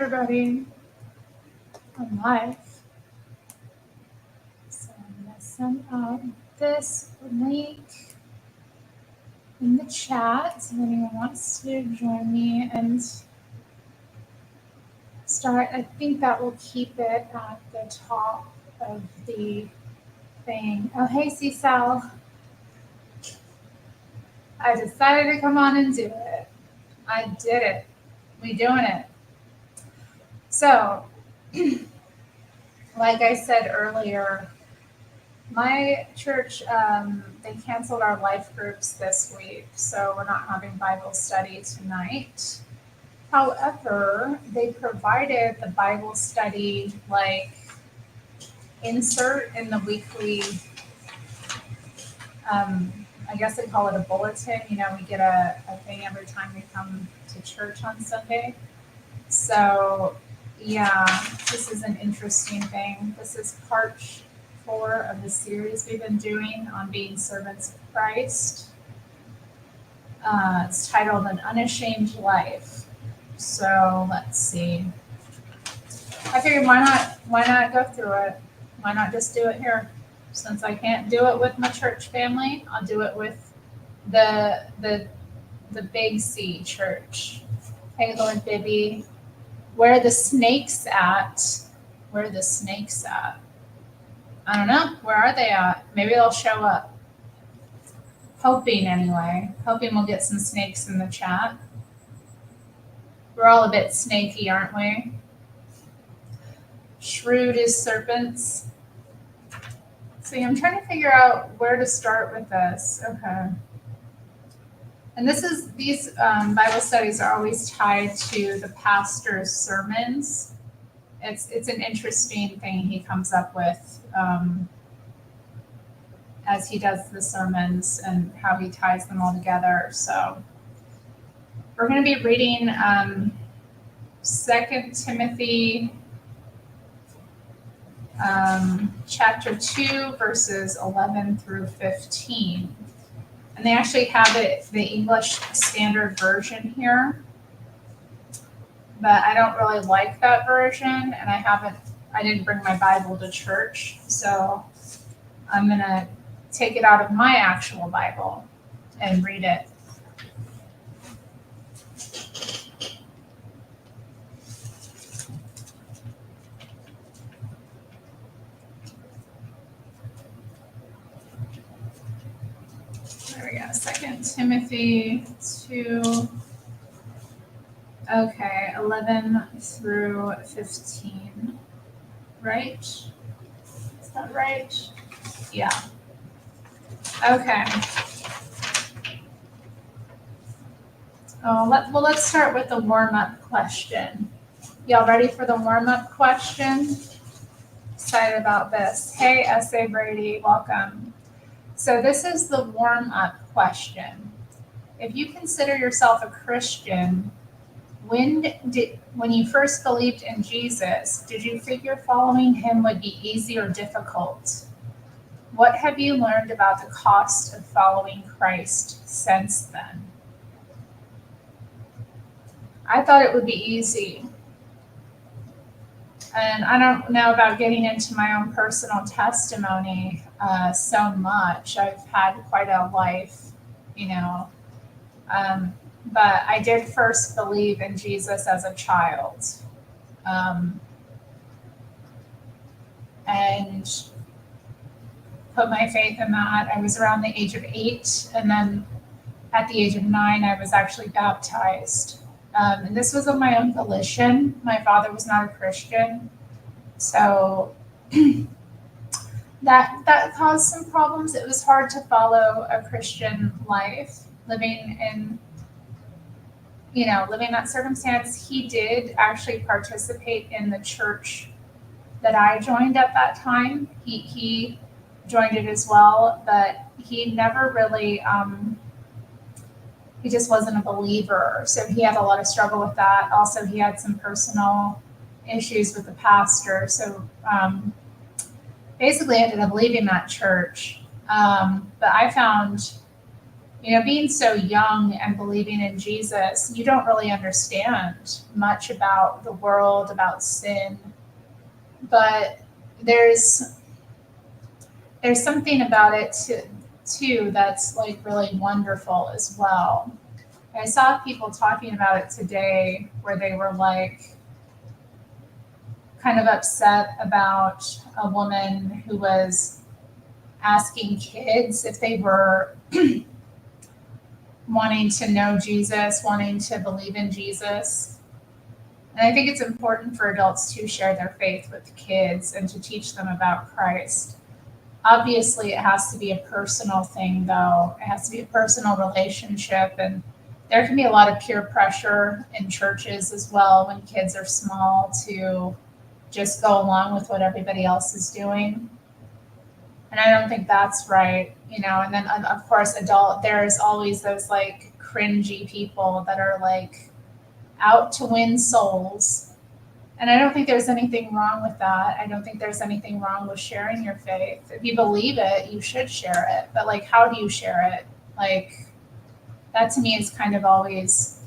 everybody. I'm live. So I'm going to send out this link in the chat if anyone wants to join me and start. I think that will keep it at the top of the thing. Oh, hey, Cecil. I decided to come on and do it. I did it. We doing it. So, like I said earlier, my church, they canceled our life groups this week, so we're not having Bible study tonight. However, they provided the Bible study insert in the weekly, I guess they call it a bulletin. You know, we get a thing every time we come to church on Sunday. So, yeah, this is an interesting thing. This is part 4 of the series we've been doing on being servants of Christ. It's titled An Unashamed Life. So let's see. I figured why not go through it? Why not just do it here? Since I can't do it with my church family, I'll do it with the Big C church. Hey Lord Bibby. Where are the snakes at? Where are the snakes at? I don't know. Where are they at? Maybe they'll show up. Hoping anyway. Hoping we'll get some snakes in the chat. We're all a bit snaky, aren't we? Shrewd as serpents. See, I'm trying to figure out where to start with this. Okay. And these Bible studies are always tied to the pastor's sermons. It's an interesting thing he comes up with as he does the sermons and how he ties them all together. So we're going to be reading 2 Timothy chapter 2, verses 11 through 15. And they actually have it, the English Standard Version here. But I don't really like that version, and I didn't bring my Bible to church. So I'm going to take it out of my actual Bible and read it. There we go, 2 Timothy 2, okay, 11 through 15, right? Is that right? Yeah. Okay. Let's start with the warm-up question. Y'all ready for the warm-up question? Excited about this. Hey, S.A. Brady, welcome. So this is the warm-up question. If you consider yourself a Christian, when you first believed in Jesus, did you figure following him would be easy or difficult? What have you learned about the cost of following Christ since then? I thought it would be easy. And I don't know about getting into my own personal testimony so much. I've had quite a life, you know. But I did first believe in Jesus as a child. And put my faith in that. I was around the age of 8, and then at the age of 9, I was actually baptized. And this was of my own volition. My father was not a Christian, so that caused some problems. It was hard to follow a Christian life, living that circumstance. He did actually participate in the church that I joined at that time. He joined it as well, but he never really, he just wasn't a believer. So he had a lot of struggle with that. Also, he had some personal issues with the pastor. So basically I ended up leaving that church. But I found Being so young and believing in Jesus, you don't really understand much about the world, about sin. But there's something about it too that's like really wonderful as well. I saw people talking about it today where they were like kind of upset about a woman who was asking kids if they were wanting to know Jesus, wanting to believe in Jesus. And I think it's important for adults to share their faith with kids and to teach them about Christ. Obviously, it has to be a personal thing, though. It has to be a personal relationship. And there can be a lot of peer pressure in churches as well when kids are small to just go along with what everybody else is doing. And I don't think that's right, And then, of course, there's always those like cringy people that are like out to win souls. And I don't think there's anything wrong with that. I don't think there's anything wrong with sharing your faith. If you believe it, you should share it. But like, how do you share it? Like, that to me is kind of always,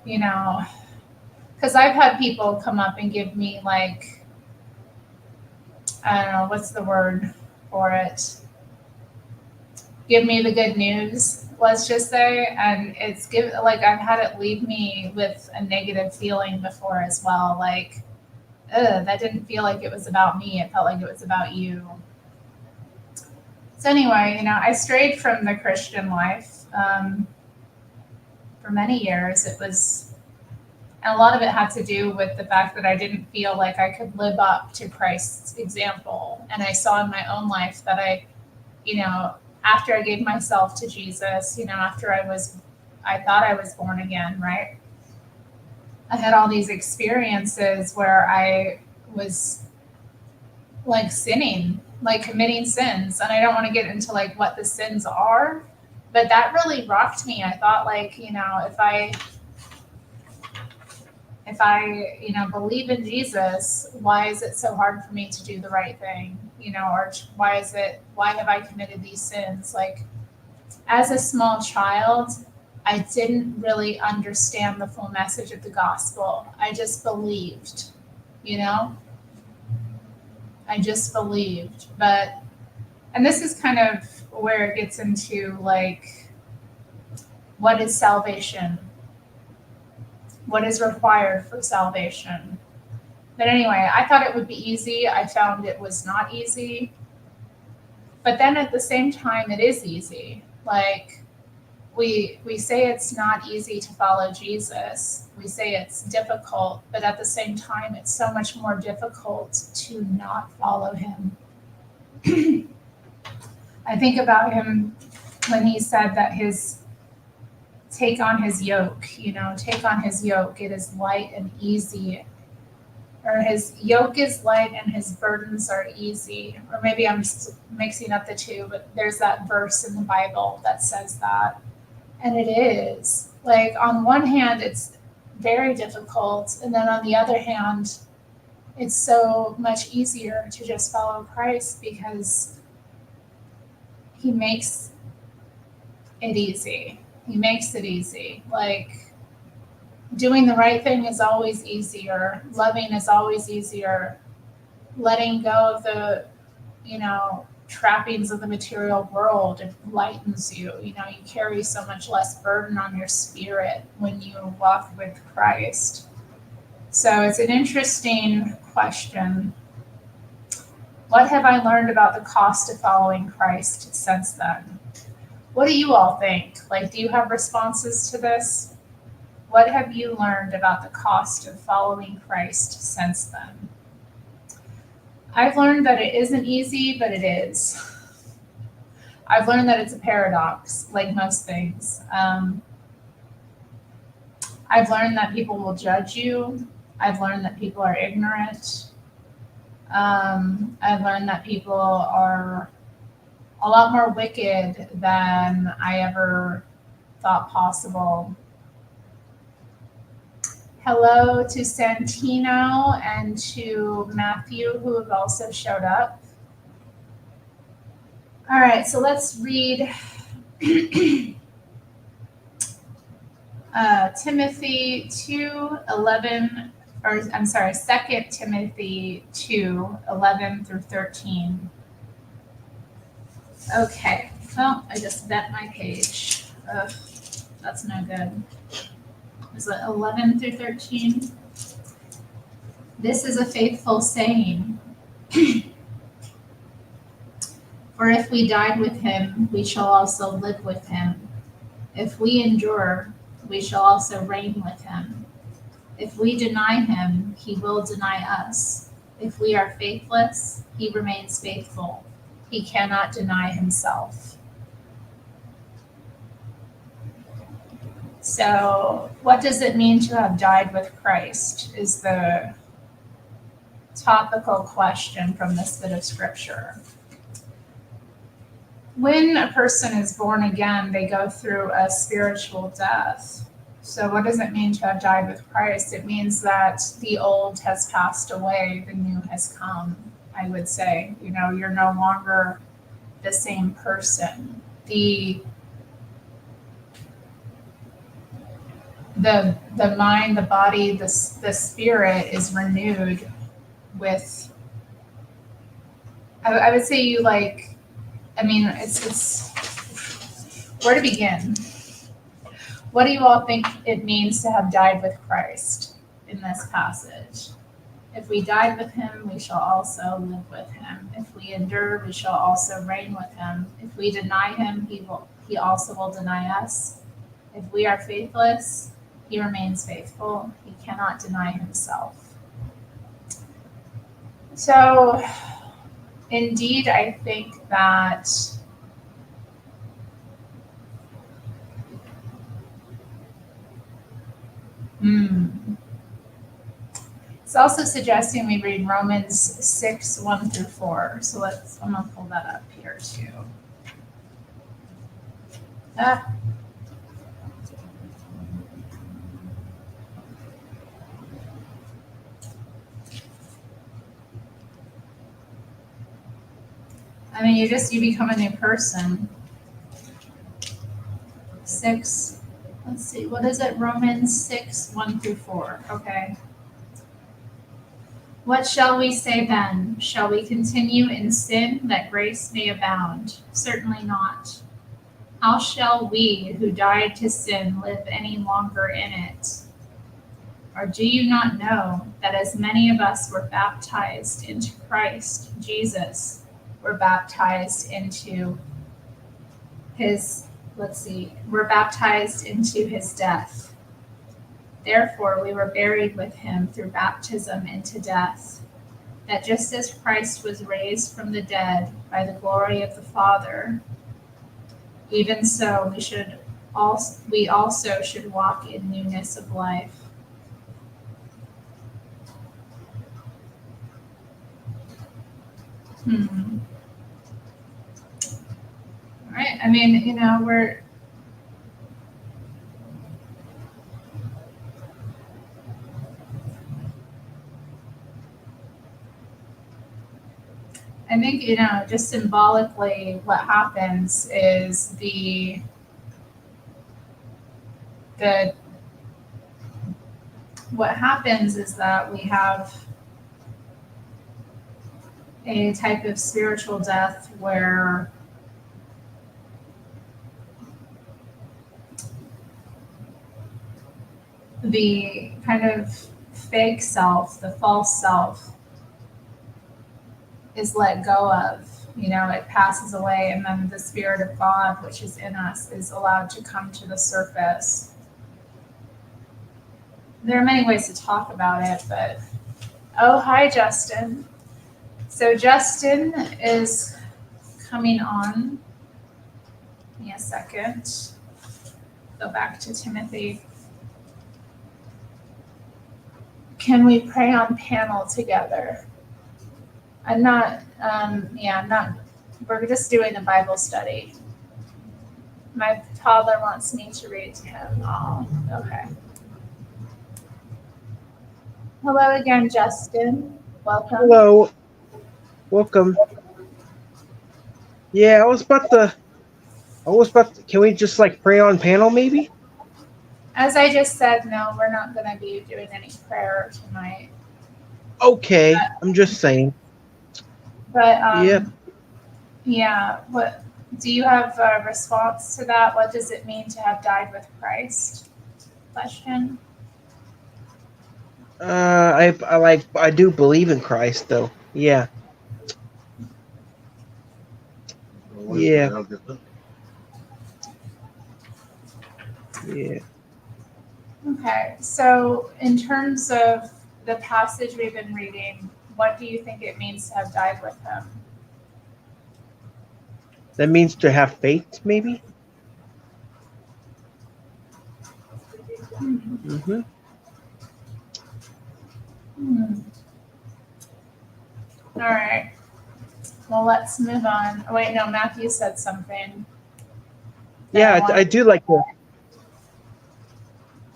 because I've had people come up and give me like, I don't know, what's the word for it? Give me the good news, let's just say. And I've had it leave me with a negative feeling before as well. Like, that didn't feel like it was about me. It felt like it was about you. So anyway, I strayed from the Christian life for many years. And a lot of it had to do with the fact that I didn't feel like I could live up to Christ's example. And I saw in my own life that after I gave myself to Jesus, after I thought I was born again, right? I had all these experiences where I was like sinning, like committing sins. And I don't want to get into like what the sins are, but that really rocked me. I thought like, if I believe in Jesus, why is it so hard for me to do the right thing? Or why have I committed these sins? Like, as a small child, I didn't really understand the full message of the gospel. I just believed, I just believed. And this is kind of where it gets into like, what is salvation? What is required for salvation? But anyway, I thought it would be easy. I found it was not easy. But then at the same time, it is easy. Like, we say it's not easy to follow Jesus. We say it's difficult, but at the same time, it's so much more difficult to not follow him. I think about him when he said that take on his yoke, take on his yoke. It is light and easy. Or his yoke is light and his burdens are easy. Or maybe I'm just mixing up the two, but there's that verse in the Bible that says that. And it is. Like, on one hand, it's very difficult. And then on the other hand, it's so much easier to just follow Christ because he makes it easy. He makes it easy. Like, doing the right thing is always easier. Loving is always easier. Letting go of the, trappings of the material world, it lightens you. You carry so much less burden on your spirit when you walk with Christ. So it's an interesting question. What have I learned about the cost of following Christ since then? What do you all think? Like, do you have responses to this? What have you learned about the cost of following Christ since then? I've learned that it isn't easy, but it is. I've learned that it's a paradox, like most things. I've learned that people will judge you. I've learned that people are ignorant. I've learned that people are a lot more wicked than I ever thought possible. Hello to Santino and to Matthew, who have also showed up. All right, so let's read Timothy 2:11, or I'm sorry, 2 Timothy 2:11 through 13. Okay. Oh, I just bent my page. Ugh, that's no good. Is it 11 through 13? This is a faithful saying. For if we died with him, we shall also live with him. If we endure, we shall also reign with him. If we deny him, he will deny us. If we are faithless, he remains faithful. He cannot deny himself. So, what does it mean to have died with Christ? Is the topical question from this bit of scripture. When a person is born again, they go through a spiritual death. So what does it mean to have died with Christ? It means that the old has passed away, the new has come, I would say. You know, you're no longer the same person. The mind, the body, the spirit is renewed with, I would say you like, I mean, it's where to begin? What do you all think it means to have died with Christ in this passage? If we died with him, we shall also live with him. If we endure, we shall also reign with him. If we deny him, he also will deny us. If we are faithless, he remains faithful. He cannot deny himself. So, indeed, I think that it's also suggesting we read Romans 6:1 through 4. So I'm going to pull that up here too. I mean, you become a new person. 6, let's see, what is it? Romans 6:1 through 4. Okay. What shall we say then? Shall we continue in sin that grace may abound? Certainly not. How shall we who died to sin live any longer in it? Or do you not know that as many of us were baptized into Christ Jesus, were baptized into his, we're baptized into his death? Therefore, we were buried with him through baptism into death, that just as Christ was raised from the dead by the glory of the Father, even so we also should walk in newness of life. All right. I mean, you know, I think, you know, just symbolically what happens is what happens is that we have a type of spiritual death where the kind of fake self, the false self, is let go of. You know, it passes away, and then the Spirit of God, which is in us, is allowed to come to the surface. There are many ways to talk about it, but oh, hi, Justin. So Justin is coming on. Give me a second. Go back to Timothy. Can we pray on panel together? I'm not, we're just doing a Bible study. My toddler wants me to read to him. Oh, okay. Hello again, Justin. Welcome. Hello. Welcome. Yeah, I was about to I was about to, can we just like pray on panel maybe? As I just said, no, we're not going to be doing any prayer tonight. Okay, I'm just saying. But Yep. yeah, what do you have a response to that? What does it mean to have died with Christ? Question. I do believe in Christ though. Yeah. Yeah. Yeah. Okay, so in terms of the passage we've been reading, what do you think it means to have died with him? That means to have faith, maybe. Hmm. Mm-hmm. Hmm. All right. Well, let's move on. Oh, wait, no, Matthew said something that I Yeah, I wanted. do like the.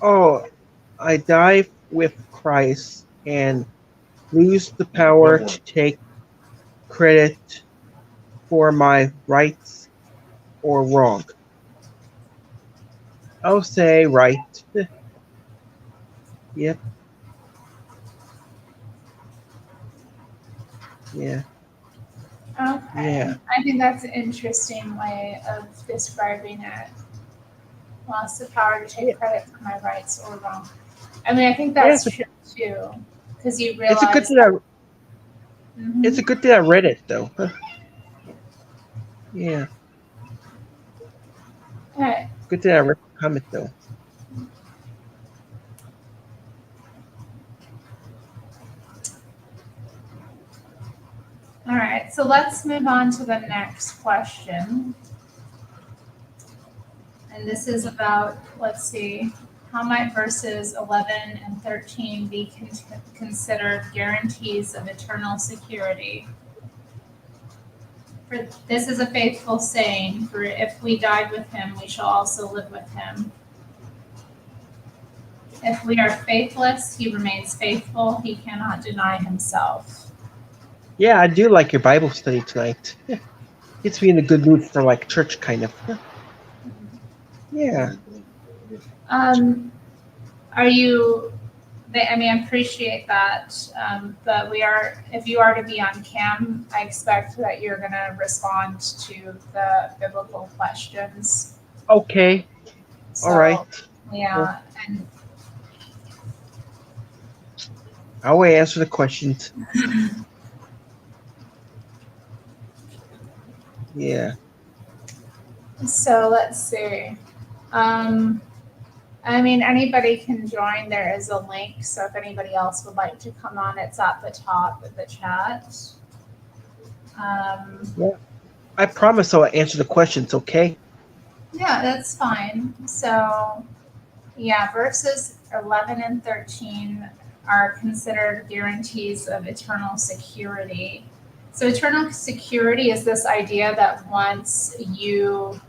Oh, I die with Christ and lose the power to take credit for my rights or wrong. I'll say right. Yep. Yeah. Okay, Yeah. I think that's an interesting way of describing it. Lost the power to Yeah. take credit for my rights or wrong. I mean, I think Yeah. that's true too, because you It's a good realize thing that. I. It's Hmm. a good thing I read it though. Yeah. Okay. Good thing I read the comment though. All right, so let's move on to the next question. And this is about, let's see, how might verses 11 and 13 be considered guarantees of eternal security? For this is a faithful saying, for if we died with him, we shall also live with him. If we are faithless, he remains faithful, he cannot deny himself. Yeah, I do like your Bible study tonight. Gets me in a good mood for like church kind of. Yeah. Um, are you I mean, I appreciate that, but if you are to be on cam, I expect that you're going to respond to the biblical questions. Okay. All right. So, yeah, and I will answer the questions. Yeah. so let's see. Um, I mean, anybody can join. There is a link, so if anybody else would like to come on, it's at the top of the chat. Um, Yeah. I promise I'll answer the questions. Okay. yeah, that's fine. So, yeah, verses 11 and 13 are considered guarantees of eternal security. So, eternal security is this idea that once you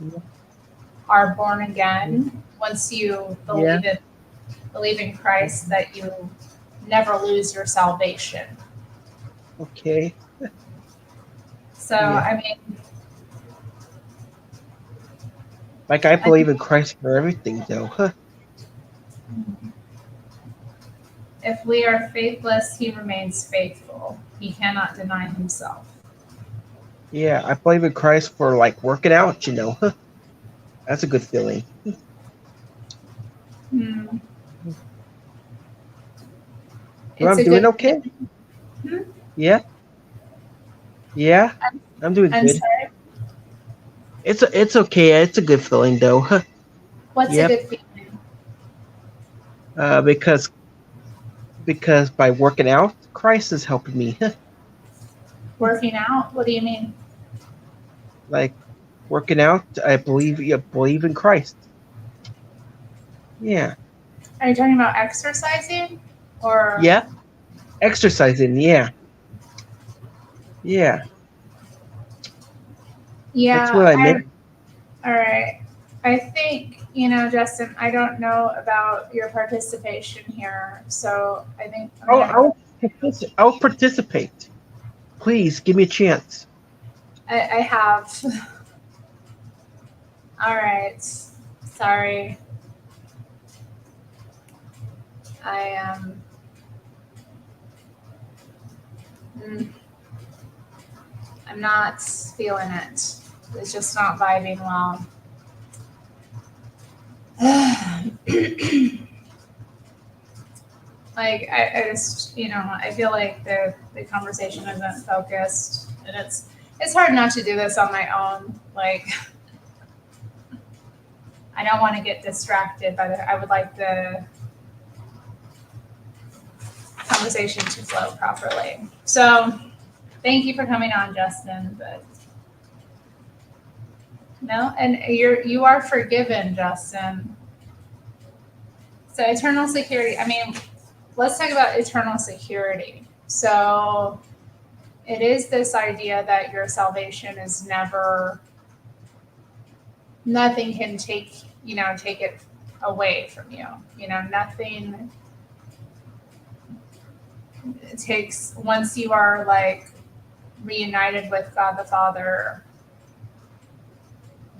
are born again, once you Yeah. believe in Christ, that you never lose your salvation. Okay. So, Yeah. I mean, Like I I believe in Christ for everything though. Huh. if we are faithless, he remains faithful. He cannot deny himself. Yeah, I believe in Christ for like working out. Huh. That's a good feeling. Hmm. Well, It's I'm a doing good okay. feeling. Yeah. Yeah. I'm doing I'm good. sorry. It's okay. It's a good feeling though. Huh. What's a Yep. good feeling? Because by working out, Christ is helping me. Huh. Working out? What do you mean? Like working out, I believe in Christ. Yeah. Are you talking about exercising? Or, Yeah. Exercising. Yeah. Yeah. That's what yeah, I meant. all right. I think, Justin, I don't know about your participation here. So I think I'm Oh, going to go. I'll participate. Please give me a chance. I have. All right. Sorry. I mm, I'm not feeling it. It's just not vibing well. Like I just, I feel like the conversation isn't focused, and it's hard not to do this on my own. Like I don't want to get distracted by I would like the conversation to flow properly. So thank you for coming on, Justin. But no, and you are forgiven, Justin. So eternal security. I mean, let's talk about eternal security. So it is this idea that your salvation is never, nothing can take it away from you. Nothing takes, once you are like reunited with God the Father,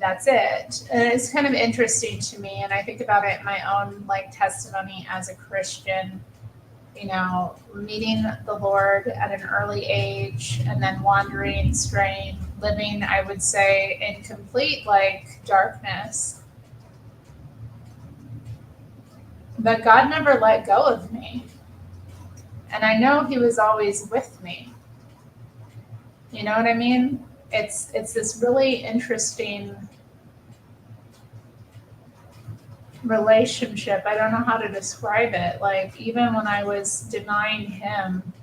that's it. And it's kind of interesting to me, and I think about it in my own like testimony as a Christian, meeting the Lord at an early age and then wandering, straying, living, I would say, in complete like darkness. But God never let go of me. And I know He was always with me. You know what I mean? It's this really interesting relationship. I don't know how to describe it. Like even when I was denying Him,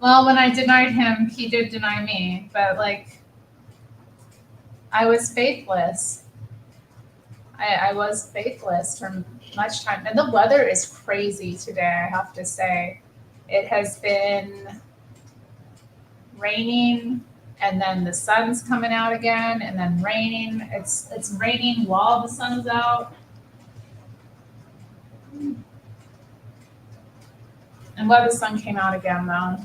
well, when I denied Him, He did deny me, but like I was faithless. I was faithless for much time. And the weather is crazy today, I have to say. It has been raining, and then the sun's coming out again, and then raining. It's raining while the sun's out. I'm glad the sun came out again though.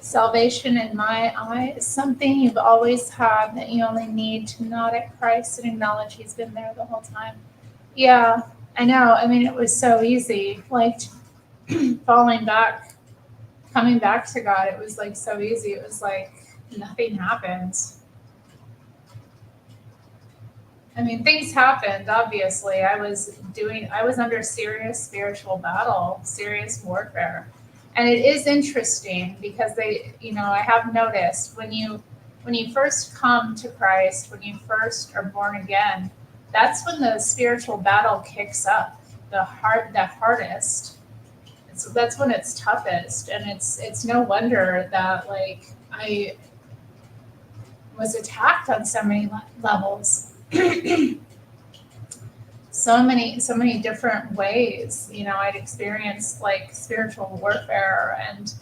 Salvation in my eye is something you've always had, that you only need to nod at Christ and acknowledge He's been there the whole time. Yeah, I know. I mean, it was so easy. Like falling back, coming back to God, it was like so easy. It was like nothing happened. I mean, things happened, obviously. I was under serious spiritual battle, serious warfare. And it is interesting because I have noticed when you first come to Christ, when you first are born again, that's when the spiritual battle kicks up the hardest. That's when it's toughest. And it's no wonder that like I was attacked on so many levels. So many different ways. I'd experienced like spiritual warfare and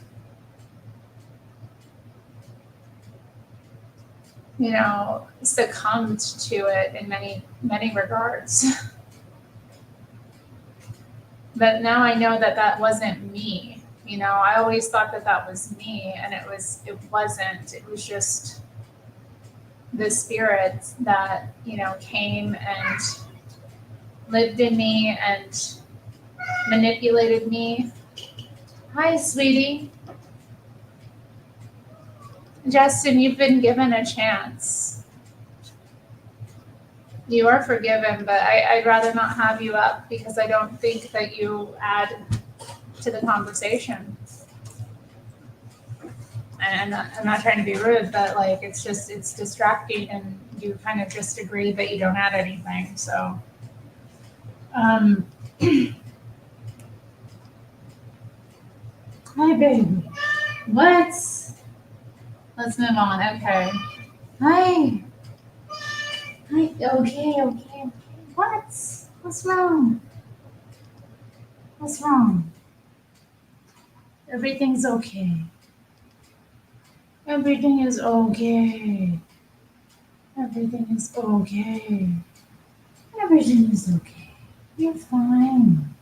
succumbed to it in many regards. But now I know that that wasn't me. I always thought that that was me, and it wasn't. It was just the spirit that came and lived in me and manipulated me. Hi, sweetie. Justin, you've been given a chance. You are forgiven, but I'd rather not have you up because I don't think that you add to the conversation. And I'm not trying to be rude, but like it's distracting, and you kind of just agree that you don't add anything. So, hi, baby. What? Let's move on. Okay. Hi. Hi. Okay. What's wrong? What's wrong? Everything's okay. Everything is okay. Everything is okay. Everything is okay. You're fine.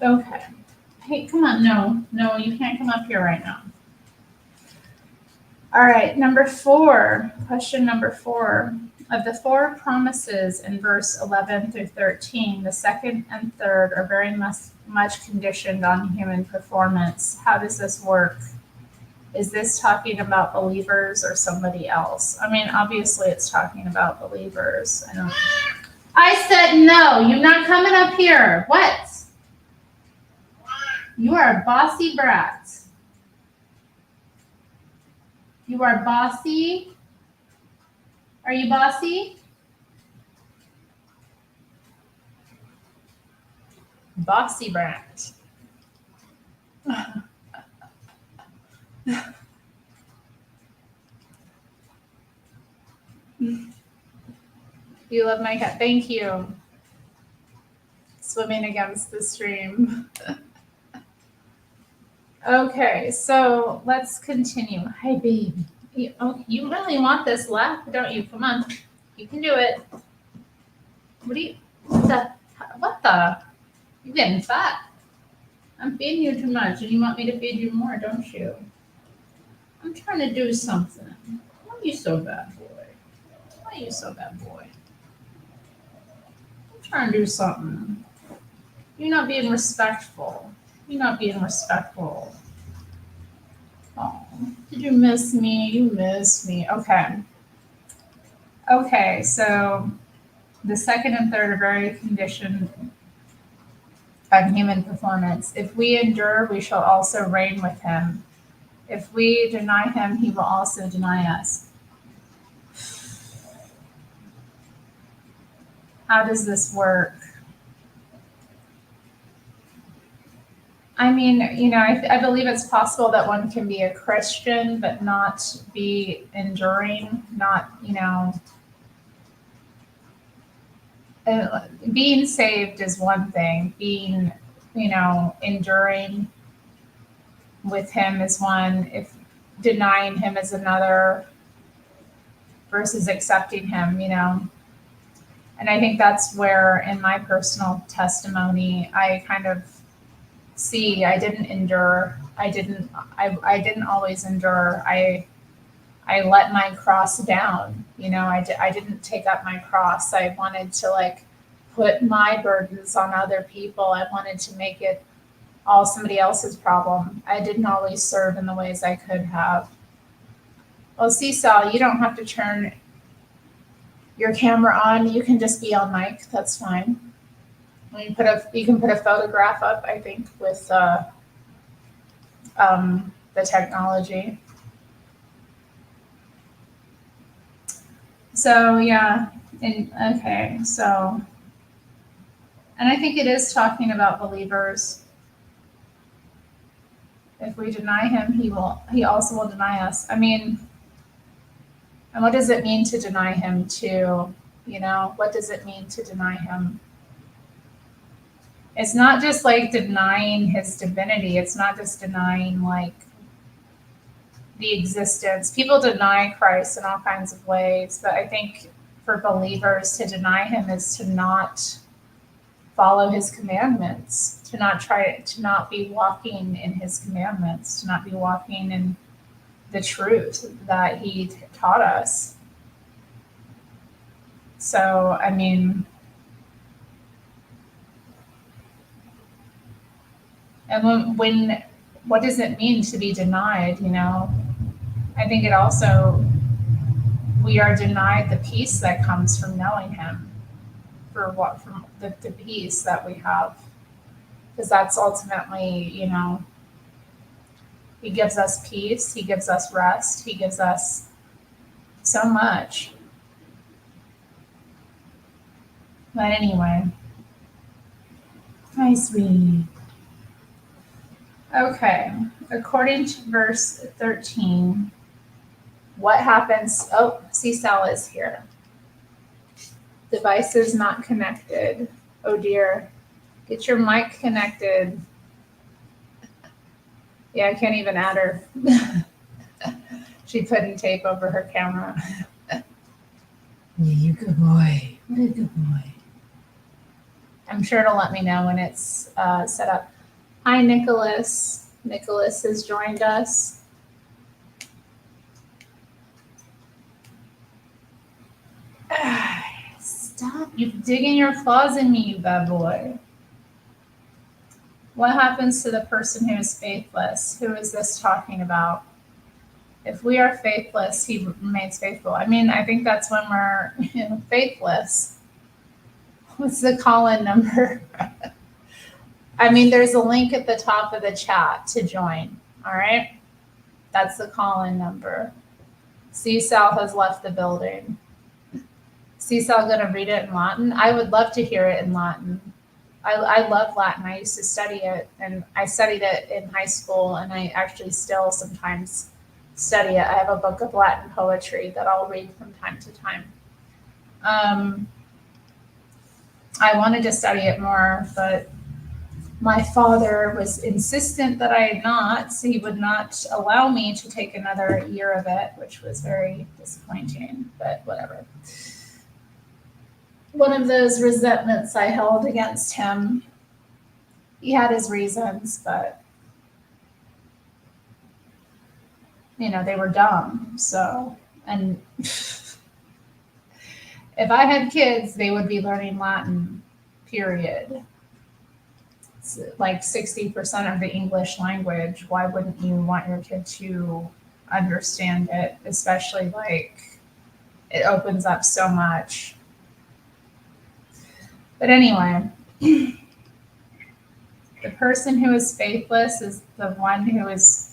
Okay. Hey, come on. No, you can't come up here right now. All right, number 4, question number 4. Of the 4 promises in verse 11 through 13, the second and third are very much conditioned on human performance. How does this work? Is this talking about believers or somebody else? I mean, obviously it's talking about believers. I said no, you're not coming up here. What? You are a bossy brat. You are bossy. Are you bossy? Bossy brat. You love my cat. Thank you. Swimming against the stream. Okay, so let's continue. Hi, baby. You really want this left, don't you? Come on. You can do it. What the? You're getting fat. I'm feeding you too much, and you want me to feed you more, don't you? I'm trying to do something. Why are you so bad, boy? Why are you so bad, boy? I'm trying to do something. You're not being respectful. You're not being respectful. Oh, did you miss me? You missed me. Okay. Okay, so the second and third are very conditioned on human performance. If we endure, we shall also reign with him. If we deny him, he will also deny us. How does this work? I mean, I believe it's possible that one can be a Christian but not be enduring, not, being saved is one thing. Being, enduring with him is one. If denying him is another, versus accepting him, And I think that's where, in my personal testimony, I kind of see I didn't endure. I didn't always endure. I let my cross down. I didn't take up my cross. I wanted to put my burdens on other people. I wanted to make it all somebody else's problem. I didn't always serve in the ways I could have. Well, see, Sal, you don't have to turn your camera on. You can just be on mic. That's fine. You can put a photograph up, I think, with the technology. So yeah, and I think it is talking about believers. If we deny him, he also will deny us. I mean, and what does it mean to deny him too? What does it mean to deny him? It's not just denying his divinity. It's not just denying the existence. People deny Christ in all kinds of ways, but I think for believers to deny him is to not follow his commandments, to not be walking in his commandments, to not be walking in the truth that he taught us. So, I mean, and what does it mean to be denied? I think it also, we are denied the peace that comes from knowing him, from the peace that we have, because that's ultimately, he gives us peace, he gives us rest, he gives us so much. But anyway, hi, sweetie. Okay, according to verse 13, what happens? Oh, see, Sal is here. Devices not connected. Oh dear. Get your mic connected. Yeah, I can't even add her. She putting tape over her camera. You good boy. What a good boy. I'm sure it'll let me know when it's set up. Hi, Nicholas. Nicholas has joined us. Stop. You're digging your claws in me, you bad boy. What happens to the person who is faithless? Who is this talking about? If we are faithless, he remains faithful. I mean, I think that's when we're faithless. What's the call-in number? I mean, there's a link at the top of the chat to join. All right. That's the call-in number. Cecil has left the building. Cecil going to read it in Latin? I would love to hear it in Latin. I love Latin. I used to study it, and I studied it in high school, and I actually still sometimes study it. I have a book of Latin poetry that I'll read from time to time. I wanted to study it more, but my father was insistent that I not, so he would not allow me to take another year of it, which was very disappointing, but whatever. One of those resentments I held against him. He had his reasons, but they were dumb. So, and if I had kids, they would be learning Latin, period. It's like 60% of the English language. Why wouldn't you want your kid to understand it? Especially it opens up so much. But anyway, the person who is faithless is the one who is,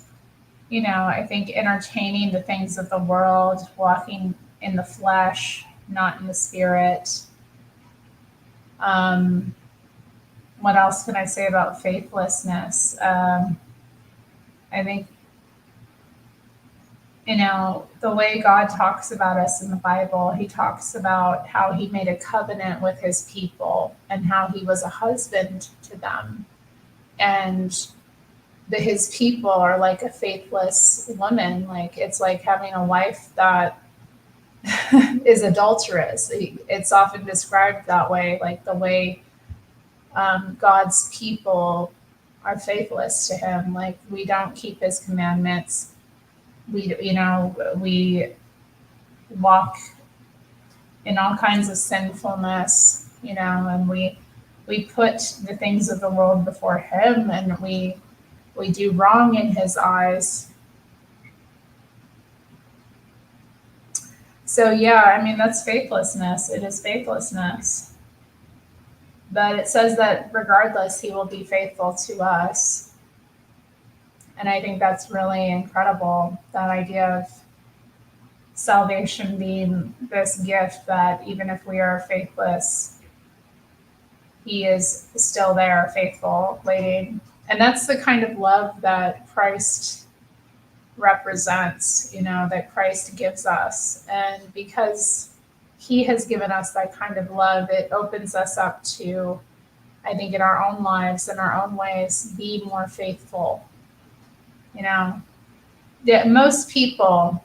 I think entertaining the things of the world, walking in the flesh, not in the spirit. What else can I say about faithlessness? I think, the way God talks about us in the Bible, he talks about how he made a covenant with his people and how he was a husband to them. And his people are like a faithless woman. It's like having a wife that is adulterous. It's often described that way, like the way God's people are faithless to him. Like, we don't keep his commandments. We walk in all kinds of sinfulness, and we put the things of the world before him, and we do wrong in his eyes. So yeah, I mean, that's faithlessness. It is faithlessness. But it says that regardless, he will be faithful to us. And I think that's really incredible, that idea of salvation being this gift that even if we are faithless, he is still there, faithful, waiting. And that's the kind of love that Christ represents, that Christ gives us. And because he has given us that kind of love, it opens us up to, I think, in our own lives, in our own ways, be more faithful. Most people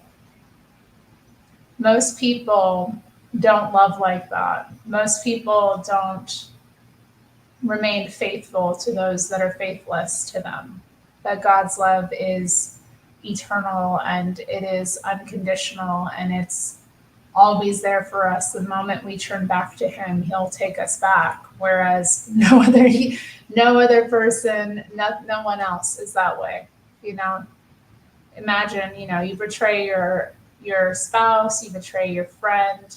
don't love like that. Most people don't remain faithful to those that are faithless to them. That God's love is eternal and it is unconditional, and it's always there for us. The moment we turn back to him, he'll take us back. Whereas no other person, no one else is that way. Imagine, you betray your spouse, you betray your friend,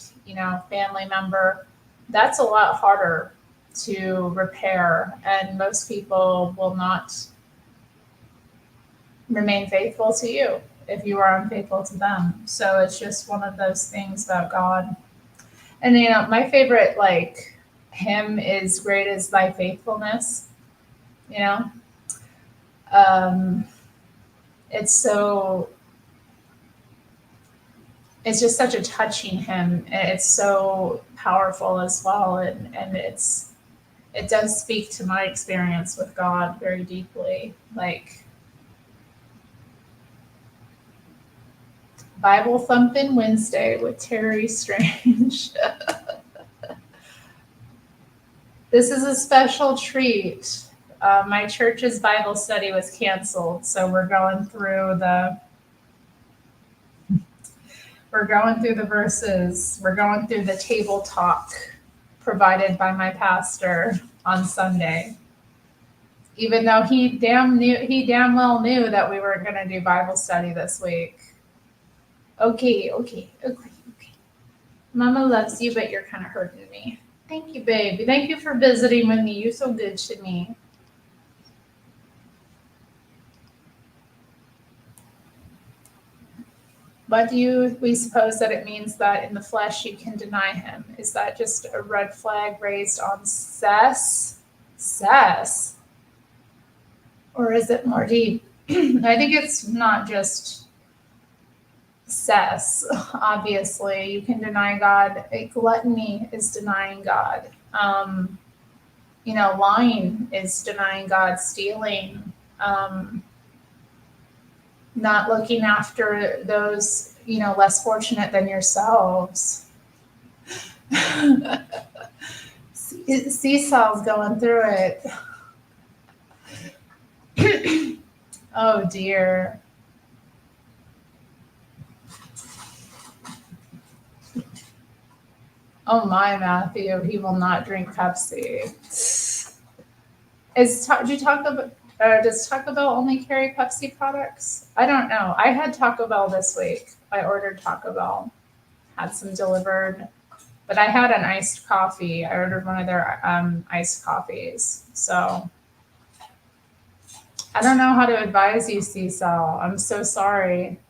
family member. That's a lot harder to repair, and most people will not remain faithful to you if you are unfaithful to them. So it's just one of those things about God. And my favorite hymn is "Great is Thy Faithfulness." It's just such a touching hymn. It's so powerful as well, and it does speak to my experience with God very deeply. Bible Thumping Wednesday with Terri Strange. This is a special treat. My church's Bible study was canceled, so we're going through the verses. We're going through the table talk provided by my pastor on Sunday. Even though he damn well knew that we weren't going to do Bible study this week. Okay. Mama loves you, but you're kind of hurting me. Thank you, baby. Thank you for visiting with me. You're so good to me. But do we suppose that it means that in the flesh you can deny him? Is that just a red flag raised on cess? Cess? Or is it more deep? I think it's not just cess. Obviously, you can deny God. Gluttony is denying God. Lying is denying God. Stealing. Not looking after those, less fortunate than yourselves. Seesaw's going through it. Oh dear. Oh my, Matthew, he will not drink Pepsi. Does Taco Bell only carry Pepsi products? I don't know. I had Taco Bell this week. I ordered Taco Bell, had some delivered, but I had an iced coffee. I ordered one of their iced coffees. So I don't know how to advise you, Seesaw. I'm so sorry.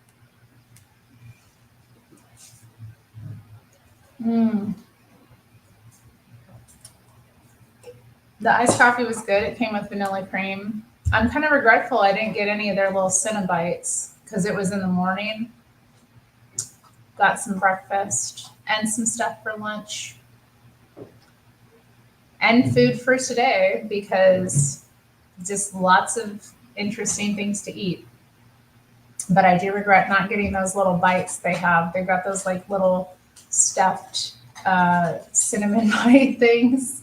The iced coffee was good. It came with vanilla cream. I'm kind of regretful I didn't get any of their little Cinnabites because it was in the morning. Got some breakfast and some stuff for lunch. And food for today because just lots of interesting things to eat. But I do regret not getting those little bites they have. They've got those like little stuffed cinnamon bite things.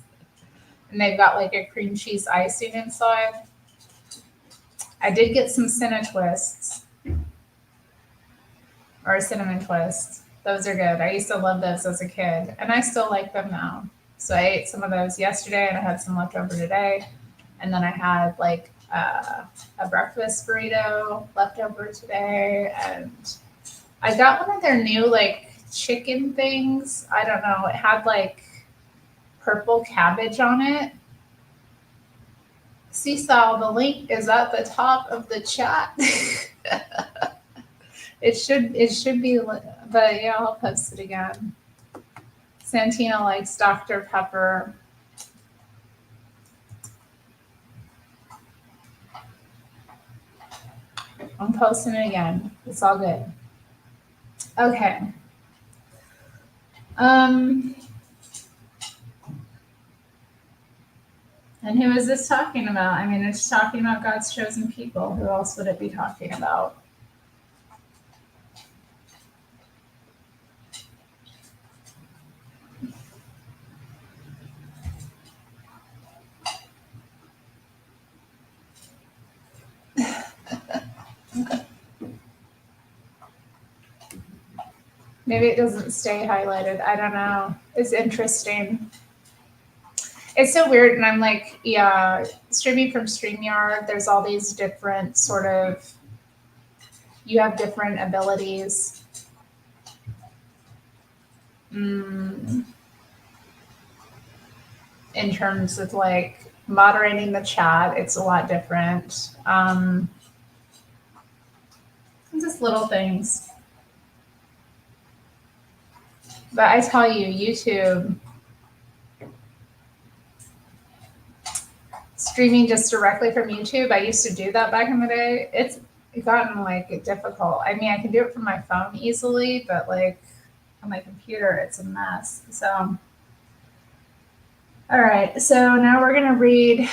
And they've got like a cream cheese icing inside. I did get some Cinna Twists. Or a cinnamon twist. Those are good. I used to love those as a kid. And I still like them now. So I ate some of those yesterday and I had some left over today. And then I had like a breakfast burrito left over today. And I got one of their new like chicken things. I don't know. It had like purple cabbage on it. Seesaw, the link is at the top of the chat. It should be, but yeah, I'll post it again. Santina likes Dr. Pepper. I'm posting it again. It's all good. Okay. And who is this talking about? I mean, it's talking about God's chosen people. Who else would it be talking about? Maybe it doesn't stay highlighted. I don't know. It's interesting. It's so weird. And I'm like, yeah, streaming from StreamYard, there's all these different sort of, you have different abilities. In terms of like moderating the chat, it's a lot different. Just little things. But I tell you, YouTube, streaming just directly from YouTube, I used to do that back in the day. It's gotten like difficult. I mean, I can do it from my phone easily, but like on my computer, it's a mess. So, all right. So now we're going to read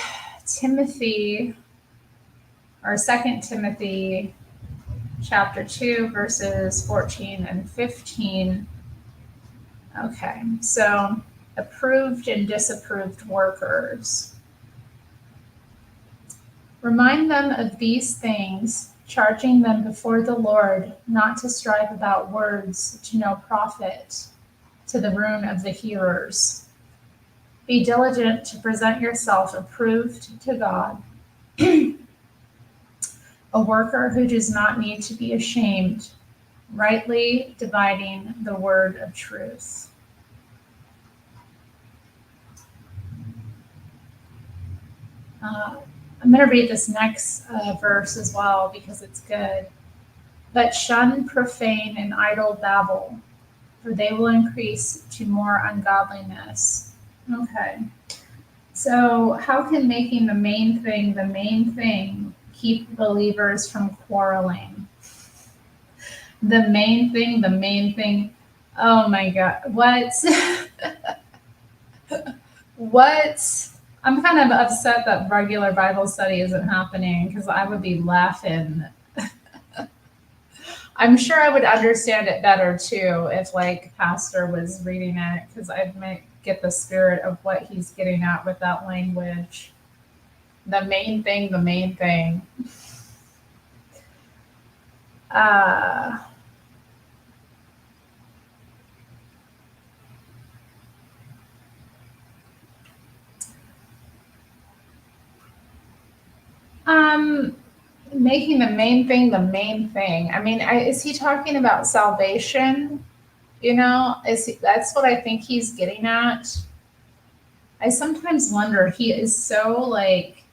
Timothy, or 2 Timothy chapter 2, verses 14 and 15. Okay, so approved and disapproved workers. Remind them of these things, charging them before the Lord not to strive about words to no profit, to the ruin of the hearers. Be diligent to present yourself approved to God, a worker who does not need to be ashamed, rightly dividing the word of truth. I'm going to read this next verse as well because it's good. But shun profane and idle babble, for they will increase to more ungodliness. Okay. So, how can making the main thing, keep believers from quarreling? The main thing. Oh my God. What? What? I'm kind of upset that regular Bible study isn't happening because I would be laughing. I'm sure I would understand it better too if like Pastor was reading it because I might get the spirit of what he's getting at with that language. The main thing. Uh, Making the main thing. I mean, is he talking about salvation? You know, that's what I think he's getting at. I sometimes wonder, he is so like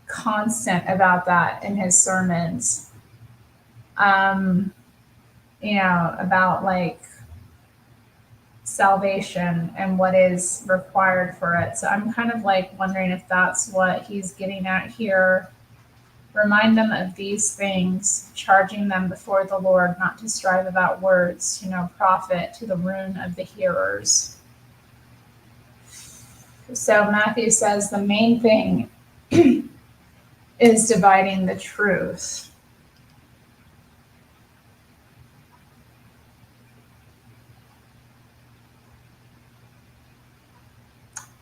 constant about that in his sermons. You know, about like salvation and what is required for it. So I'm kind of like wondering if that's what he's getting at here. Remind them of these things, charging them before the Lord not to strive about words to no profit, to the ruin of the hearers. So Matthew says the main thing is dividing the truth.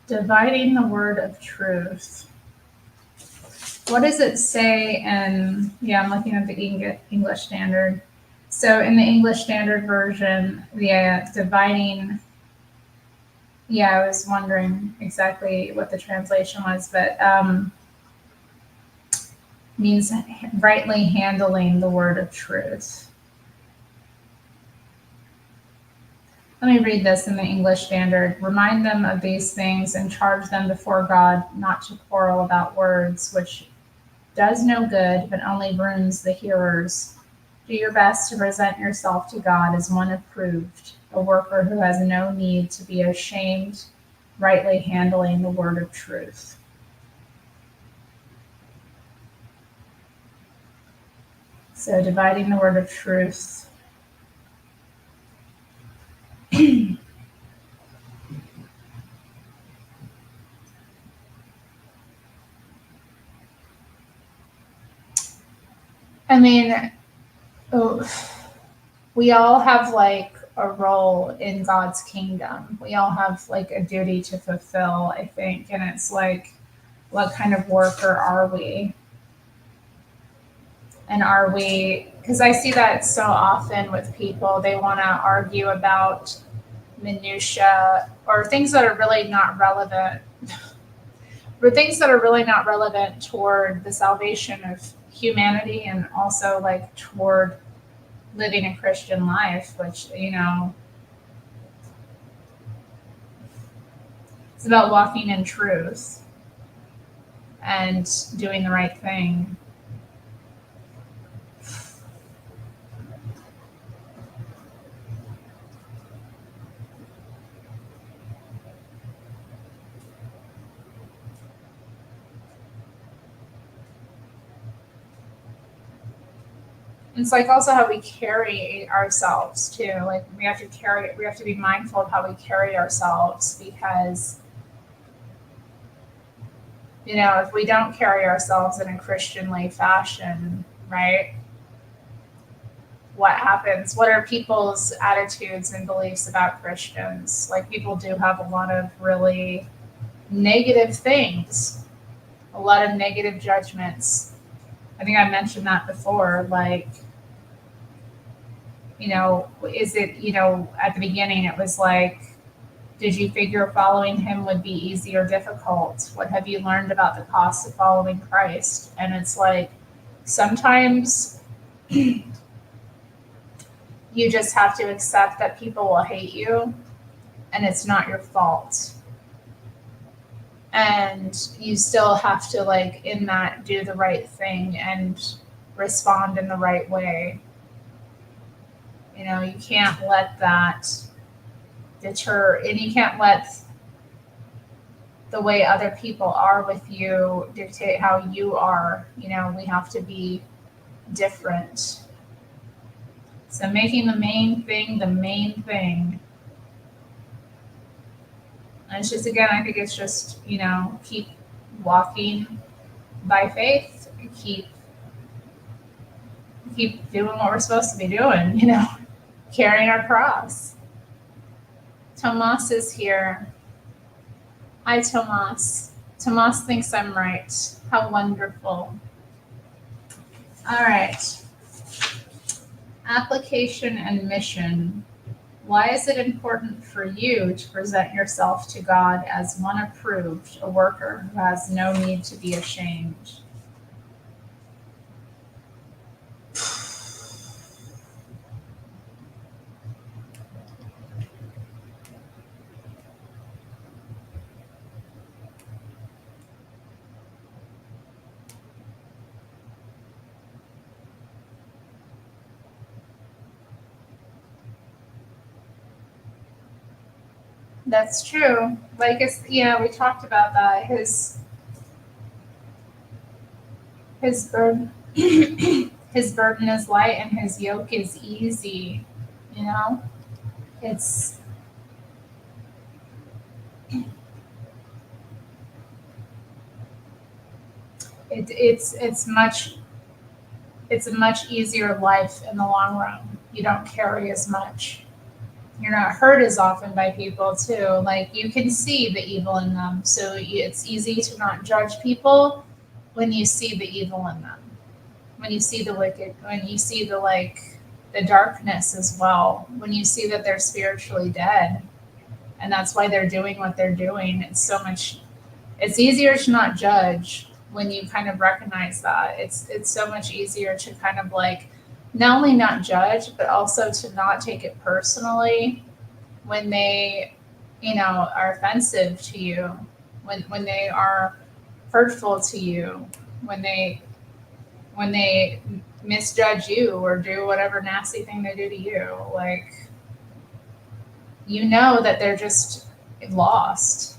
Dividing the word of truth. What does it say in, I'm looking at the English Standard. So in the English Standard Version, the dividing, I was wondering exactly what the translation was, but means rightly handling the word of truth. Let me read this in the English Standard. Remind them of these things and charge them before God not to quarrel about words, which does no good, but only ruins the hearers. Do your best to present yourself to God as one approved, a worker who has no need to be ashamed, rightly handling the word of truth. So dividing the word of truth. I mean, we all have like a role in God's kingdom. We all have like a duty to fulfill, I think. And it's like, what kind of worker are we? And are we, because I see that so often with people, they want to argue about minutia or things that are really not relevant, or things that are really not relevant toward the salvation of humanity and also like toward living a Christian life, which, it's about walking in truth and doing the right thing. It's like also how we carry ourselves too. Like we have to be mindful of how we carry ourselves because, if we don't carry ourselves in a Christianly fashion, right? what happens. What are people's attitudes and beliefs about Christians? Like, people do have a lot of really negative things, a lot of negative judgments. I think I mentioned that before. Like, is it, at the beginning it was like, did you figure following him would be easy or difficult? What have you learned about the cost of following Christ? And it's like, sometimes you just have to accept that people will hate you and it's not your fault. And you still have to, like, in that, do the right thing and respond in the right way. You can't let that deter, and you can't let the way other people are with you dictate how you are. We have to be different. So making the main thing the main thing. And it's just, again, I think it's just, keep walking by faith, keep doing what we're supposed to be doing, carrying our cross. Tomas is here. Hi, Tomas. Tomas thinks I'm right. How wonderful. All right. Application and mission. Why is it important for you to present yourself to God as one approved, a worker who has no need to be ashamed? That's true. Like, we talked about that. His burden, his burden is light and his yoke is easy. It's it's a much easier life in the long run. You don't carry as much. You're not hurt as often by people too. Like, you can see the evil in them, so it's easy to not judge people when you see the evil in them, when you see the wicked, when you see the darkness as well, when you see that they're spiritually dead, and that's why they're doing what they're doing. It's easier to not judge when you kind of recognize that. It's so much easier to kind of, like, not only not judge, but also to not take it personally when they, are offensive to you, when they are hurtful to you, when they misjudge you or do whatever nasty thing they do to you. Like, that they're just lost.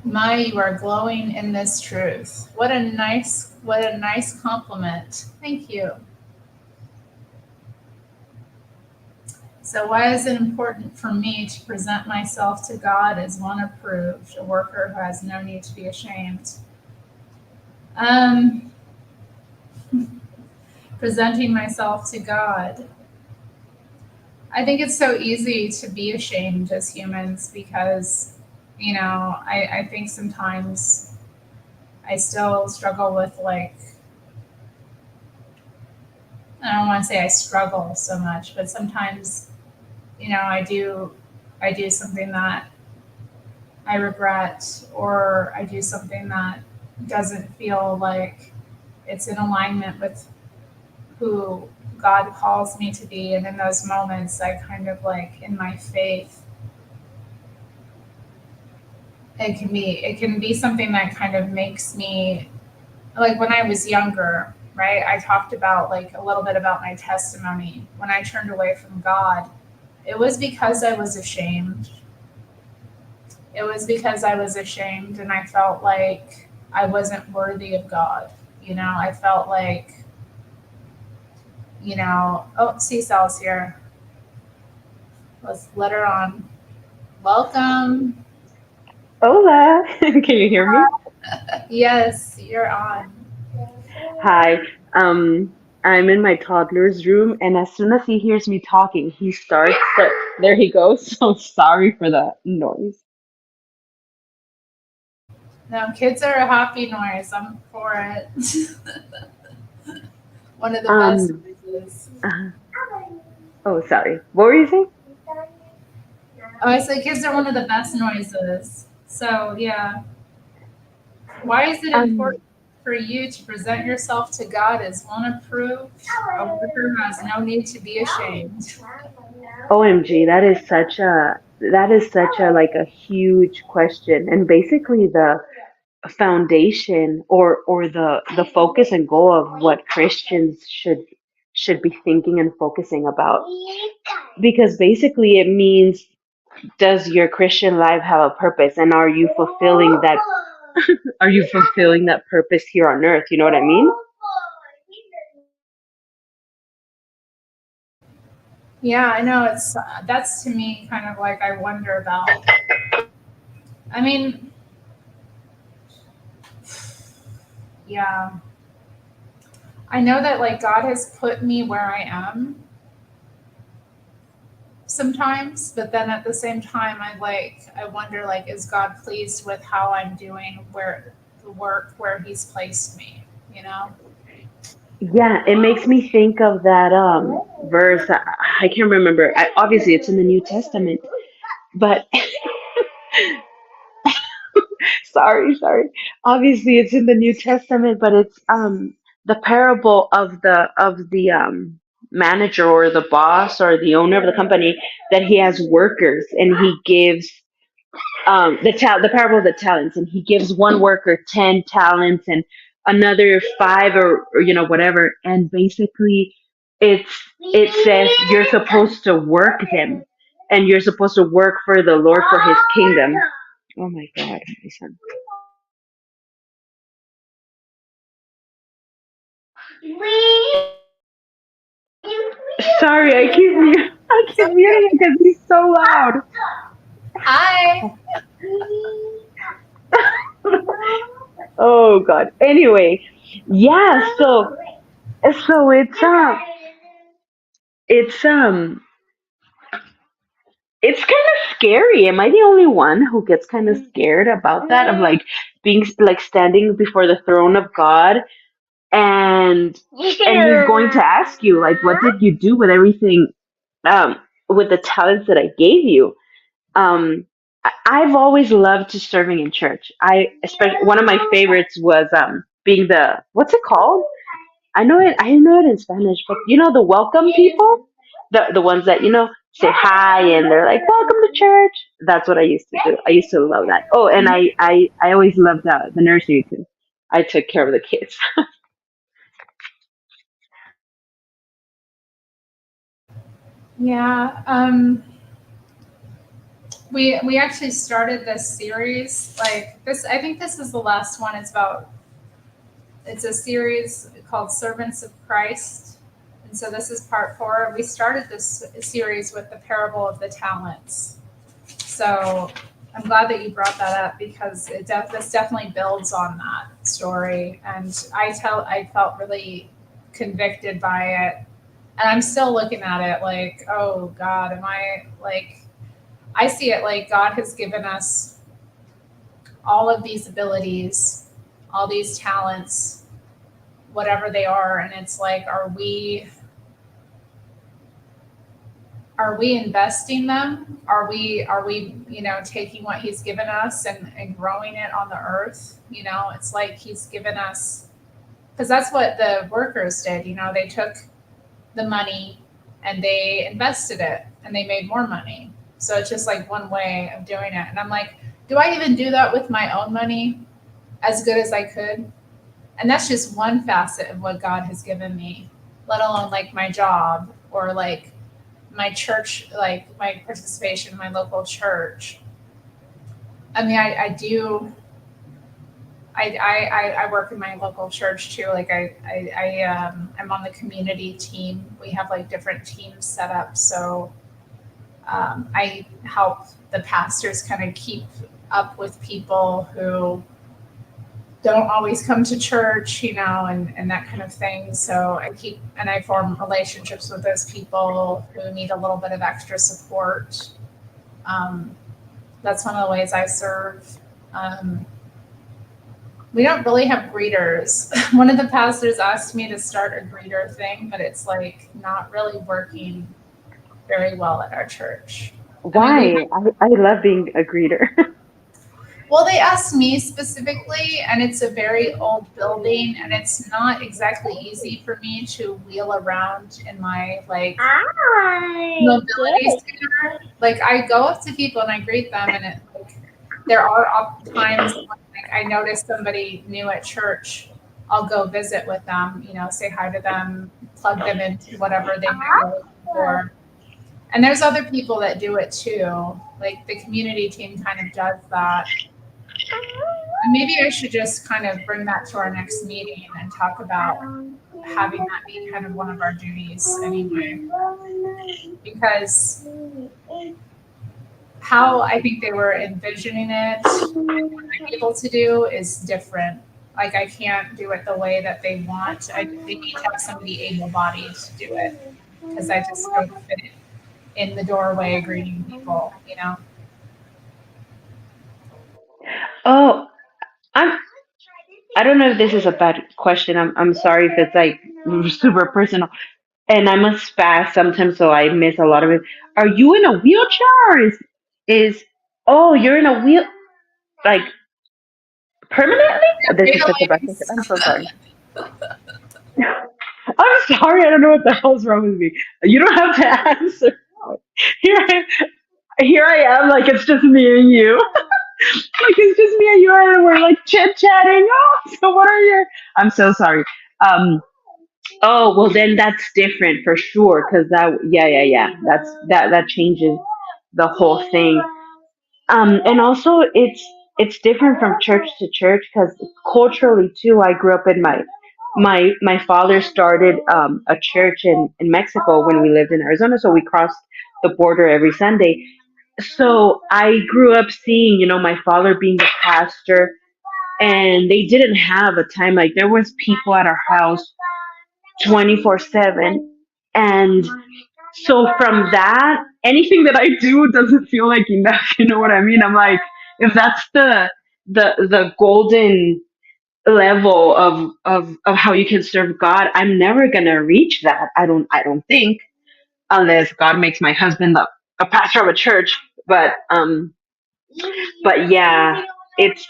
My, you are glowing in this truth. What a nice compliment. Thank you. So why is it important for me to present myself to God as one approved, a worker who has no need to be ashamed? Presenting myself to God. I think it's so easy to be ashamed as humans because, I think sometimes I still struggle with, like, I don't want to say I struggle so much, but sometimes, I do something that I regret, or I do something that doesn't feel like it's in alignment with who God calls me to be. And in those moments, I kind of, like, in my faith, it can be something that kind of makes me, like, when I was younger, right? I talked about, like, a little bit about my testimony. When I turned away from God, it was because I was ashamed. It was because I was ashamed and I felt like I wasn't worthy of God. I felt like, oh, Seasall's here. Let's let her on. Welcome. Hola, can you hear me? Yes, you're on. Hi. Um, I'm in my toddler's room, and as soon as he hears me talking, he starts. There he goes. So sorry for the noise. No, kids are a happy noise. I'm for it. One of the best Um, noises. uh, oh, sorry. What were you saying? Oh, I said kids are one of the best noises. So, yeah. Why is it Um, important for you to present yourself to God as one approved, a worker who has no need to be ashamed? OMG, that is such a like a huge question, and basically the foundation or the focus and goal of what Christians should be thinking and focusing about. Because basically it means, does your Christian life have a purpose, and are you fulfilling that purpose here on earth? You know what I mean? Yeah, I know that's to me kind of like I wonder about. I mean, yeah, I know that like God has put me where I am sometimes, but then at the same time, I wonder like, is God pleased with how I'm doing where the work where He's placed me? You know? Yeah, it makes me think of that verse. I can't remember. Obviously, it's in the New Testament, but sorry. Obviously, it's in the New Testament, but it's the parable of the manager or the boss or the owner of the company, that he has workers, and he gives the parable of the talents, and he gives one worker 10 talents and another five, or whatever, and basically it says you're supposed to work them, and you're supposed to work for the Lord, for His kingdom. Oh my God, my son. Sorry, I It's keep muting okay. him because he's so loud. Hi. Oh God. Anyway, yeah. So it's it's kind of scary. Am I the only one who gets kind of scared about that? Of like being like standing before the throne of God, and He's going to ask you like, what did you do with everything, with the talents that I gave you? I've always loved to serving in church. I especially, one of my favorites was being the, what's it called? I know it in Spanish, but the welcome people, the ones that say hi, and they're like, welcome to church. That's what I used to do. I used to love that. Oh, and I always loved the nursery too. I took care of the kids. Yeah. We actually started this series like this. I think this is the last one. It's a series called Servants of Christ. And so this is part 4. We started this series with the parable of the talents. So I'm glad that you brought that up because this definitely builds on that story. And I felt really convicted by it. And I'm still looking at it like, oh God, am I like, I see it like God has given us all of these abilities, all these talents, whatever they are, and it's like, are we investing them? Are we taking what He's given us and growing it on the earth? It's like He's given us, because that's what the workers did. They took the money and they invested it and they made more money. So it's just like one way of doing it. And I'm like, do I even do that with my own money as good as I could? And that's just one facet of what God has given me, let alone like my job or like my church, like my participation in my local church. I mean, I do. I work in my local church too. Like I'm on the community team. We have like different teams set up. So I help the pastors kind of keep up with people who don't always come to church, and that kind of thing. So I form relationships with those people who need a little bit of extra support. Um, that's one of the ways I serve. Um, we don't really have greeters. One of the pastors asked me to start a greeter thing, but it's like not really working very well at our church. I mean, we Why? I love being a greeter. Well, they asked me specifically, and it's a very old building, and it's not exactly easy for me to wheel around in my mobility scooter. Like I go up to people and I greet them, and there are times when I notice somebody new at church. I'll go visit with them, say hi to them, plug them into whatever they might be looking for. And there's other people that do it too. Like the community team kind of does that. And maybe I should just kind of bring that to our next meeting and talk about having that be kind of one of our duties anyway. Because how I think they were envisioning it, what I'm able to do is different. Like I can't do it the way that they want. They need to have somebody able-bodied to do it because I just don't fit in the doorway greeting people. Oh, I'm. I don't know if this is a bad question. I'm sorry if it's like super personal. And I'm a spaz sometimes, so I miss a lot of it. Are you in a wheelchair, or is oh, you're in a wheel like permanently? This is such a bad question. I'm so sorry. I'm sorry. I don't know what the hell's wrong with me. You don't have to answer. Here, here I am. Like it's just me and you. Like it's just me and you, and we're like chit chatting. Oh, so what are your? I'm so sorry. Um. Oh well, then that's different for sure. Cause yeah. That changes the whole thing. And also it's different from church to church because culturally too. I grew up in my father started a church in Mexico when we lived in Arizona, so we crossed the border every Sunday. So I grew up seeing, my father being the pastor, and they didn't have a time like there was people at our house 24/7, and so from that, anything that I do doesn't feel like enough. You know what I mean? I'm like, if that's the golden level of how you can serve God, I'm never gonna reach that. I don't think, unless God makes my husband a pastor of a church. But yeah, it's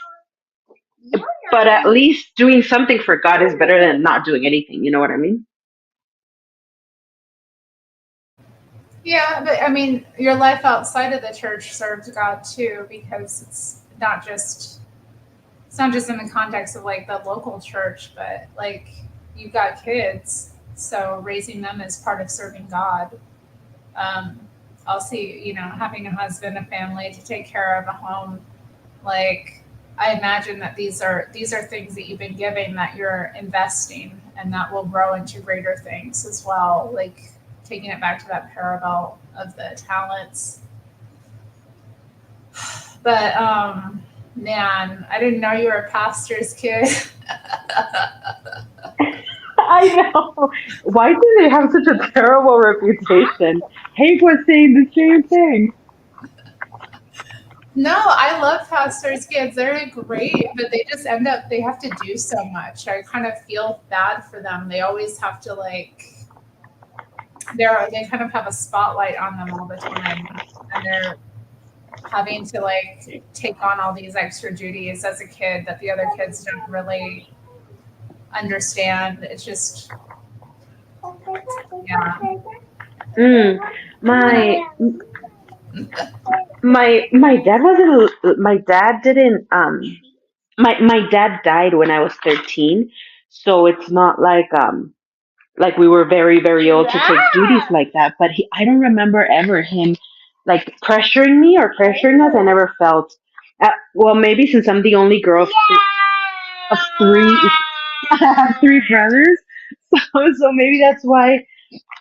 but at least doing something for God is better than not doing anything. You know what I mean? Yeah, but I mean, your life outside of the church serves God too, because it's not just in the context of like the local church, but like you've got kids, so raising them is part of serving God. Um, I'll see, having a husband, a family to take care of, a home. Like I imagine that these are things that you've been giving that you're investing, and that will grow into greater things as well. Like taking it back to that parable of the talents. But man, I didn't know you were a pastor's kid. I know. Why do they have such a terrible reputation? Hank was saying the same thing. No, I love pastors' kids. They're great, but they have to do so much. I kind of feel bad for them. They always have to they kind of have a spotlight on them all the time, and they're having to take on all these extra duties as a kid that the other kids don't really understand. It's just, yeah. Mm, my my dad wasn't. My dad didn't. My dad died when I was 13, so it's not like we were very old to take duties like that. But I don't remember ever him like pressuring me or pressuring us. I never felt. Well, maybe since I'm the only girl of three, I have three brothers, so maybe that's why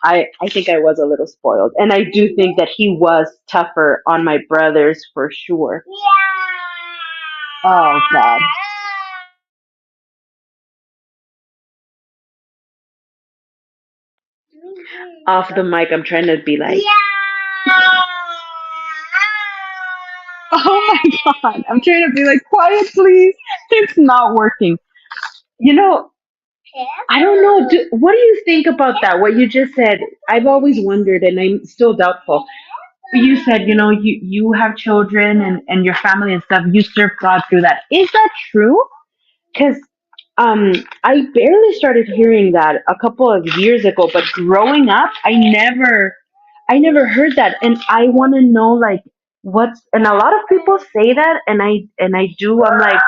I think I was a little spoiled, and I do think that he was tougher on my brothers for sure. Oh God. Off the mic, I'm trying to be like, oh my God. I'm trying to be like, quiet, please. It's not working. You know, I don't know. What do you think about that? What you just said? I've always wondered, and I'm still doubtful. But you said, you have children and your family and stuff. You serve God through that. Is that true? Because um, I barely started hearing that a couple of years ago. But growing up, I never heard that, and I want to know like what's. And a lot of people say that, and I do. I'm like,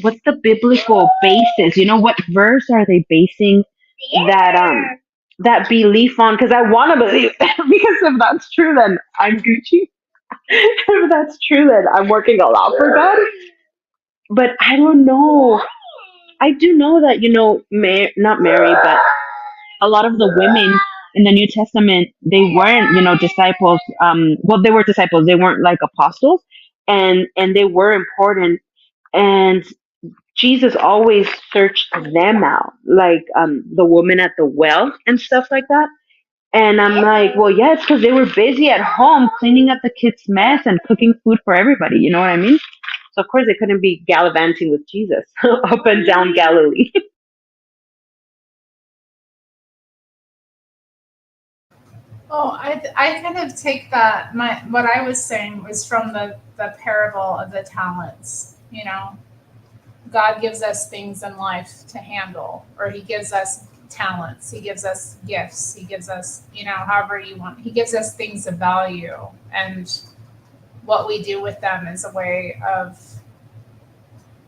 what's the biblical basis? What verse are they basing that belief on? Because I want to believe because if that's true, then I'm Gucci. If that's true, then I'm working a lot for God. But I don't know. I do know that not Mary, but a lot of the women in the New Testament, they weren't disciples. Well, they were disciples. They weren't like apostles, and they were important. And Jesus always searched them out, like the woman at the well and stuff like that. And I'm like, well, yeah, it's because they were busy at home cleaning up the kids' mess and cooking food for everybody. You know what I mean? So of course they couldn't be gallivanting with Jesus up and down Galilee. Oh, I kind of take that. What I was saying was from the parable of the talents. God gives us things in life to handle, or He gives us talents, He gives us gifts, He gives us, however you want. He gives us things of value, and what we do with them is a way of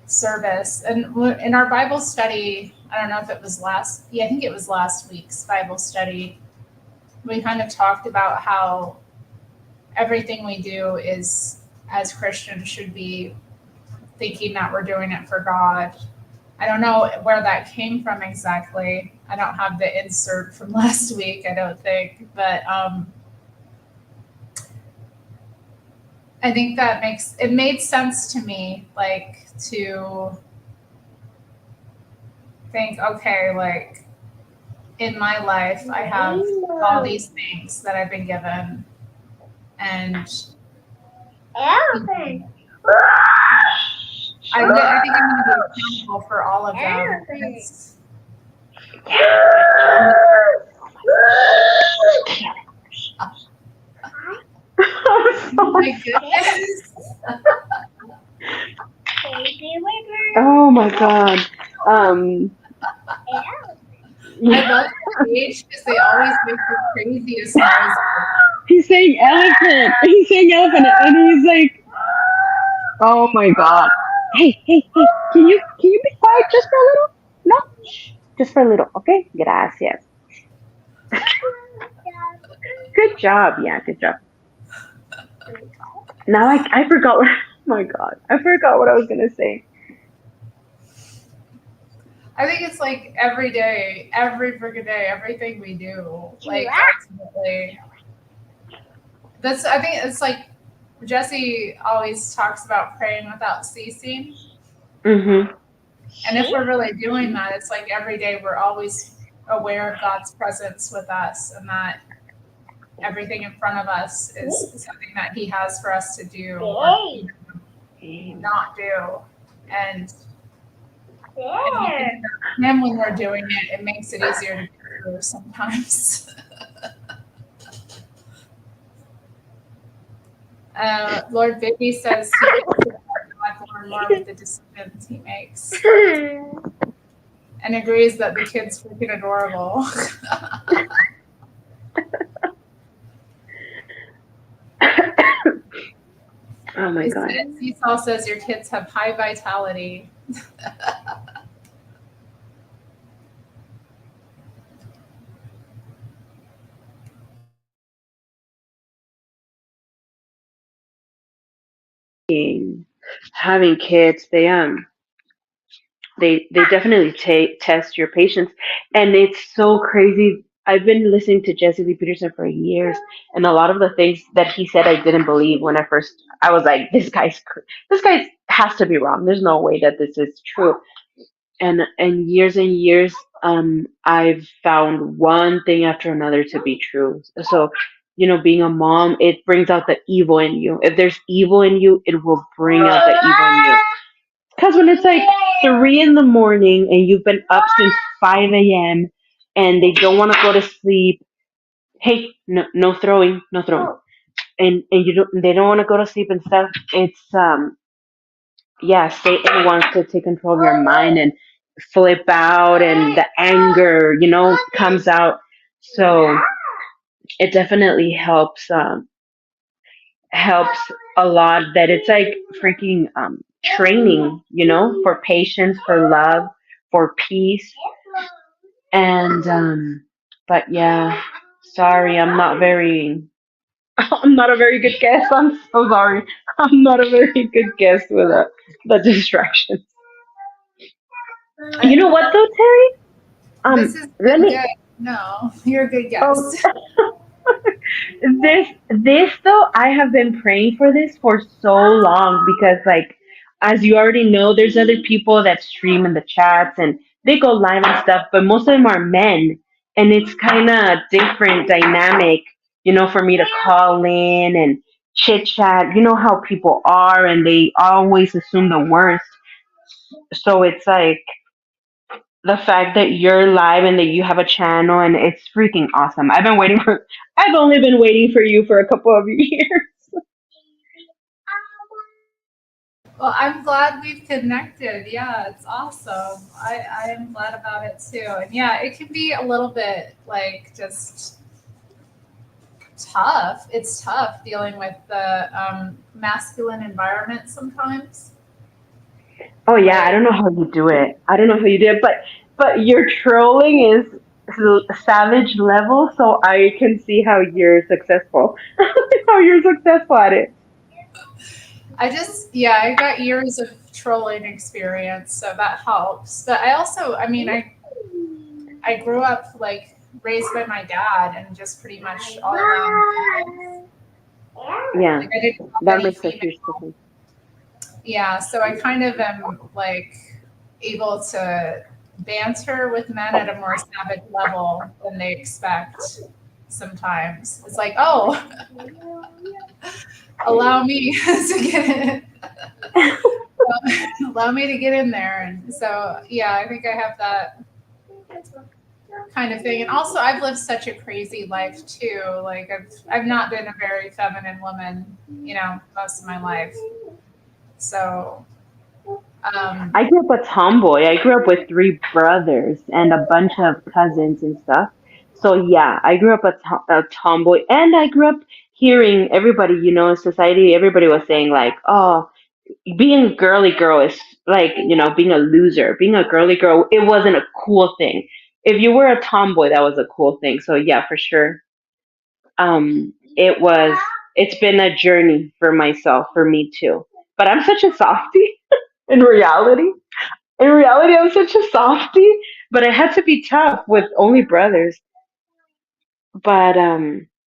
service. And in our Bible study, I don't know if it was I think it was last week's Bible study, we kind of talked about how everything we do is, as Christians, should be thinking that we're doing it for God. I don't know where that came from exactly. I don't have the insert from last week, I don't think, but I think it made sense to me, like to think, okay, like in my life, I have all these things that I've been given, and I think I'm going to be accountable for all of them. Oh my goodness. Oh my God. I love the age because they always make the craziest noises. He's saying elephant. He's saying elephant, and he's like, oh my God. Hey, hey, hey! Can you be quiet just for a little? No, just for a little, okay? Gracias. Good job. Yeah, good job. Now I forgot. Oh my God, I forgot what I was gonna say. I think it's like every day, every freaking day, everything we do, like ultimately. I think it's like Jesse always talks about praying without ceasing. Mhm. And if we're really doing that, it's like every day we're always aware of God's presence with us, and that everything in front of us is something that He has for us to do or not do. And if you think about Him when we're doing it, it makes it easier to get through sometimes. Lord Bibby says he gets to know God more and more with the decisions he makes, and agrees that the kid's freaking adorable. Oh my God. Seesaw says your kids have high vitality. Having kids, they definitely test your patience, and it's so crazy. I've been listening to Jesse Lee Peterson for years, and a lot of the things that he said I didn't believe when I was like, this guy's has to be wrong. There's no way that this is true. And years, I've found one thing after another to be true. So, being a mom, it brings out the evil in you. If there's evil in you, it will bring out the evil in you. Because when it's like 3 in the morning and you've been up since 5 a.m. and they don't want to go to sleep, hey, no, no throwing, no throwing, and they don't want to go to sleep and stuff. It's yeah, Satan wants to take control of your mind and flip out, and the anger, comes out. So it definitely helps a lot that it's like freaking training, for patience, for love, for peace. And but yeah, sorry, I'm not very I'm not a very good guest. I'm so sorry. I'm not a very good guest with the distractions. You know what though, Terry? This has Let been me. good. No, you're a good Oh, guest. this though, I have been praying for this for so long because, like, as you already know, there's other people that stream in the chats and they go live and stuff, but most of them are men, and it's kind of different dynamic, for me to call in and chit chat. You know how people are, and they always assume the worst. So it's like the fact that you're live and that you have a channel, and it's freaking awesome. I've only been waiting for you for a couple of years. Well, I'm glad we've connected. Yeah, it's awesome. I am glad about it too. And yeah, it can be a little bit like just tough. It's tough dealing with the masculine environment sometimes. Oh yeah, I Like, don't know how you do it. I don't know how you do it, but your trolling is savage level, so I can see how you're successful. How you're successful at it. yeah, I got years of trolling experience, so that helps. But I also, I mean, I grew up like raised by my dad and just pretty much all around females. Yeah, Like I didn't have that any makes a female. huge difference. Yeah, so I kind of am like able to banter with men at a more savage level than they expect sometimes. It's like, oh, allow me to get allow me to get in there. And so yeah, I think I have that kind of thing. And also I've lived such a crazy life too. Like I've not been a very feminine woman, most of my life. So I grew up a tomboy. I grew up with three brothers and a bunch of cousins and stuff. So yeah, I grew up a tomboy, and I grew up hearing everybody, in society, everybody was saying like, "Oh, being a girly girl is like, being a loser. Being a girly girl, it wasn't a cool thing. If you were a tomboy, that was a cool thing." So yeah, for sure. It was. It's been a journey for myself, for me too. But I'm such a softie in reality. In reality, I'm such a softie, but I had to be tough with only brothers. But I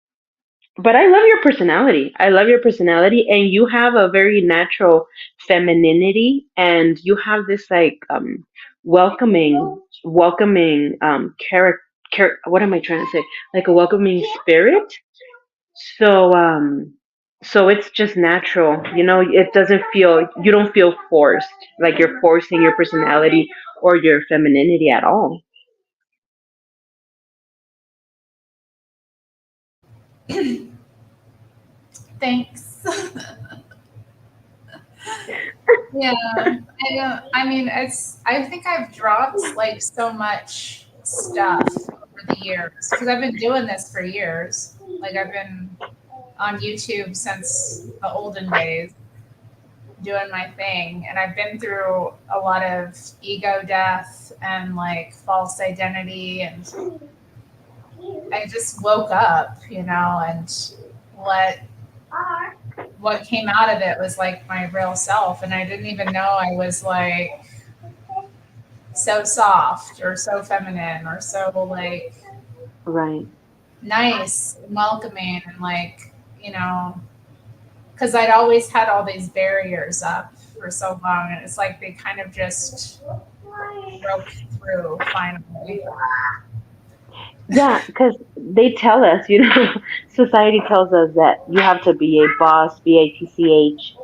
love your personality. I love your personality, and you have a very natural femininity, and you have this like welcoming what am I trying to say? Like a welcoming spirit. So so it's just natural. It doesn't feel you don't feel forced, like you're forcing your personality or your femininity at all. thanks. Yeah, I mean, I think I've dropped like so much stuff over the years because I've been doing this for years. Like I've been on YouTube since the olden days doing my thing, and I've been through a lot of ego death and like false identity, and I just woke up, and what what came out of it was like my real self, and I didn't even know I was like so soft or so feminine or so like Right. nice and welcoming and like because I'd always had all these barriers up for so long, and it's like they kind of just broke through finally. Yeah, because they tell us, society tells us that you have to be a boss, BATCH,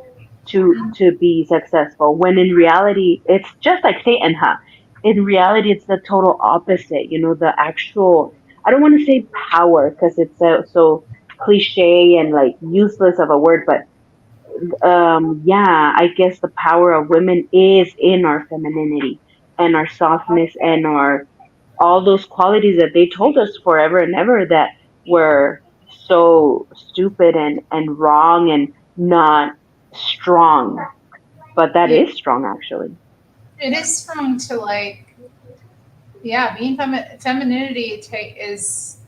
to be successful. When in reality, it's just like Satan, huh? In reality, it's the total opposite. The actual. I don't want to say power because it's so cliche and like useless of a word, but yeah, I guess the power of women is in our femininity and our softness and our all those qualities that they told us forever and ever that were so stupid and wrong and not strong. But that Yeah, is strong, actually. it is strong to like, yeah, being femininity is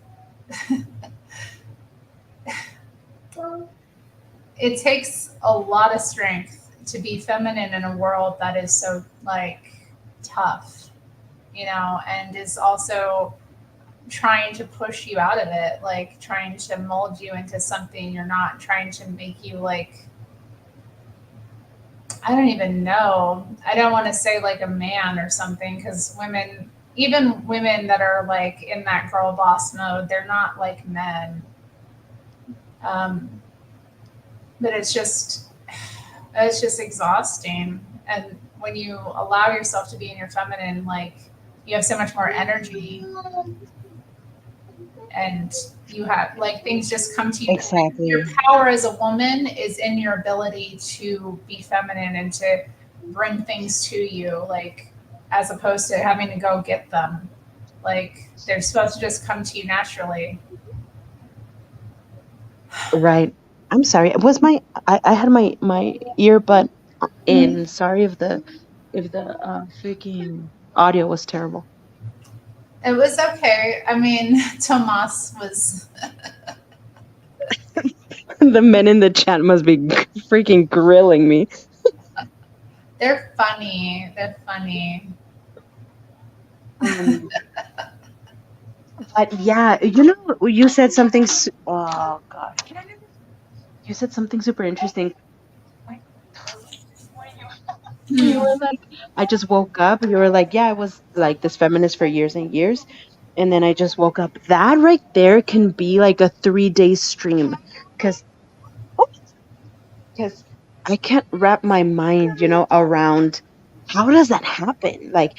it takes a lot of strength to be feminine in a world that is so like tough, and is also trying to push you out of it, like trying to mold you into something you're not, trying to make you like, I don't even know. I don't want to say like a man or something, because women, even women that are like in that girl boss mode, they're not like men. Um, but it's just exhausting. And when you allow yourself to be in your feminine, like you have so much more energy, and you have like things just come to you. Your Exactly. power as a woman is in your ability to be feminine and to bring things to you, like as opposed to having to go get them. Like they're supposed to just come to you naturally. Right. I'm sorry. Was I had my earbud Mhm. in. Sorry if the freaking audio was terrible. It was okay. I mean, Tomas was. The men in the chat must be freaking grilling me. They're funny. They're funny. Um, but yeah, you said something. Oh God, you said something super interesting. You Hmm. were like, I just woke up. You were like, yeah, I was like this feminist for years and years, and then I just woke up. That right there can be like a 3 day stream, because because I can't wrap my mind, around how does that happen? Like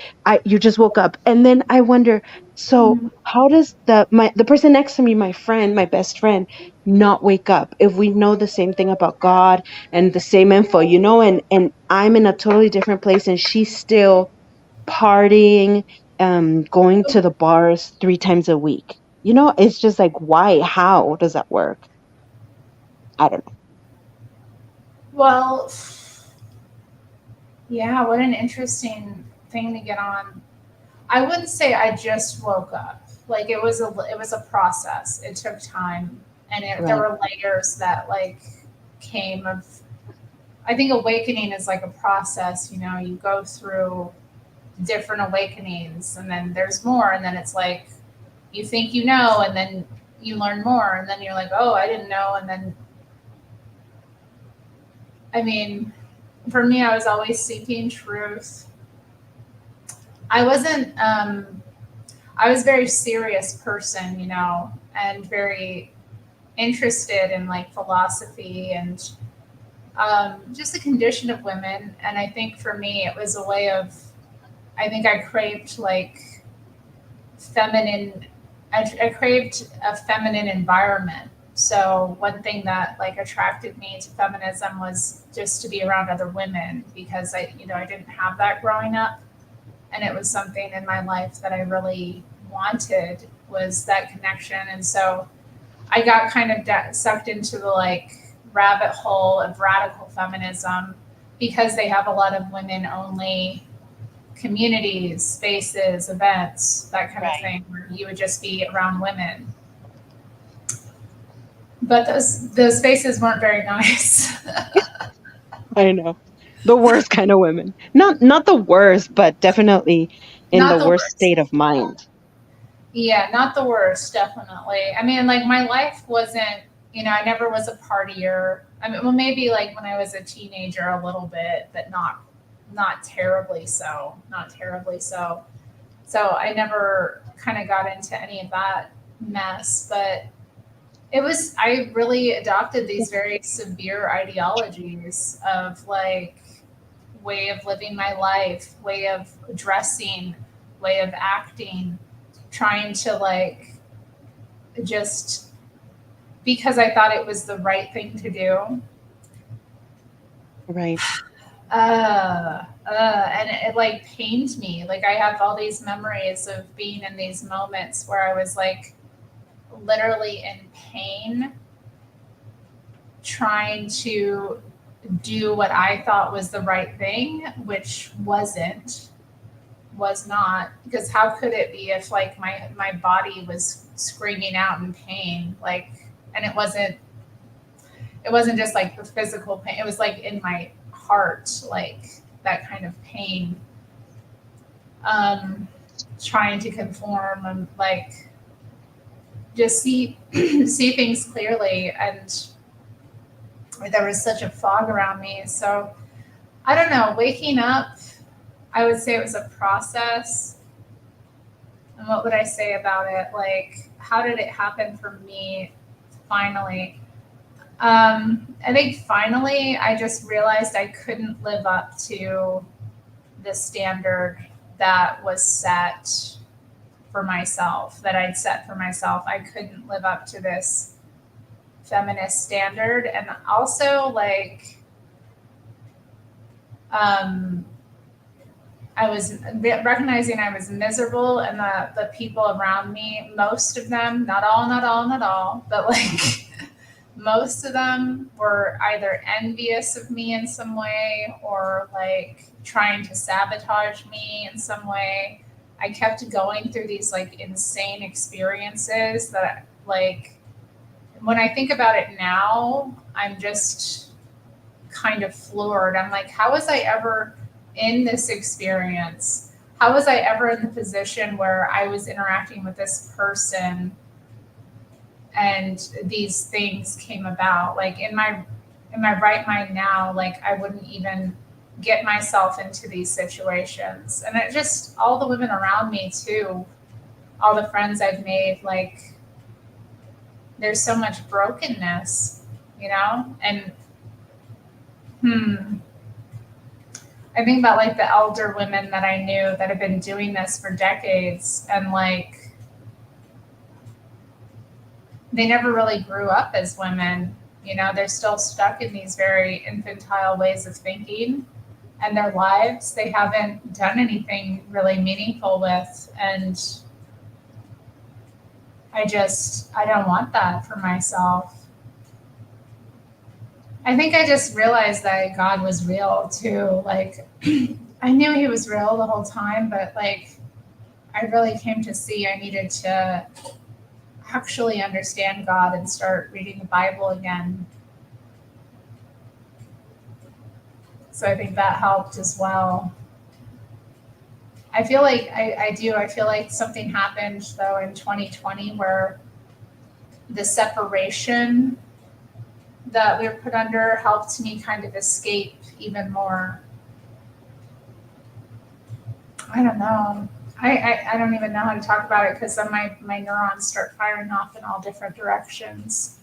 you just woke up, and then I wonder, so how does the person next to me, my friend, my best friend, not wake up if we know the same thing about God and the same info, and I'm in a totally different place and she's still partying, going to the bars 3 times a week. It's just like, why? How does that work? I don't Well, yeah, what an interesting thing to get on. I wouldn't say I just woke up. Like it was a process. It took time, and know. there Right. were layers that like came of. I think awakening is like a process. You go through different awakenings, and then there's more, and then it's like you think you know, and then you learn more, and then you're like, oh, I didn't know, and then I mean, for me, I was always seeking truth. I wasn't. I was a very serious person, and very interested in like philosophy and just the condition of women. And I think for me, it was a way of, I think I craved like feminine, I craved a feminine environment. So one thing that like attracted me to feminism was just to be around other women, because I didn't have that growing up. And it was something in my life that I really wanted, was that connection. And so I got kind of sucked into the like rabbit hole of radical feminism, because they have a lot of women only communities, spaces, events, that kind of Right. thing, where you would just be around women. But those spaces weren't very nice. I know. The worst kind of women. Not the worst, but definitely in Not the the worst worst. state of mind. Yeah, not the worst, definitely. I mean, like my life wasn't, I never was a partier. I mean, well, maybe like when I was a teenager a little bit, but not terribly so, not terribly so. So I never kind of got into any of that mess, but I really adopted these very severe ideologies of like way of living my life, way of dressing, way of acting, trying to like just because I thought it was the right thing to do. Right. And it like pained me. Like I have all these memories of being in these moments where I was like literally in pain, trying to do what I thought was the right thing, which was not. Because how could it be if like my body was screaming out in pain, like, and it wasn't just like the physical pain. It was like in my heart, like that kind of pain. Trying to conform and like just see see things clearly, and there was such a fog around me. So I don't know. Waking up, I would say it was a process. And what would I say about it? Like, how did it happen for me? Finally, I think finally I just realized I couldn't live up to the standard that was set for myself, that I'd set for myself. I couldn't live up to this feminist standard. And also, like, I was recognizing I was miserable, and the people around me, most of them, not all, not all, not all, but like most of them were either envious of me in some way or like trying to sabotage me in some way. I kept going through these like insane experiences that like when I think about it now, I'm just kind of floored. I'm like, how was I ever in this experience? How was I ever in the position where I was interacting with this person and these things came about? Like in my right mind now, like I wouldn't even get myself into these situations. And it just all the women around me too, all the friends I've made, like there's so much brokenness, you know? And I think about like the elder women that I knew that have been doing this for decades, and like they never really grew up as women. You know, they're still stuck in these very infantile ways of thinking, and their lives they haven't done anything really meaningful with. And I don't want that for myself. I think I just realized that God was real too. Like I knew he was real the whole time, but like I really came to see I needed to actually understand God and start reading the Bible again. So I think that helped as well. I feel like I do. I feel like something happened though in 2020 where the separation that we were put under helped me kind of escape even more. I don't know. I don't even know how to talk about it because then my neurons start firing off in all different directions.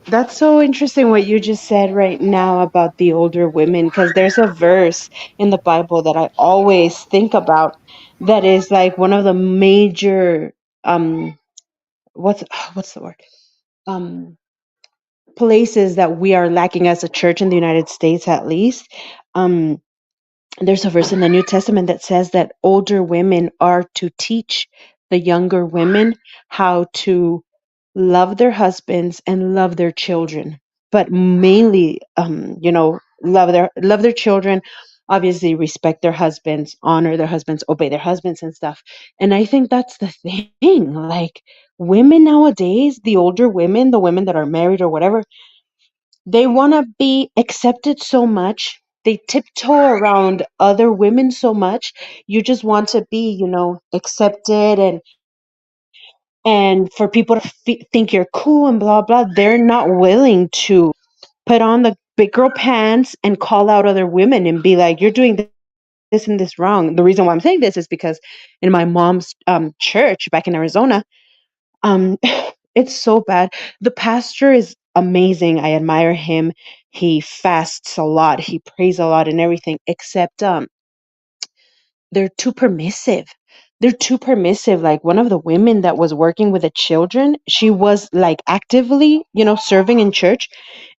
That's so interesting what you just said right now about the older women, because there's a verse in the Bible that I always think about that is like one of the major um what's the word? Um places that we are lacking as a church in the United States, at least. Um there's a verse in the New Testament that says that older women are to teach the younger women how to love their husbands and love their children, but mainly, love their children. Obviously, respect their husbands, honor their husbands, obey their husbands, and stuff. And I think that's the thing. Like women nowadays, the older women, the women that are married or whatever, they want to be accepted so much. They tiptoe around other women so much. You just want to be, accepted, and And for people to think you're cool and blah blah, they're not willing to put on the big girl pants and call out other women and be like, you're doing this and this wrong. The reason why I'm saying this is because in my mom's church back in Arizona, um, it's so bad. The pastor is amazing. I admire him. He fasts a lot. He prays a lot and everything, except they're too permissive. They're too permissive. Like one of the women that was working with the children, she was like actively, serving in church,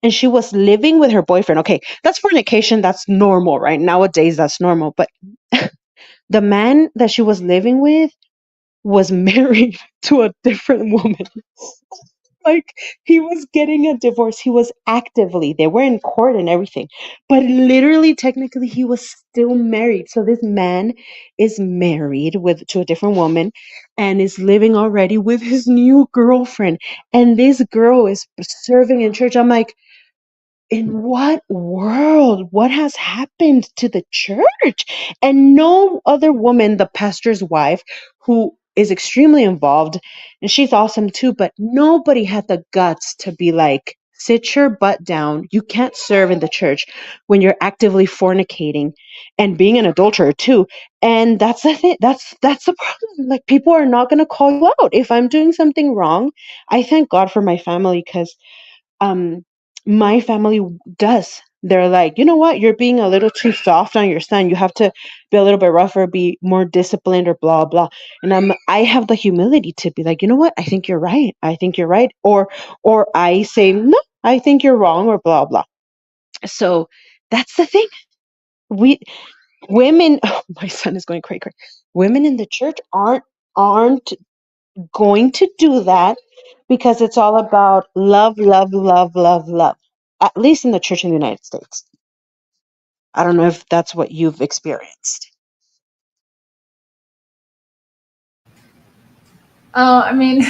and she was living with her boyfriend. Okay, that's fornication. That's normal, right? Nowadays, that's normal. But the man that she was living with was married to a different woman. Like he was getting a divorce. He was actively, they were in court and everything. But literally, technically, he was still married. So this man is married with to a different woman and is living already with his new girlfriend. And this girl is serving in church. I'm like, in what world? What has happened to the church? And no other woman, the pastor's wife, who is extremely involved, and she's awesome too, but nobody had the guts to be like, sit your butt down. You can't serve in the church when you're actively fornicating and being an adulterer too. And that's the thing. That's the problem. Like people are not gonna call you out. If I'm doing something wrong, I thank God for my family because um my family does. They're like, you know what, you're being a little too soft on your son, you have to be a little bit rougher, be more disciplined or blah blah. And I have the humility to be like, you know what, I think you're right, I think you're right, or I say no, I think you're wrong, or blah blah. So that's the thing. We women, oh, my son is going cray cray. Women in the church aren't going to do that because it's all about love, love, love, love, love. At least in the church in the United States. I don't know if that's what you've experienced. Oh, I mean,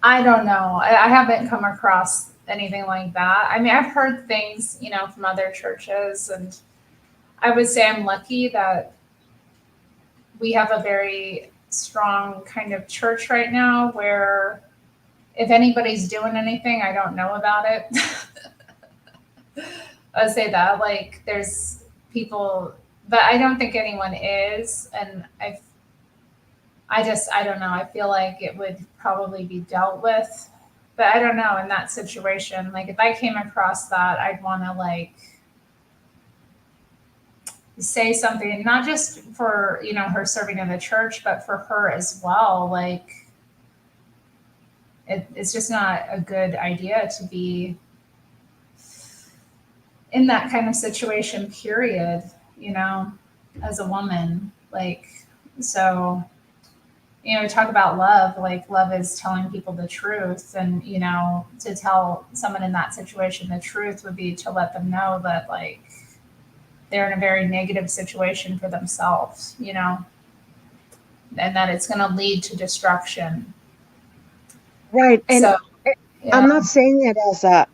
I don't know. I haven't come across anything like that. I mean, I've heard things, from other churches, and I would say I'm lucky that we have a very strong kind of church right now where if anybody's doing anything, I don't know about it. I'd say that, like, there's people, but I don't think anyone is, and I don't know. I feel like it would probably be dealt with, but I don't know in that situation. Like if I came across that, I'd want to like say something, not just for, her serving in the church, but for her as well. Like it's just not a good idea to be in that kind of situation, period, as a woman. Like, so talk about love, like love is telling people the truth. And, to tell someone in that situation the truth would be to let them know that, like, they're in a very negative situation for themselves, and that it's going to lead to destruction. Right. And So, I'm yeah. not saying it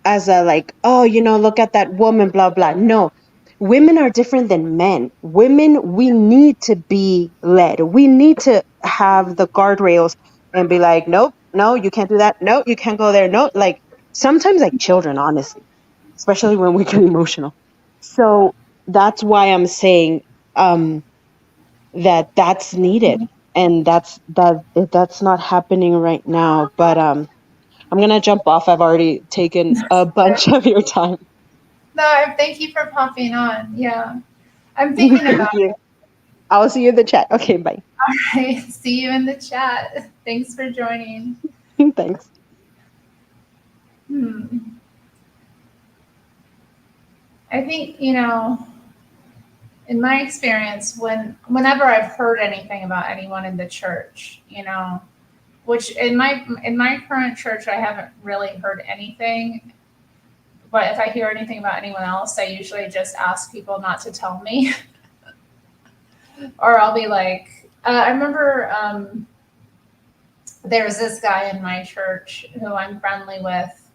as a like, oh, look at that woman, blah blah. No. Women are different than men. Women, we need to be led. We need to have the guardrails and be like, nope, no, you can't do that. No, you can't go there. No, like sometimes like children, honestly, especially when we get emotional. So that's why I'm saying that that's needed, and that's not happening right now. But I'm gonna jump off. I've already taken a bunch of your time. No, thank you for popping on. Yeah. I'm thinking Thank about you. I'll see you in the chat. Okay, bye. it. See you in the chat. Thanks for joining. Thanks. Hmm. I think, in my experience, whenever I've heard anything about anyone in the church, which in my current church I haven't really heard anything. But if I hear anything about anyone else, I usually just ask people not to tell me, or I'll be like, I remember there was this guy in my church who I'm friendly with.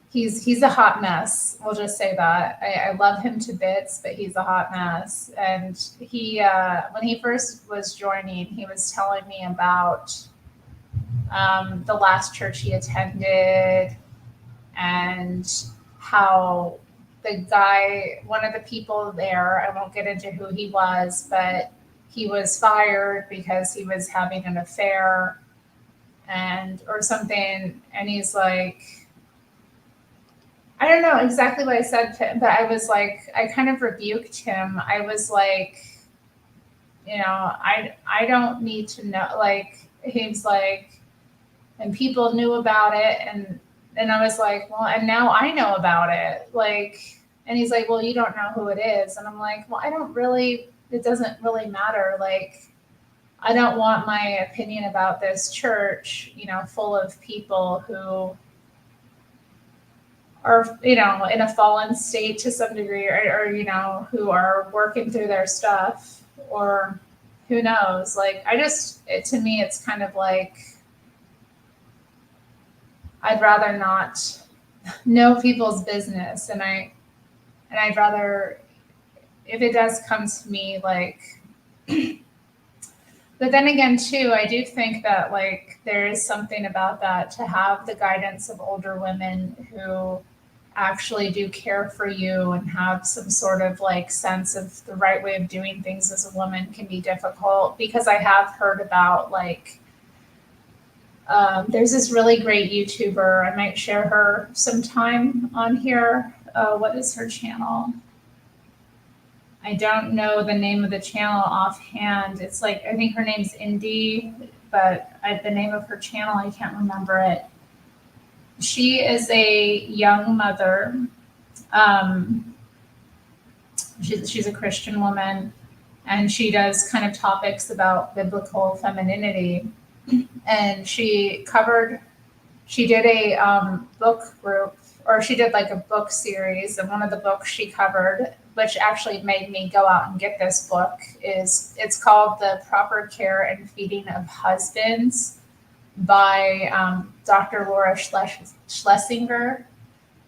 He's a hot mess. We'll just say that. I love him to bits, but he's a hot mess. And he when he first was joining, he was telling me about the last church he attended, and how the guy, one of the people there, I won't get into who he was, but he was fired because he was having an affair and or something. And he's like, I don't know exactly what I said to him, but I was like, I kind of rebuked him. I was like, I don't need to know. Like, he's like, and people knew about it, and I was like, well, and now I know about it. Like, and he's like, well, you don't know who it is, and I'm like, well, I don't really. It doesn't really matter. Like, I don't want my opinion about this church, full of people who are, in a fallen state to some degree, or who are working through their stuff, or who knows. Like, to me, it's kind of like, I'd rather not know people's business, and I'd rather, if it does come to me, like, but then again too, I do think that, like, there is something about that, to have the guidance of older women who actually do care for you and have some sort of like sense of the right way of doing things as a woman can be difficult, because I have heard about, like, there's this really great YouTuber. I might share her sometime on here. What is her channel? I don't know the name of the channel offhand. It's like, I think her name's Indie, but the name of her channel, I can't remember it. She is a young mother. She's a Christian woman, and she does kind of topics about biblical femininity. And she did a book group, or she did like a book series, and one of the books she covered, which actually made me go out and get this book, it's called The Proper Care and Feeding of Husbands by Dr. Laura Schlesinger.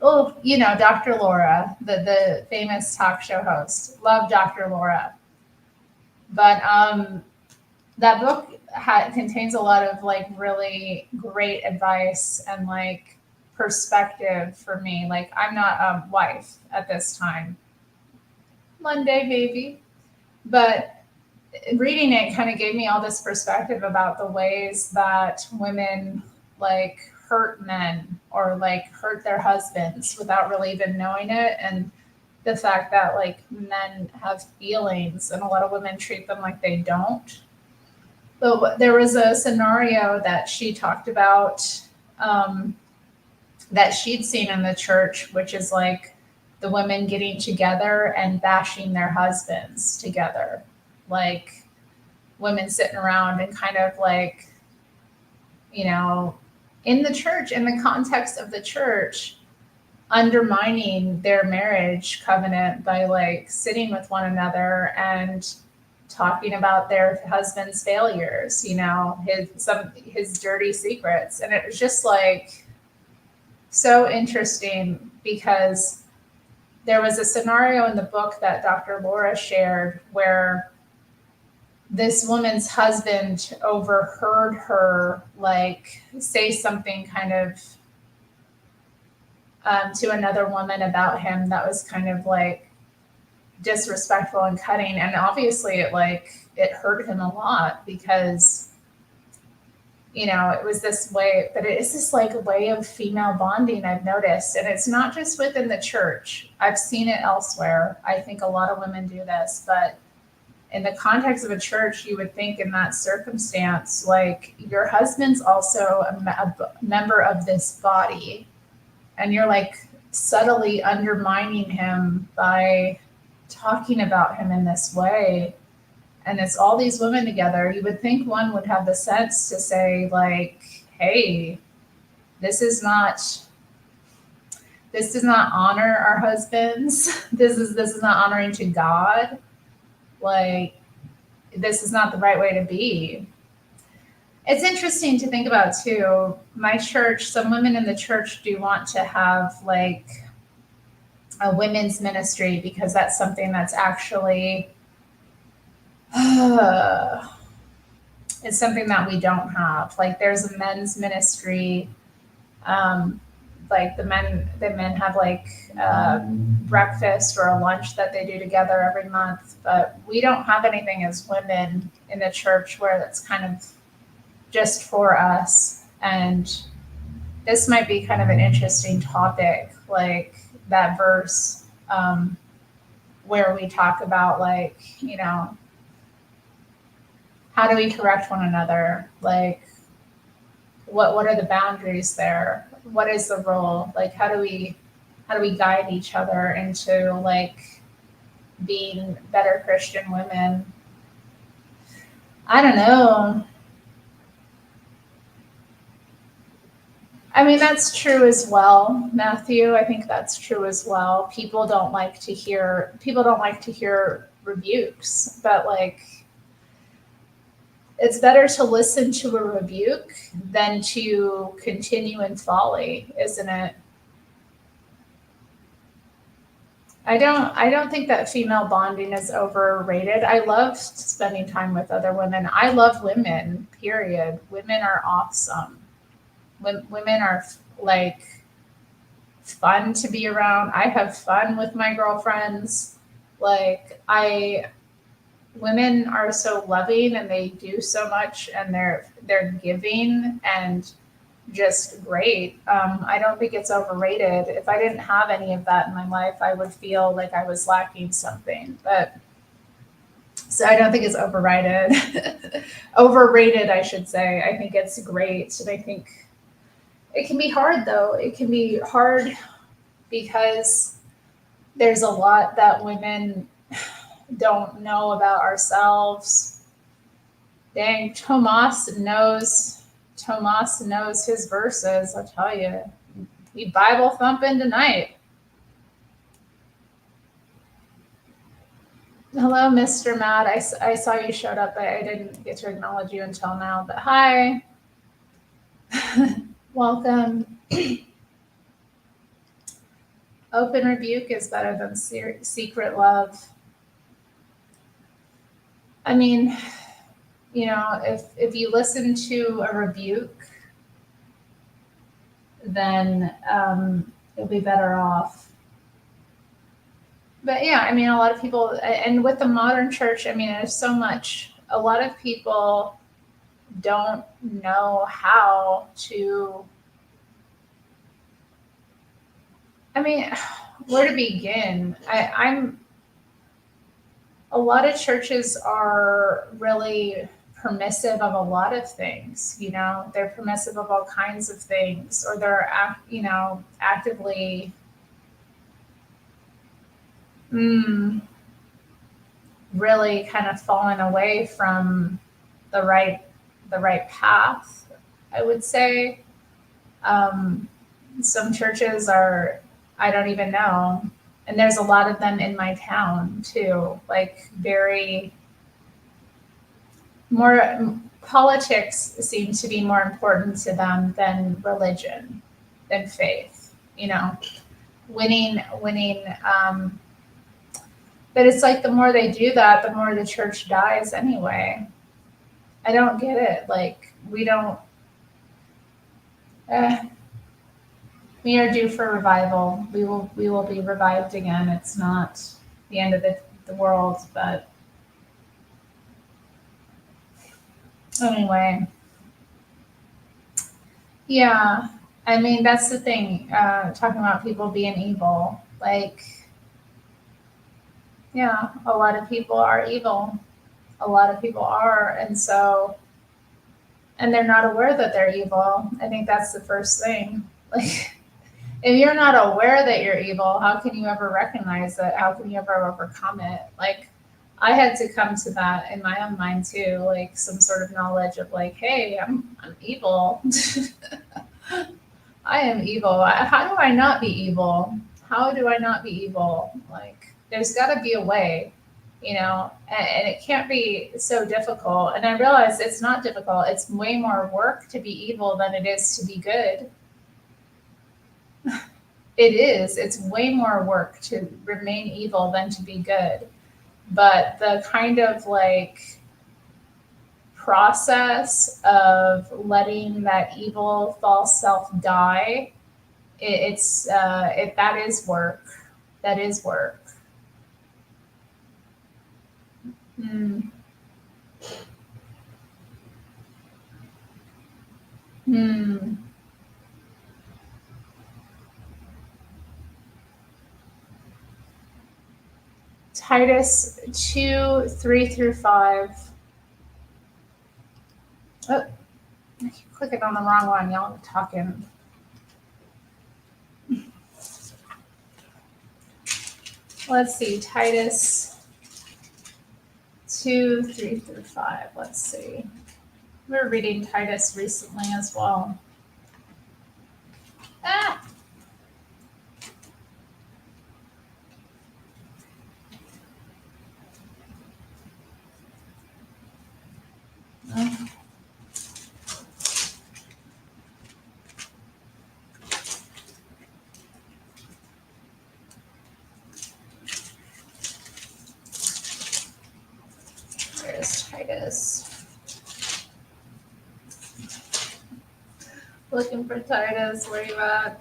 Oh, Dr. Laura, the famous talk show host. Love Dr. Laura. But that book contains a lot of like really great advice and like perspective for me. Like, I'm not a wife at this time. Monday, maybe. But reading it kind of gave me all this perspective about the ways that women like hurt men or like hurt their husbands without really even knowing it, and the fact that like men have feelings and a lot of women treat them like they don't. But there was a scenario that she talked about, that she'd seen in the church, which is like the women getting together and bashing their husbands together. Like, women sitting around and kind of like, in the church, in the context of the church, undermining their marriage covenant by like sitting with one another and talking about their husband's failures, his dirty secrets. And it was just like so interesting, because there was a scenario in the book that Dr. Laura shared where this woman's husband overheard her like say something kind of to another woman about him that was kind of like disrespectful and cutting. And obviously it hurt him a lot, because it was this way, but it is this like way of female bonding I've noticed. And it's not just within the church. I've seen it elsewhere. I think a lot of women do this, but in the context of a church, you would think in that circumstance, like, your husband's also a member of this body, and you're like subtly undermining him by talking about him in this way. And it's all these women together. You would think one would have the sense to say, like, hey, this does not honor our husbands. This is not honoring to God. Like, this is not the right way to be. It's interesting to think about too. My church, some women in the church do want to have like a women's ministry, because that's something that's actually, it's is something that we don't have. Like there's a men's ministry. Like the men have like breakfast or a lunch that they do together every month, but we don't have anything as women in the church where that's kind of just for us. And this might be kind of an interesting topic, like that verse where we talk about like, you know, how do we correct one another? Like what are the boundaries there? What is the role? Like how do we guide each other into like being better Christian women? I don't know. I mean, that's true as well, Matthew. I think that's true as well. People don't like to hear rebukes, but like it's better to listen to a rebuke than to continue in folly, isn't it? I don't think that female bonding is overrated. I love spending time with other women. I love women, period. Women are awesome. Women are like fun to be around. I have fun with my girlfriends. Women are so loving and they do so much and they're giving and just great. I don't think it's overrated. If I didn't have any of that in my life, I would feel like I was lacking something. But so I don't think it's overrated. Overrated, I should say. I think it's great. And I think it can be hard though. It can be hard because there's a lot that women don't know about ourselves. Dang, Tomas knows his verses, I'll tell you. He Bible thumping tonight. Hello, Mr. Matt. I saw you showed up, but I didn't get to acknowledge you until now. But hi. Welcome. Open rebuke is better than secret love. I mean, you know, if you listen to a rebuke, then you'll be better off. But yeah, I mean, a lot of people, and with the modern church, I mean, there's so much. A lot of people don't know how to. I mean, where to begin? A lot of churches are really permissive of a lot of things, you know, they're permissive of all kinds of things, or they're, actively really kind of falling away from the right path, I would say. Some churches are, I don't even know. And there's a lot of them in my town too, like very more politics seem to be more important to them than religion, than faith, you know, winning. But it's like the more they do that, the more the church dies anyway. I don't get it. Like we don't, we are due for revival. We will be revived again. It's not the end of the world, but anyway. Yeah, I mean that's the thing. Talking about people being evil, like, yeah, a lot of people are evil. A lot of people are, and they're not aware that they're evil. I think that's the first thing. Like, if you're not aware that you're evil, how can you ever recognize it? How can you ever overcome it? Like, I had to come to that in my own mind too, like some sort of knowledge of like, hey, I'm evil. I am evil. How do I not be evil? How do I not be evil? Like, there's got to be a way, you know, and it can't be so difficult. And I realize it's not difficult. It's way more work to be evil than it is to be good. It is. It's way more work to remain evil than to be good. But the kind of like process of letting that evil false self die, that is work. That is work. Hmm. Hmm. Titus 2, 3 through 5. Oh, I keep clicking on the wrong one. Y'all are talking. Let's see. Titus 2, 3 through 5. Let's see. We were reading Titus recently as well. Ah! Oh. There's Titus. Looking for Titus. Where you at?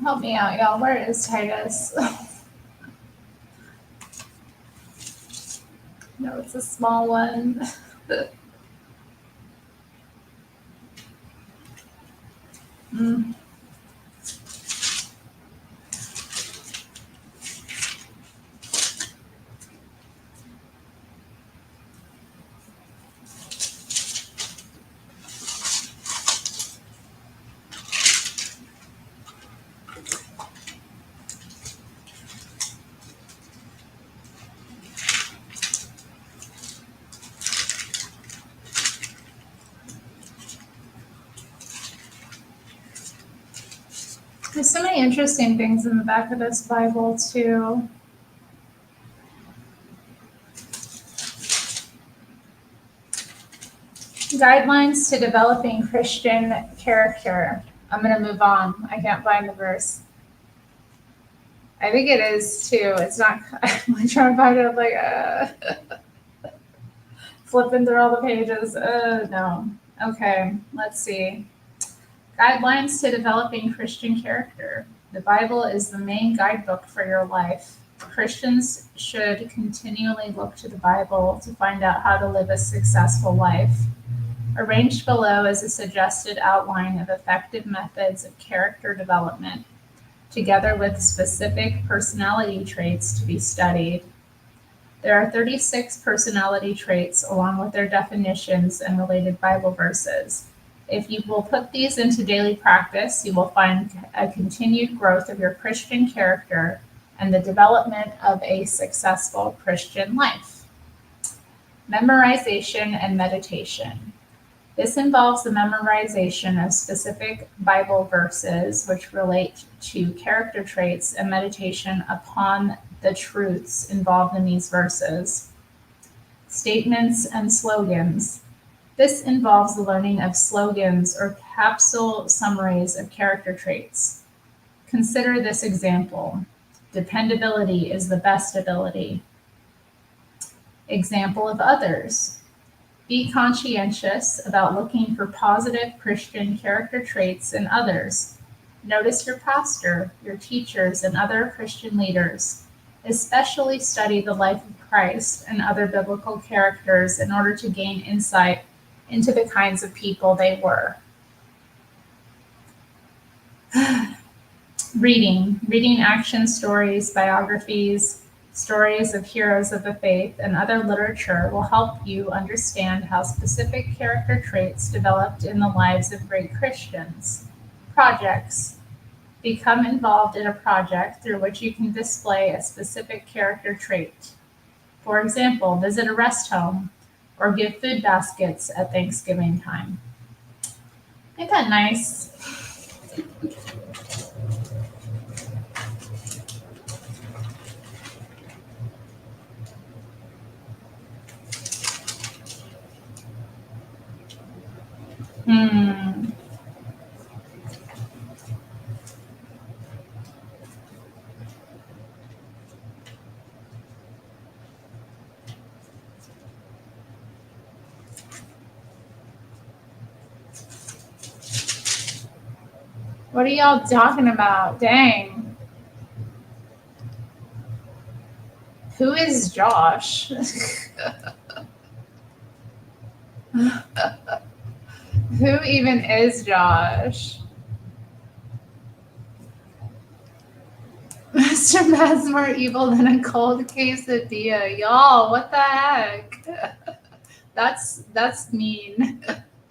Help me out, y'all. Where is Titus? No, it's a small one. Mm. There's so many interesting things in the back of this Bible, too. Guidelines to developing Christian character. I'm going to move on. I can't find the verse. I think it is, too. It's not. I'm trying to find it. I'm like, flipping through all the pages. No. Okay, let's see. Guidelines to developing Christian character. The Bible is the main guidebook for your life. Christians should continually look to the Bible to find out how to live a successful life. Arranged below is a suggested outline of effective methods of character development, together with specific personality traits to be studied. There are 36 personality traits along with their definitions and related Bible verses. If you will put these into daily practice, you will find a continued growth of your Christian character and the development of a successful Christian life. Memorization and meditation. This involves the memorization of specific Bible verses which relate to character traits and meditation upon the truths involved in these verses. Statements and slogans. This involves the learning of slogans or capsule summaries of character traits. Consider this example. Dependability is the best ability. Example of others. Be conscientious about looking for positive Christian character traits in others. Notice your pastor, your teachers, and other Christian leaders. Especially study the life of Christ and other biblical characters in order to gain insight into the kinds of people they were. Reading action stories, biographies, stories of heroes of the faith, and other literature will help you understand how specific character traits developed in the lives of great Christians. Projects. Become involved in a project through which you can display a specific character trait. For example, visit a rest home or give food baskets at Thanksgiving time. Ain't that nice? Hmm. What are y'all talking about? Dang. Who is Josh? Who even is Josh? Mr. Matt's more evil than a cold quesadilla. Y'all, what the heck? That's mean.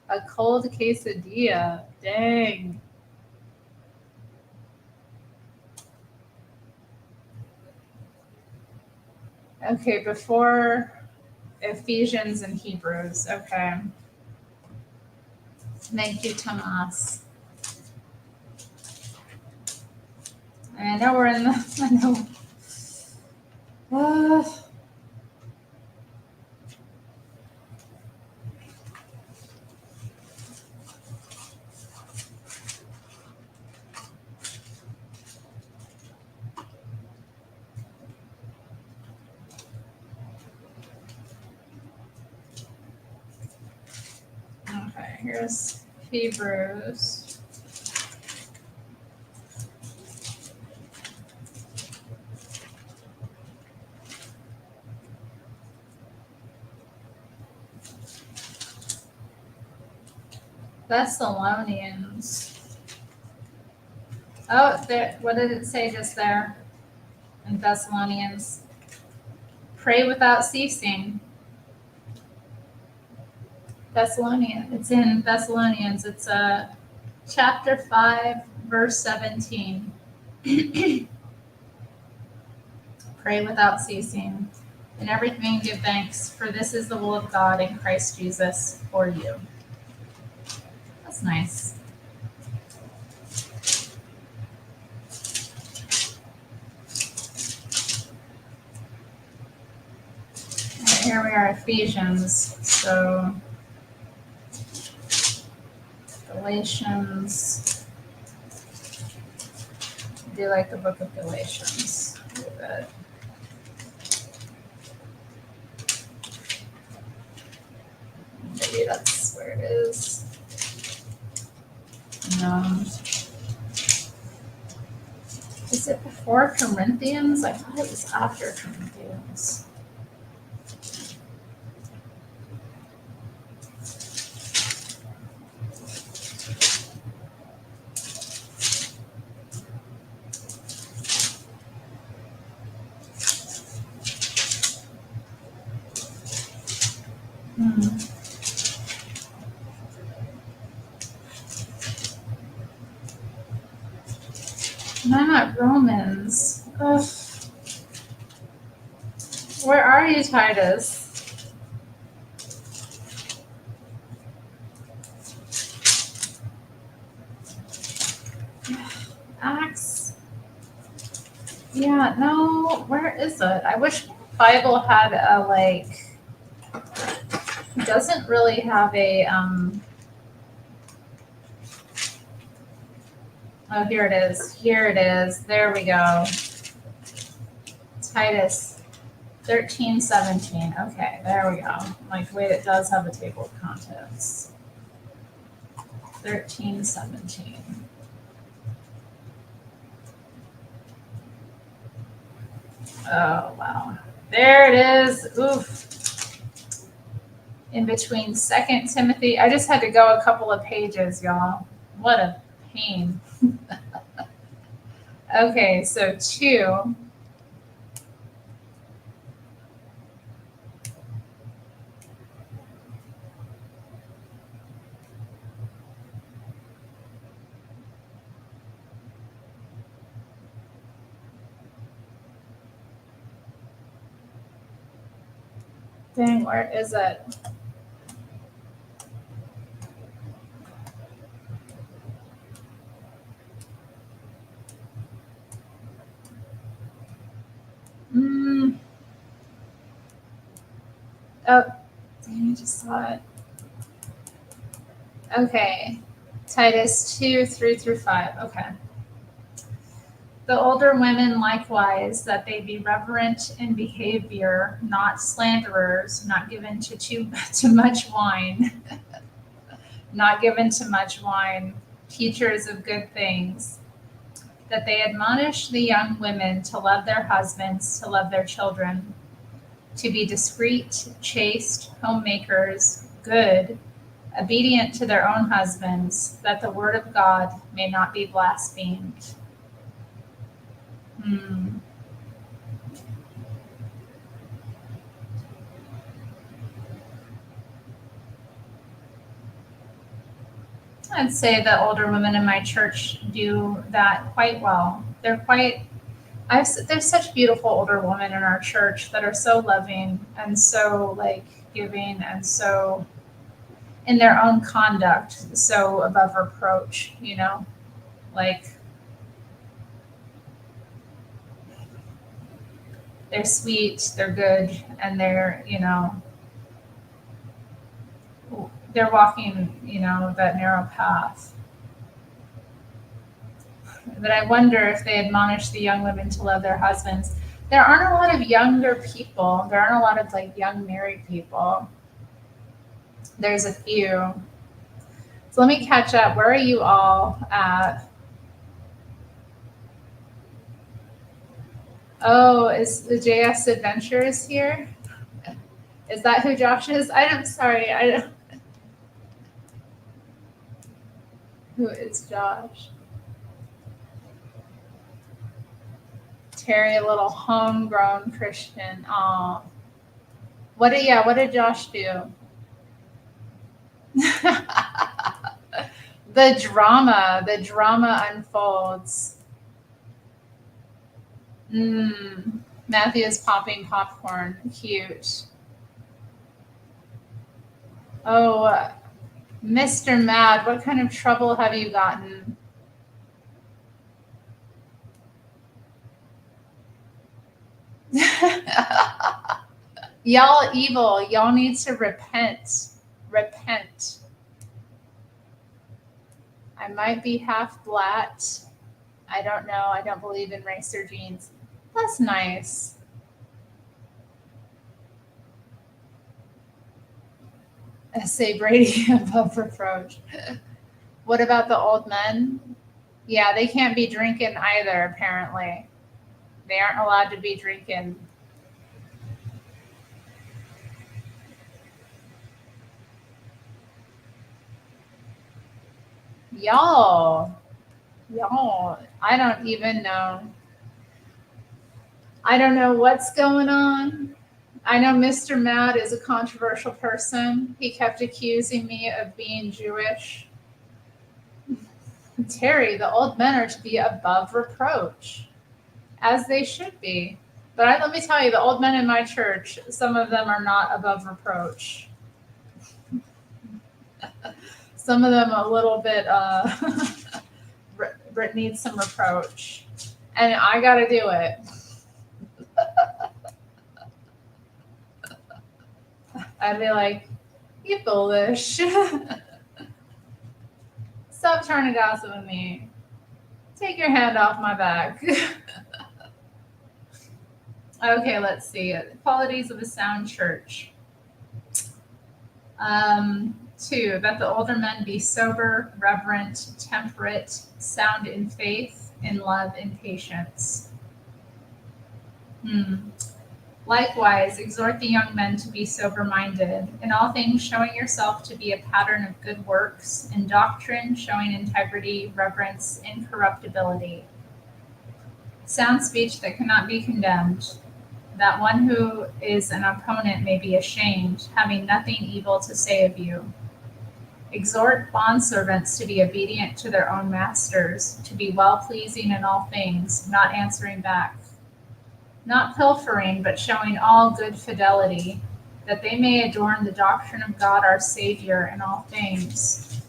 A cold quesadilla. Dang. Okay, before Ephesians and Hebrews. Okay. Thank you, Tomas. I know we're in the. I know. Okay, here's Hebrews. Thessalonians. Oh, there. What did it say just there in Thessalonians? Pray without ceasing. Thessalonians. It's in Thessalonians. It's chapter 5, verse 17. Pray without ceasing. In everything give thanks, for this is the will of God in Christ Jesus for you. That's nice. All right, here we are, Ephesians. So, Galatians. I do like the book of Galatians. A little bit. Maybe that's where it is. Is it before Corinthians? I thought it was after Corinthians. No, not Romans. Ugh. Where are you, Titus? Acts. Yeah, no, where is it? I wish Bible had a like. It doesn't really have a Oh, here it is. Here it is. There we go. Titus 13:17. Okay, there we go. Like, wait, it does have a table of contents. 13:17. Oh, wow. There it is. Oof. In between 2 Timothy. I just had to go a couple of pages, y'all. What a pain. Okay, so 2. Dang, where is it? Mm. Oh, dang, I just saw it. Okay. Titus 2, 3 through 5. Okay. The older women likewise, that they be reverent in behavior, not slanderers, not given to much wine, not given to much wine, teachers of good things, that they admonish the young women to love their husbands, to love their children, to be discreet, chaste, homemakers, good, obedient to their own husbands, that the word of God may not be blasphemed. Hmm. I'd say the older women in my church do that quite well. There's such beautiful older women in our church that are so loving and so like giving and so in their own conduct, so above reproach, like they're sweet, they're good, and they're walking, that narrow path. But I wonder if they admonish the young women to love their husbands. There aren't a lot of younger people. There aren't a lot of like young married people. There's a few. So let me catch up. Where are you all at? Oh, is the JS Adventures here? Is that who Josh is? I'm sorry. I don't. Who is Josh? Terry, a little homegrown Christian. Aw. What did Josh do? The drama unfolds. Matthew is popping popcorn. Cute. Oh, Mr. Mad, what kind of trouble have you gotten? Y'all evil. Y'all need to repent. Repent. I might be half black. I don't know. I don't believe in racer jeans. That's nice. Say Brady above reproach. What about the old men? Yeah, they can't be drinking either, apparently. They aren't allowed to be drinking. Y'all, I don't even know. I don't know what's going on. I know Mr. Mad is a controversial person. He kept accusing me of being Jewish. Terry, the old men are to be above reproach, as they should be. But let me tell you, the old men in my church, some of them are not above reproach. Some of them a little bit needs some reproach. And I got to do it. I'd be like, you foolish. Stop trying to gossip with me. Take your hand off my back. Okay, let's see. Qualities of a sound church. 2, that the older men be sober, reverent, temperate, sound in faith, in love, in patience. Likewise, exhort the young men to be sober-minded, in all things showing yourself to be a pattern of good works, in doctrine showing integrity, reverence, incorruptibility. sound speech that cannot be condemned, that one who is an opponent may be ashamed, having nothing evil to say of you. Exhort bondservants to be obedient to their own masters, to be well-pleasing in all things, not answering back, not pilfering, but showing all good fidelity, that they may adorn the doctrine of God our Savior in all things.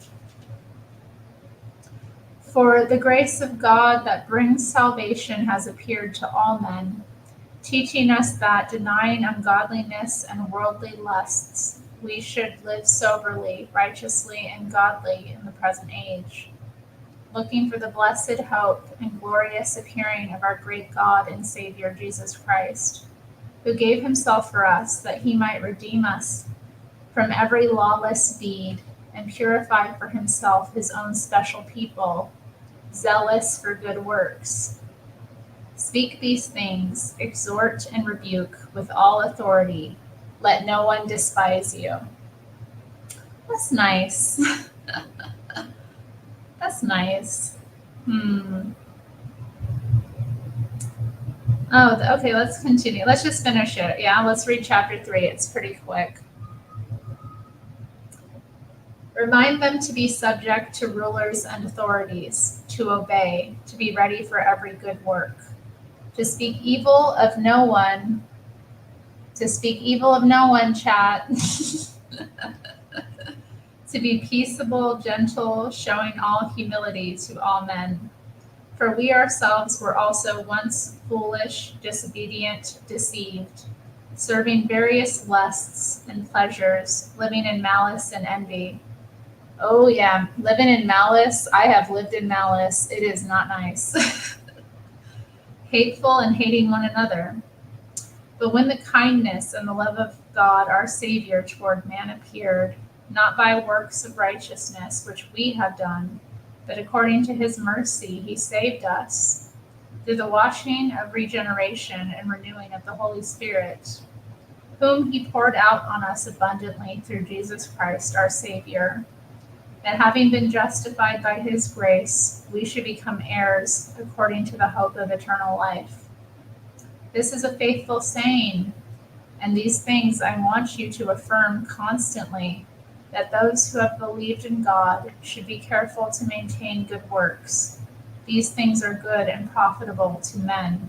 For the grace of God that brings salvation has appeared to all men, teaching us that, denying ungodliness and worldly lusts, we should live soberly, righteously, and godly in the present age, looking for the blessed hope and glorious appearing of our great God and Savior Jesus Christ, who gave himself for us that he might redeem us from every lawless deed and purify for himself his own special people, zealous for good works. Speak these things, exhort and rebuke with all authority. Let no one despise you. That's nice. That's nice. Oh, okay, let's continue. Let's just finish it. Yeah, let's read chapter 3. It's pretty quick. Remind them to be subject to rulers and authorities, to obey, to be ready for every good work, to speak evil of no one, chat, to be peaceable, gentle, showing all humility to all men. For we ourselves were also once foolish, disobedient, deceived, serving various lusts and pleasures, living in malice and envy. Oh yeah, living in malice. I have lived in malice. It is not nice. Hateful and hating one another. But when the kindness and the love of God, our Savior, toward man appeared, not by works of righteousness which we have done, but according to his mercy he saved us, through the washing of regeneration and renewing of the Holy Spirit, whom he poured out on us abundantly through Jesus Christ our Savior, that having been justified by his grace, we should become heirs according to the hope of eternal life. This is a faithful saying, and these things I want you to affirm constantly, that those who have believed in God should be careful to maintain good works. These things are good and profitable to men.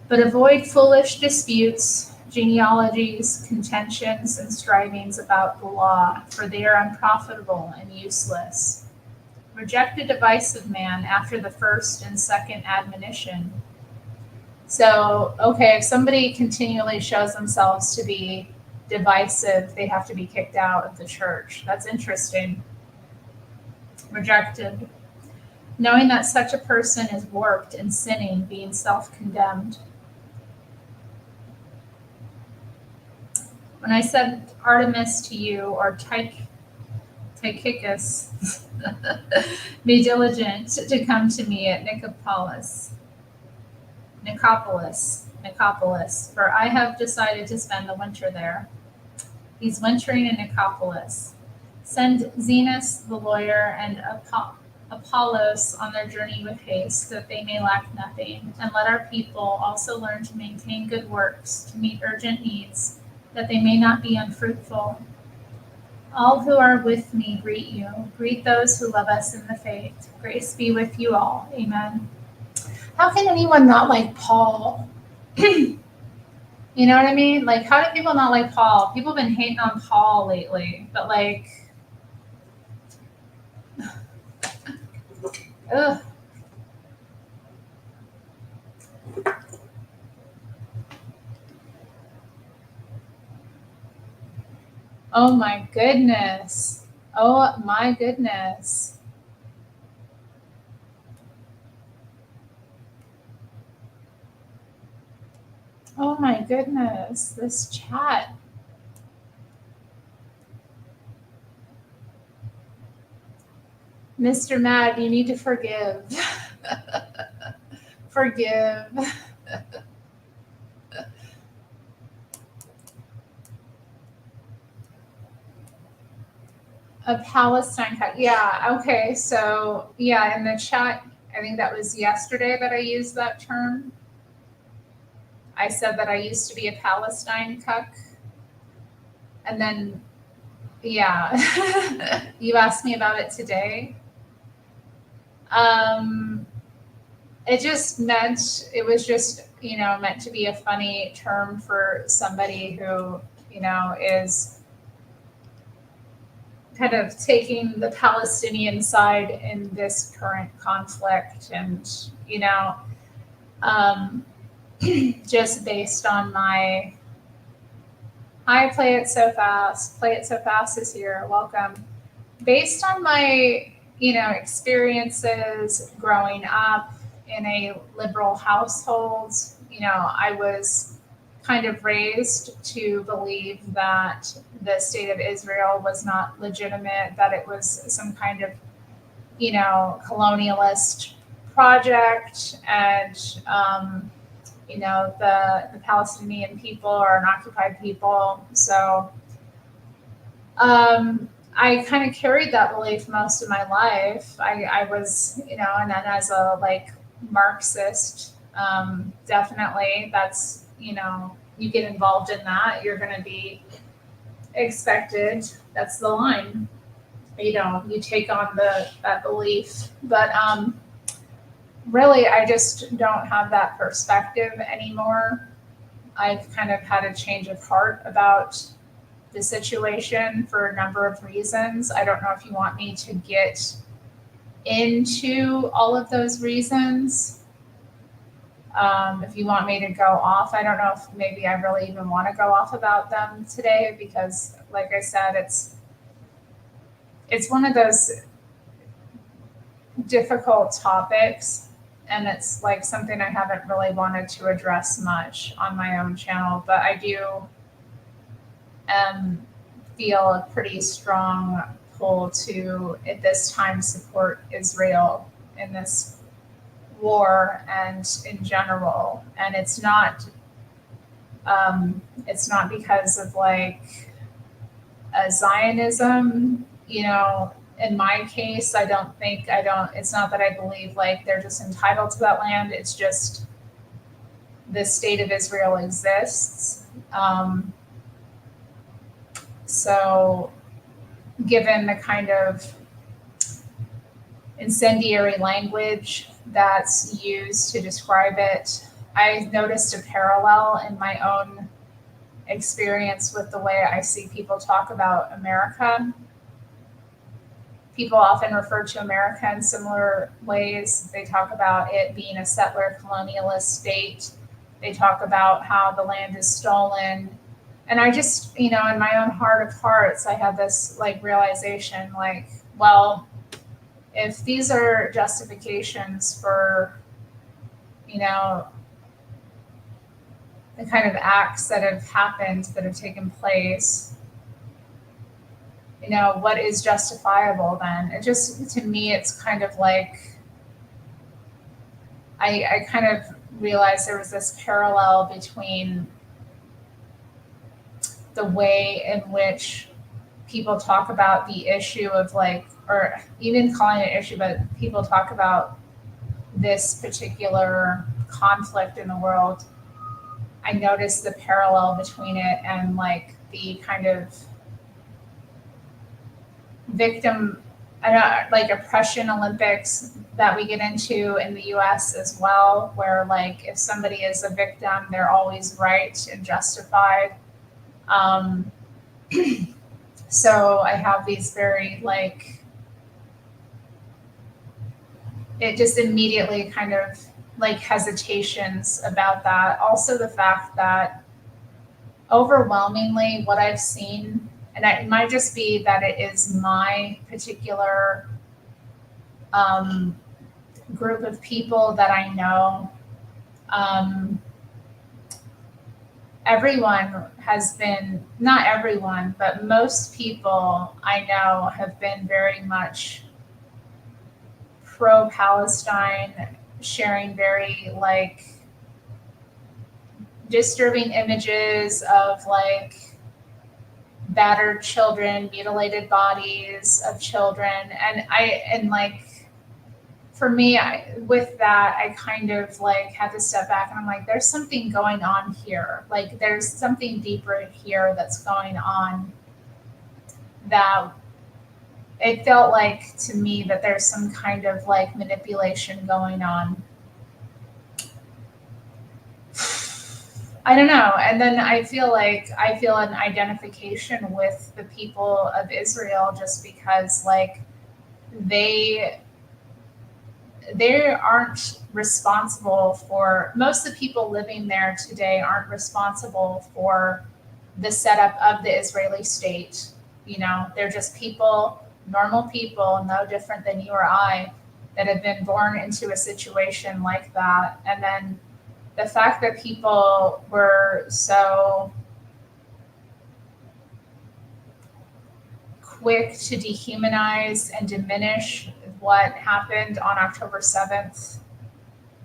But avoid foolish disputes, genealogies, contentions, and strivings about the law, for they are unprofitable and useless. Reject a divisive man after the first and second admonition. So, okay, if somebody continually shows themselves to be divisive, they have to be kicked out of the church. That's interesting. Rejected. Knowing that such a person is warped and sinning, being self-condemned. When I said Artemis to you, or Tychicus, be diligent to come to me at Nicopolis, for I have decided to spend the winter there. He's wintering in Nicopolis. Send Zenas the lawyer and Apollos on their journey with haste, that they may lack nothing, and let our people also learn to maintain good works, to meet urgent needs, that they may not be unfruitful. All who are with me greet you. Greet those who love us in the faith. Grace be with you all. Amen. How can anyone not like Paul? You know what I mean? Like, how do people not like Paul? People have been hating on Paul lately, but like, ugh. Oh my goodness. Oh my goodness. Oh my goodness. This chat. Mr. Mad, you need to forgive. Forgive. A Palestine cat. Yeah, okay. So, yeah, in the chat, I think that was yesterday that I used that term. I said that I used to be a Palestine cuck. And then, yeah, you asked me about it today. It just meant, it was just, meant to be a funny term for somebody who, is kind of taking the Palestinian side in this current conflict. And, just based on my, hi, Play It So Fast. Play It So Fast is here. Welcome. Based on my, experiences growing up in a liberal household, I was kind of raised to believe that the state of Israel was not legitimate, that it was some kind of, colonialist project, and the Palestinian people are an occupied people. So I kind of carried that belief most of my life. I was, and then as a Marxist, definitely that's, you get involved in that, you're going to be expected. That's the line. You take on that belief. But really, I just don't have that perspective anymore. I've kind of had a change of heart about the situation for a number of reasons. I don't know if you want me to get into all of those reasons. If you want me to go off, I don't know if maybe I really even want to go off about them today, because like I said, it's one of those difficult topics, and it's like something I haven't really wanted to address much on my own channel, but I do feel a pretty strong pull to, at this time, support Israel in this war and in general. And it's not because of a Zionism, in my case. It's not that I believe they're just entitled to that land. It's just the state of Israel exists. So given the kind of incendiary language that's used to describe it, I noticed a parallel in my own experience with the way I see people talk about America. People often refer to America in similar ways. They talk about it being a settler colonialist state. They talk about how the land is stolen. And I just, in my own heart of hearts, I had this realization, well, if these are justifications for, the kind of acts that have happened, that have taken place, what is justifiable then? It just, to me, it's kind of I kind of realized there was this parallel between the way in which people talk about the issue of or even calling it an issue, but people talk about this particular conflict in the world. I noticed the parallel between it and the kind of victim, oppression Olympics that we get into in the US as well, where if somebody is a victim, they're always right and justified. So I have these very it just immediately kind of hesitations about that. Also the fact that overwhelmingly what I've seen, and it might just be that it is my particular group of people that I know, everyone has been, not everyone, but most people I know have been very much pro-Palestine, sharing very disturbing images of battered children, mutilated bodies of children. And for me, with that, I kind of like had to step back and I'm like, there's something going on here. Like, there's something deeper here that's going on that it felt like to me that there's some kind of like manipulation going on. I don't know. And then I feel an identification with the people of Israel just because like they aren't responsible for, most of the people living there today aren't responsible for the setup of the Israeli state. You know, they're just people, normal people, no different than you or I, that have been born into a situation like that. And then the fact that people were so quick to dehumanize and diminish what happened on October 7th,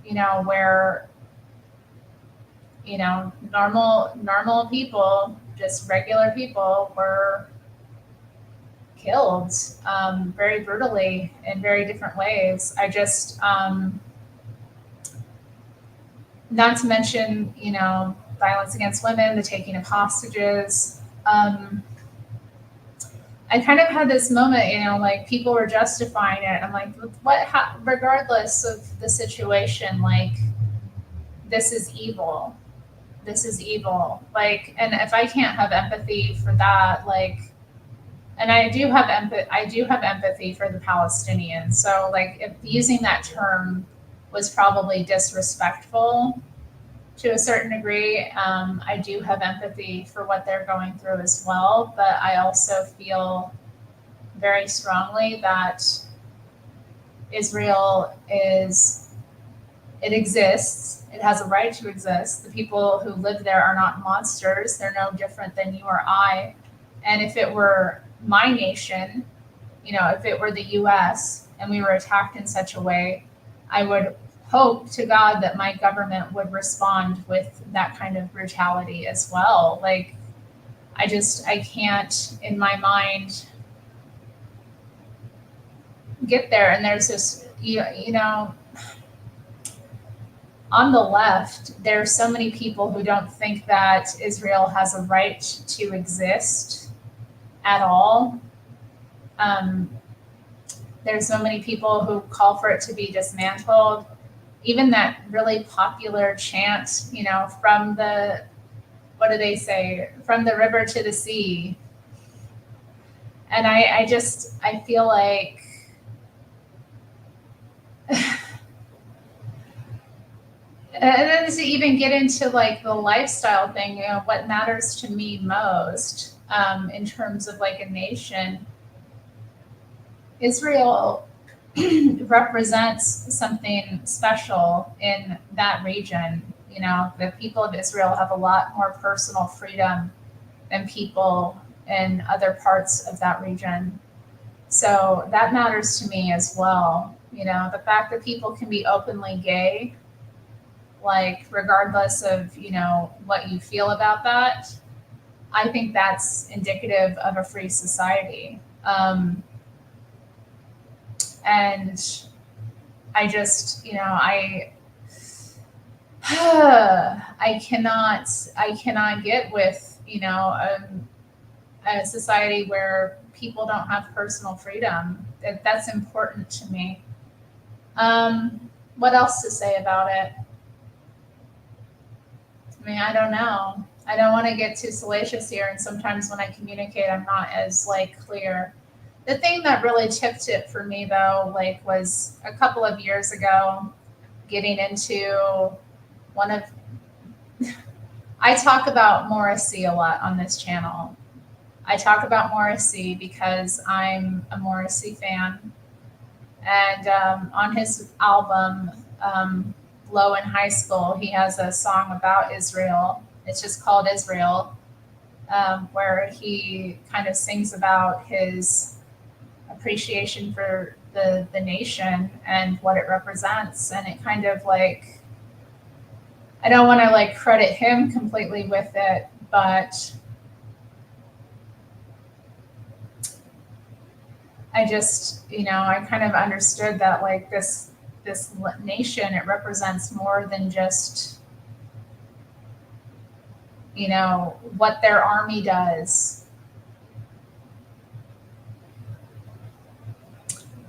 you know, where, you know, normal people, just regular people were killed very brutally in very different ways. I just, not to mention, you know, violence against women, the taking of hostages. I kind of had this moment, you know, like people were justifying it. I'm like, regardless of the situation, like this is evil. This is evil. Like, and if I can't have empathy for that, like, and I do have empathy for the Palestinians. So like, if using that term was probably disrespectful to a certain degree, I do have empathy for what they're going through as well. But I also feel very strongly that Israel it exists. It has a right to exist. The people who live there are not monsters. They're no different than you or I. And if it were my nation, you know, if it were the US and we were attacked in such a way, I would hope to God that my government would respond with that kind of brutality as well. Like, I can't in my mind get there. And there's this, you know, on the left, there are so many people who don't think that Israel has a right to exist at all. There's so many people who call for it to be dismantled. Even that really popular chant, you know, from the, what do they say? From the river to the sea. And I feel like, and then to even get into like the lifestyle thing, you know, what matters to me most in terms of like a nation, Israel represents something special in that region. You know, the people of Israel have a lot more personal freedom than people in other parts of that region. So that matters to me as well. You know, the fact that people can be openly gay, like regardless of, you know, what you feel about that, I think that's indicative of a free society. And I just, you know, I cannot get with, you know, a society where people don't have personal freedom. That's important to me. What else to say about it? I mean, I don't know. I don't want to get too salacious here, and sometimes when I communicate, I'm not as like clear. The thing that really tipped it for me though, like, was a couple of years ago, getting into one of, I talk about Morrissey a lot on this channel. I talk about Morrissey because I'm a Morrissey fan. And on his album, Low in High School, he has a song about Israel. It's just called Israel, where he kind of sings about his appreciation for the nation and what it represents. And it kind of like, I don't want to like credit him completely with it, but I just, you know, I kind of understood that like this this nation, it represents more than just, what their army does.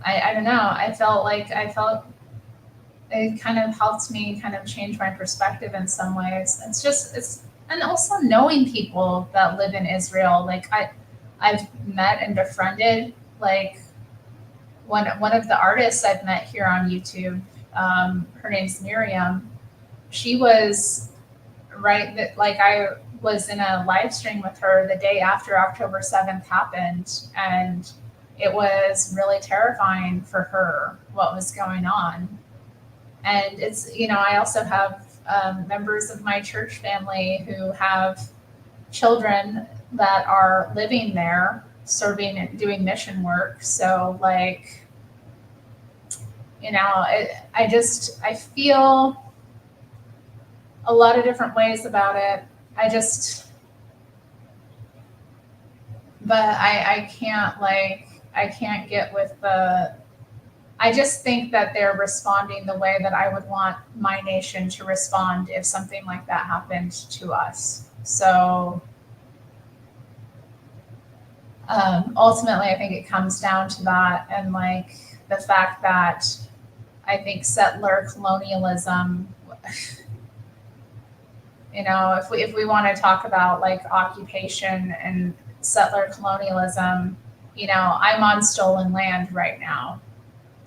I don't know. I felt it kind of helped me kind of change my perspective in some ways. And also knowing people that live in Israel. Like I've met and befriended like one of the artists I've met here on YouTube. Her name's Miriam. She was right that like I was in a live stream with her the day after October 7th happened, and it was really terrifying for her what was going on. And it's, I also have members of my church family who have children that are living there, serving and doing mission work. So, like, I feel a lot of different ways about it. But I can't get with I just think that they're responding the way that I would want my nation to respond if something like that happened to us. So ultimately, I think it comes down to that, and like the fact that I think settler colonialism, if we want to talk about like occupation and settler colonialism, I'm on stolen land right now.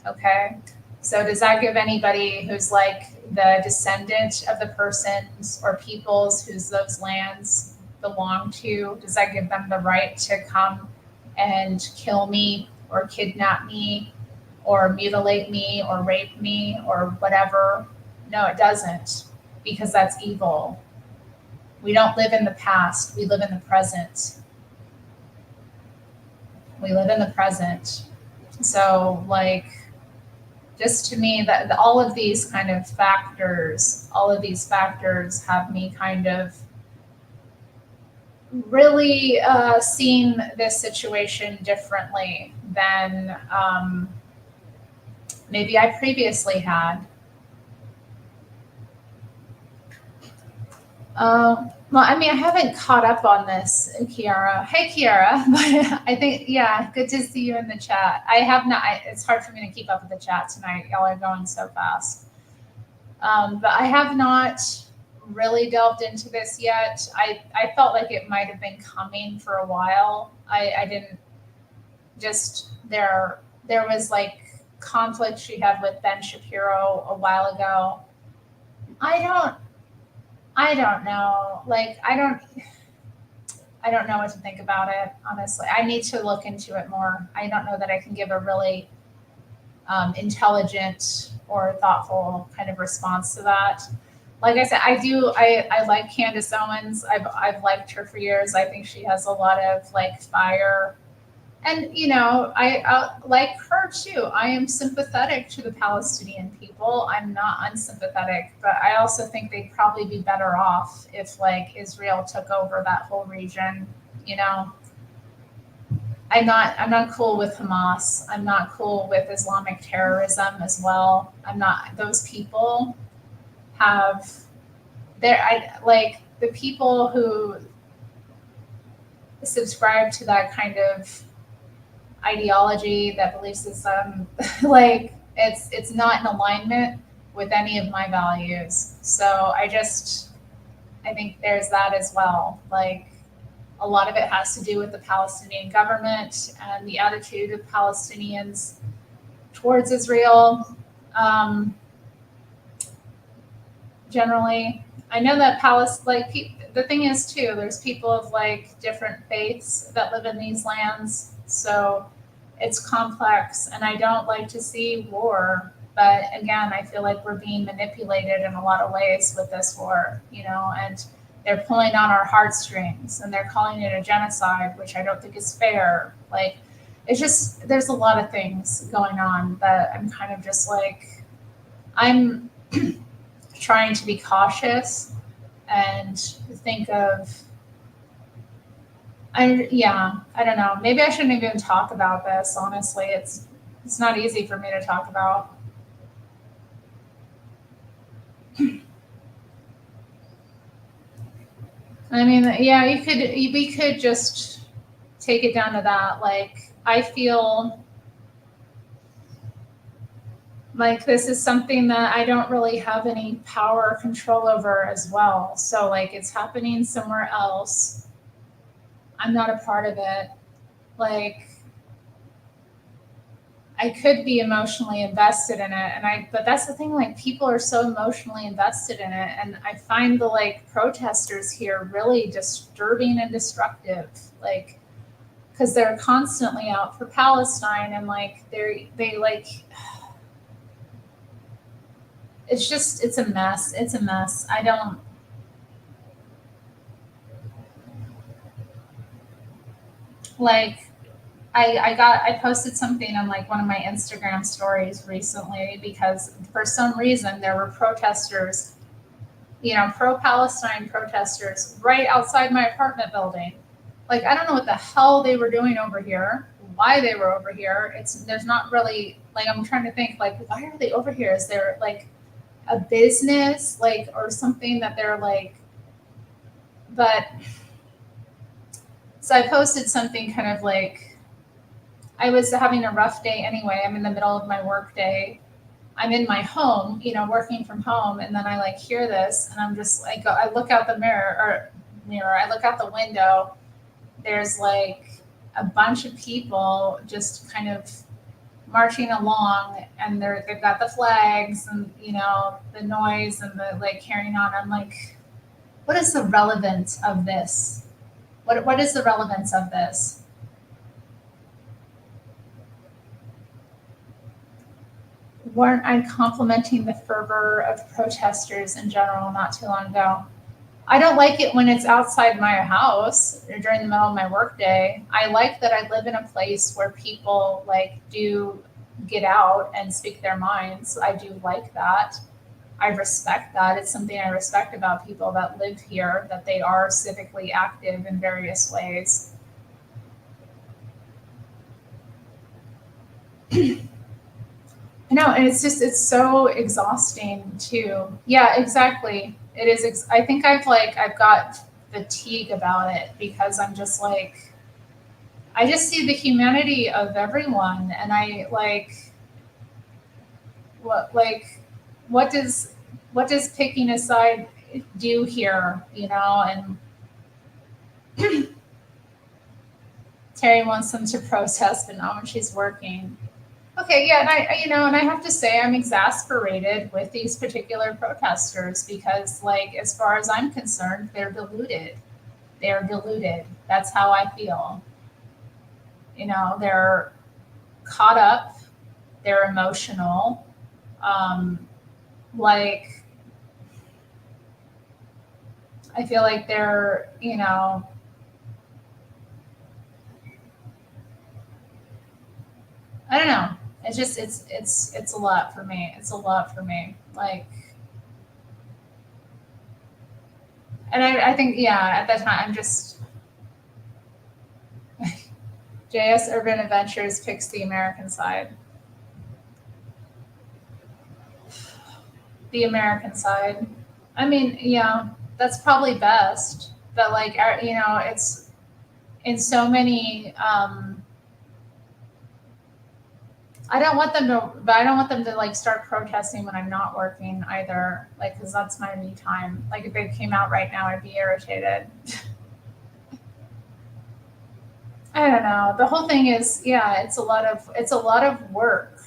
Okay. So does that give anybody who's like the descendant of the persons or peoples whose those lands belong to, does that give them the right to come and kill me or kidnap me or mutilate me or rape me or whatever? No, it doesn't, because that's evil. We don't live in the past. We live in the present. We live in the present. So like, just to me, that all of these factors have me kind of really seeing this situation differently than maybe I previously had. Well, I mean, I haven't caught up on this, Kiara. Hey, Kiara. But I think, yeah, good to see you in the chat. I have not, it's hard for me to keep up with the chat tonight. Y'all are going so fast. But I have not really delved into this yet. I felt like it might have been coming for a while. I didn't just, there was like conflict she had with Ben Shapiro a while ago. I don't know. Like, I don't know what to think about it, honestly. I need to look into it more. I don't know that I can give a really intelligent or thoughtful kind of response to that. Like I said, I like Candace Owens. I've liked her for years. I think she has a lot of like fire. And, I like her too. I am sympathetic to the Palestinian people. I'm not unsympathetic, but I also think they'd probably be better off if like Israel took over that whole region. I'm not cool with Hamas. I'm not cool with Islamic terrorism as well. Those people have, the people who subscribe to that kind of ideology, that belief system, like it's not in alignment with any of my values. So I think there's that as well. Like a lot of it has to do with the Palestinian government and the attitude of Palestinians towards Israel. Generally, I know that the thing is too, there's people of like different faiths that live in these lands. So it's complex, and I don't like to see war. But again, I feel like we're being manipulated in a lot of ways with this war, and they're pulling on our heartstrings and they're calling it a genocide, which I don't think is fair. Like, it's just, there's a lot of things going on that I'm kind of just like, I'm trying to be cautious and think of, I don't know. Maybe I shouldn't even talk about this. Honestly, it's not easy for me to talk about. I mean, yeah, we could just take it down to that. Like, I feel like this is something that I don't really have any power or control over as well. So, like, it's happening somewhere else. I'm not a part of it. Like, I could be emotionally invested in it, but that's the thing, like, people are so emotionally invested in it, and I find the, like, protesters here really disturbing and destructive, like, because they're constantly out for Palestine, and, like, they like, it's a mess. It's a mess. I don't, like, I posted something on, like, one of my Instagram stories recently because for some reason there were protesters, pro-Palestine protesters right outside my apartment building. Like, I don't know what the hell they were doing over here, why they were over here. There's not really, like, I'm trying to think, like, why are they over here? Is there, like, a business, like, or something that they're, like, but, so I posted something kind of like, I was having a rough day anyway. I'm in the middle of my work day. I'm in my home, working from home, and then I, like, hear this, and I'm just like, I look out the mirror, I look out the window. There's, like, a bunch of people just kind of marching along, and they've got the flags and, the noise and the, like, carrying on. I'm like, what is the relevance of this? What is the relevance of this? Weren't I complimenting the fervor of protesters in general not too long ago? I don't like it when it's outside my house or during the middle of my workday. I like that I live in a place where people, like, do get out and speak their minds. I do like that. I respect that. It's something I respect about people that live here, that they are civically active in various ways. No, and it's so exhausting too. Yeah, exactly. It is. I think I've got fatigue about it because I'm just like, I just see the humanity of everyone, and I like, what does picking a side do here, And Terry wants them to protest, but not when she's working. Okay, yeah, and I have to say I'm exasperated with these particular protesters because, like, as far as I'm concerned, they're deluded. They're deluded. That's how I feel. They're caught up. They're emotional. Like, I feel like they're, I don't know. It's just it's a lot for me. It's a lot for me. Like, and I think, yeah, at that time I'm just JS Urban Adventures picks the American side. The American side. I mean, yeah, that's probably best. But, like, it's in so many. I don't want them to like start protesting when I'm not working either, like, because that's my me time. Like, if they came out right now, I'd be irritated. I don't know. The whole thing is, yeah, it's a lot of work.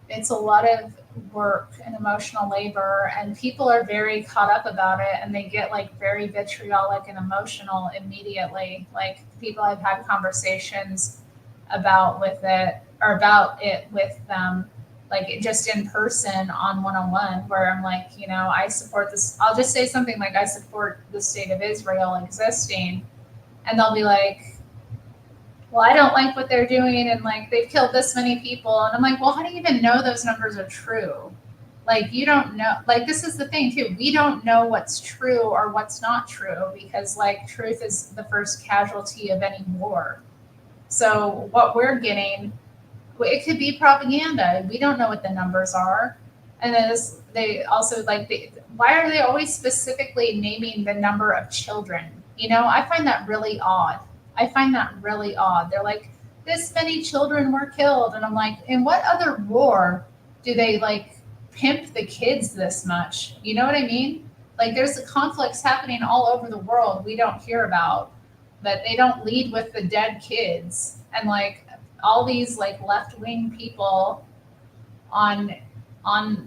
It's a lot of work and emotional labor, and people are very caught up about it, and they get, like, very vitriolic and emotional immediately. Like, people I've had conversations about with it or about it with them, like, just in person on one-on-one, where I'm like, I support this. I'll just say something like, I support the state of Israel existing, and they'll be like, well, I don't like what they're doing, and, like, they've killed this many people. And I'm like, well, how do you even know those numbers are true? Like, you don't know. Like, this is the thing too. We don't know what's true or what's not true because, like, truth is the first casualty of any war. So what we're getting, it could be propaganda. We don't know what the numbers are. And they also, like, why are they always specifically naming the number of children? I find that really odd. I find that really odd. They're like, this many children were killed. And I'm like, in what other war do they like pimp the kids this much? You know what I mean? Like there's conflicts happening all over the world we don't hear about, but they don't lead with the dead kids. And like all these like left wing people on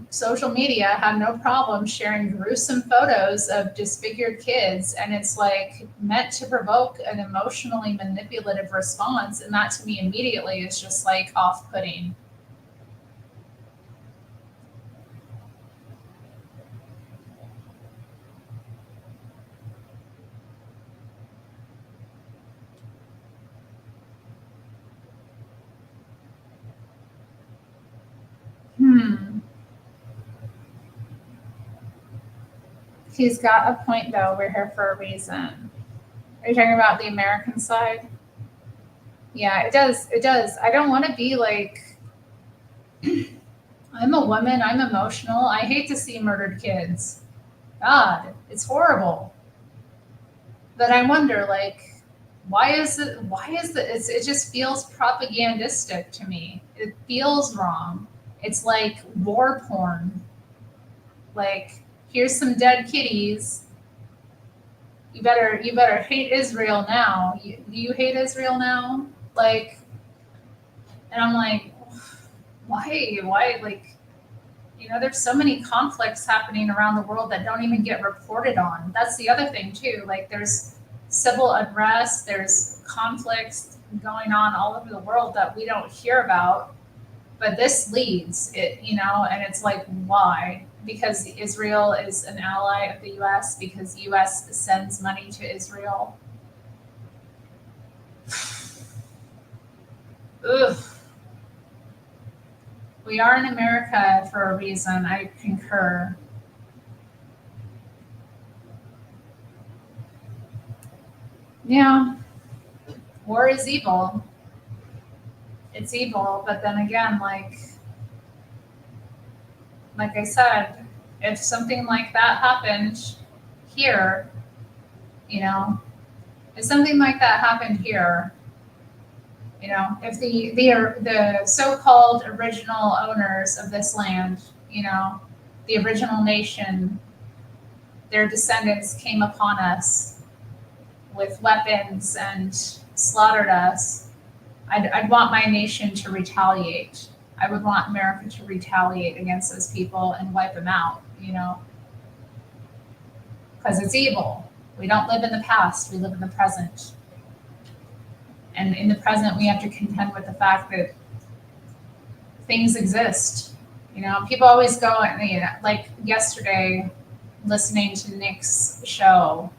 social media have no problem sharing gruesome photos of disfigured kids, and it's like meant to provoke an emotionally manipulative response, and that to me immediately is just like off-putting. He's got a point though. We're here for a reason. Are you talking about the American side? Yeah, it does. It does. I don't want to be like, I'm a woman, I'm emotional. I hate to see murdered kids. God, it's horrible. But I wonder, like, it just feels propagandistic to me. It feels wrong. It's like war porn. Like, here's some dead kitties. You better hate Israel now. Do you hate Israel now? Like, and I'm like, why, like, there's so many conflicts happening around the world that don't even get reported on. That's the other thing too. Like there's civil unrest, there's conflicts going on all over the world that we don't hear about. But this leads it, and it's like, why? Because Israel is an ally of the US, because the US sends money to Israel. Ugh. We are in America for a reason. I concur. Yeah, war is evil. It's evil, but then again, like I said, if something like that happened here, you know, if something like that happened here, if the so-called original owners of this land, the original nation, their descendants came upon us with weapons and slaughtered us, I'd want my nation to retaliate. I would want America to retaliate against those people and wipe them out, because it's evil. We don't live in the past, we live in the present. And in the present, we have to contend with the fact that things exist. People always go, like yesterday, listening to Nick's show,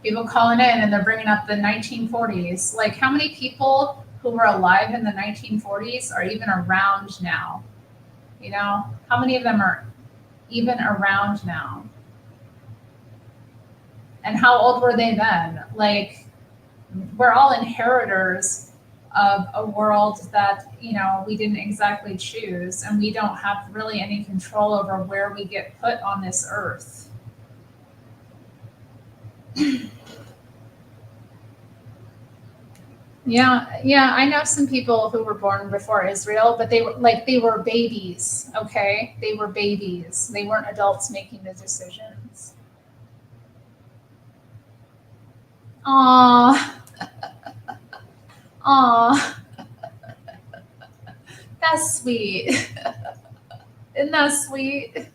people calling in and they're bringing up the 1940s. Like, how many people who were alive in the 1940s are even around now? How many of them are even around now? And how old were they then? Like, we're all inheritors of a world that, we didn't exactly choose, and we don't have really any control over where we get put on this earth. Yeah, I know some people who were born before Israel, but they were babies, okay? They were babies. They weren't adults making the decisions. Aw. Aw. That's sweet. Isn't that sweet?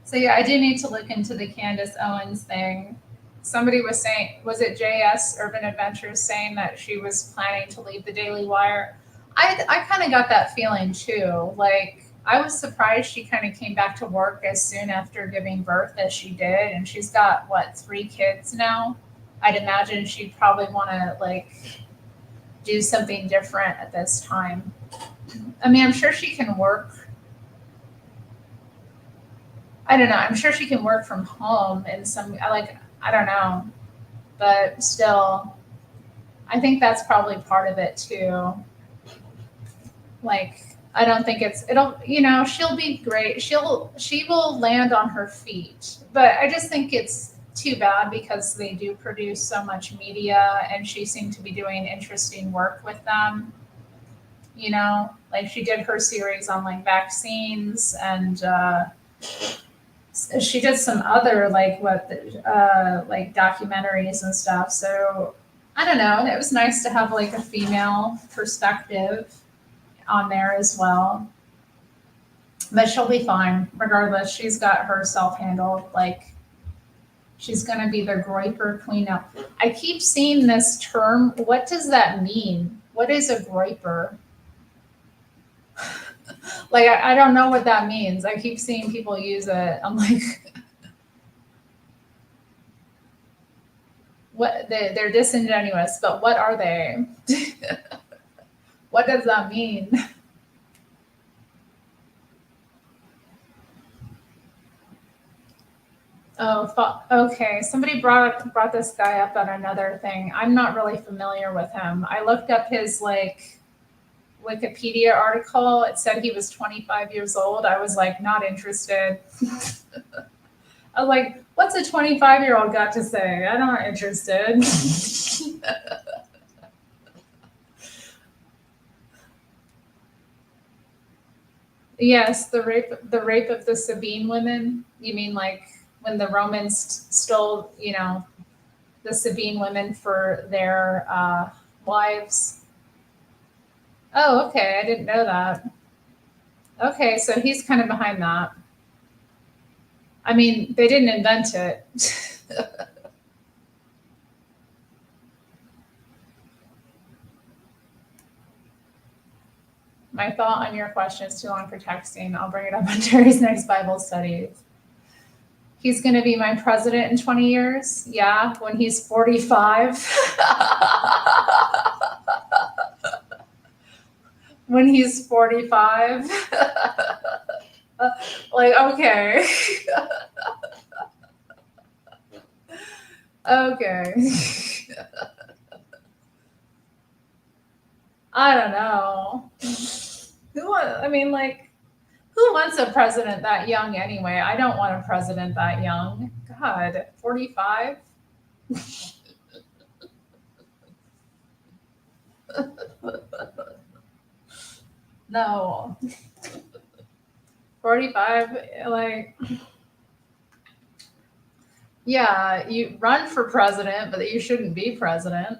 So yeah, I do need to look into the Candace Owens thing. Somebody was saying, was it JS Urban Adventures saying that she was planning to leave the Daily Wire? I kind of got that feeling too. Like, I was surprised she kind of came back to work as soon after giving birth as she did. And she's got, 3 kids now? I'd imagine she'd probably want to, do something different at this time. I mean, I'm sure she can work. I don't know. I'm sure she can work from home in some, I don't know. But still, I think that's probably part of it too. I don't think she'll be great. She will land on her feet. But I just think it's too bad because they do produce so much media, and she seemed to be doing interesting work with them. You know, like she did her series on like vaccines, and she did some other like documentaries and stuff. So I don't know. And it was nice to have like a female perspective on there as well. But she'll be fine regardless. She's got herself handled. Like she's gonna be the groiper queen now. I keep seeing this term. What does that mean? What is a groiper? Like I don't know what that means. I keep seeing people use it. I'm like, what? They're disingenuous, but what are they? What does that mean? Oh, okay. Somebody brought this guy up on another thing. I'm not really familiar with him. I looked up his like Wikipedia article. It said he was 25 years old. I was like, not interested. I was like, what's a 25-year-old got to say? I'm not interested. Yes, the rape of the Sabine women. You mean like when the Romans stole, the Sabine women for their wives? Oh, okay. I didn't know that. Okay, so he's kind of behind that. I mean, they didn't invent it. My thought on your question is too long for texting. I'll bring it up on Terry's next Bible study. He's going to be my president in 20 years. Yeah, when he's 45. When he's 45. Like, okay. Okay. I don't know. Who wants a president that young anyway? I don't want a president that young. God, 45? No. 45, like, yeah, you run for president, but you shouldn't be president.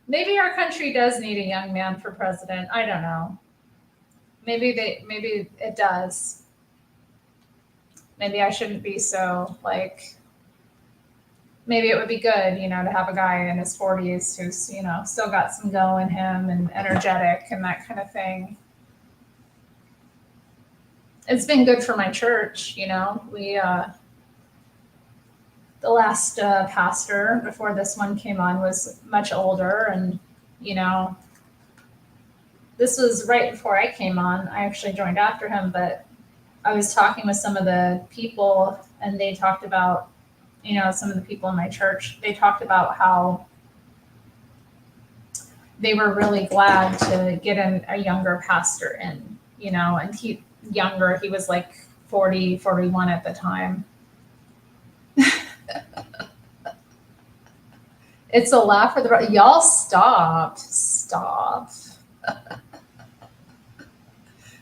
Maybe our country does need a young man for president. I don't know. Maybe it does. Maybe I shouldn't be so like, maybe it would be good, to have a guy in his 40s who's, still got some go in him and energetic and that kind of thing. It's been good for my church, we, the last pastor before this one came on was much older, and, this was right before I came on. I actually joined after him, but I was talking with some of the people, and they talked about, some of the people in my church, they talked about how they were really glad to get a younger pastor in, and he was like 40, 41 at the time. It's a laugh for the y'all stop.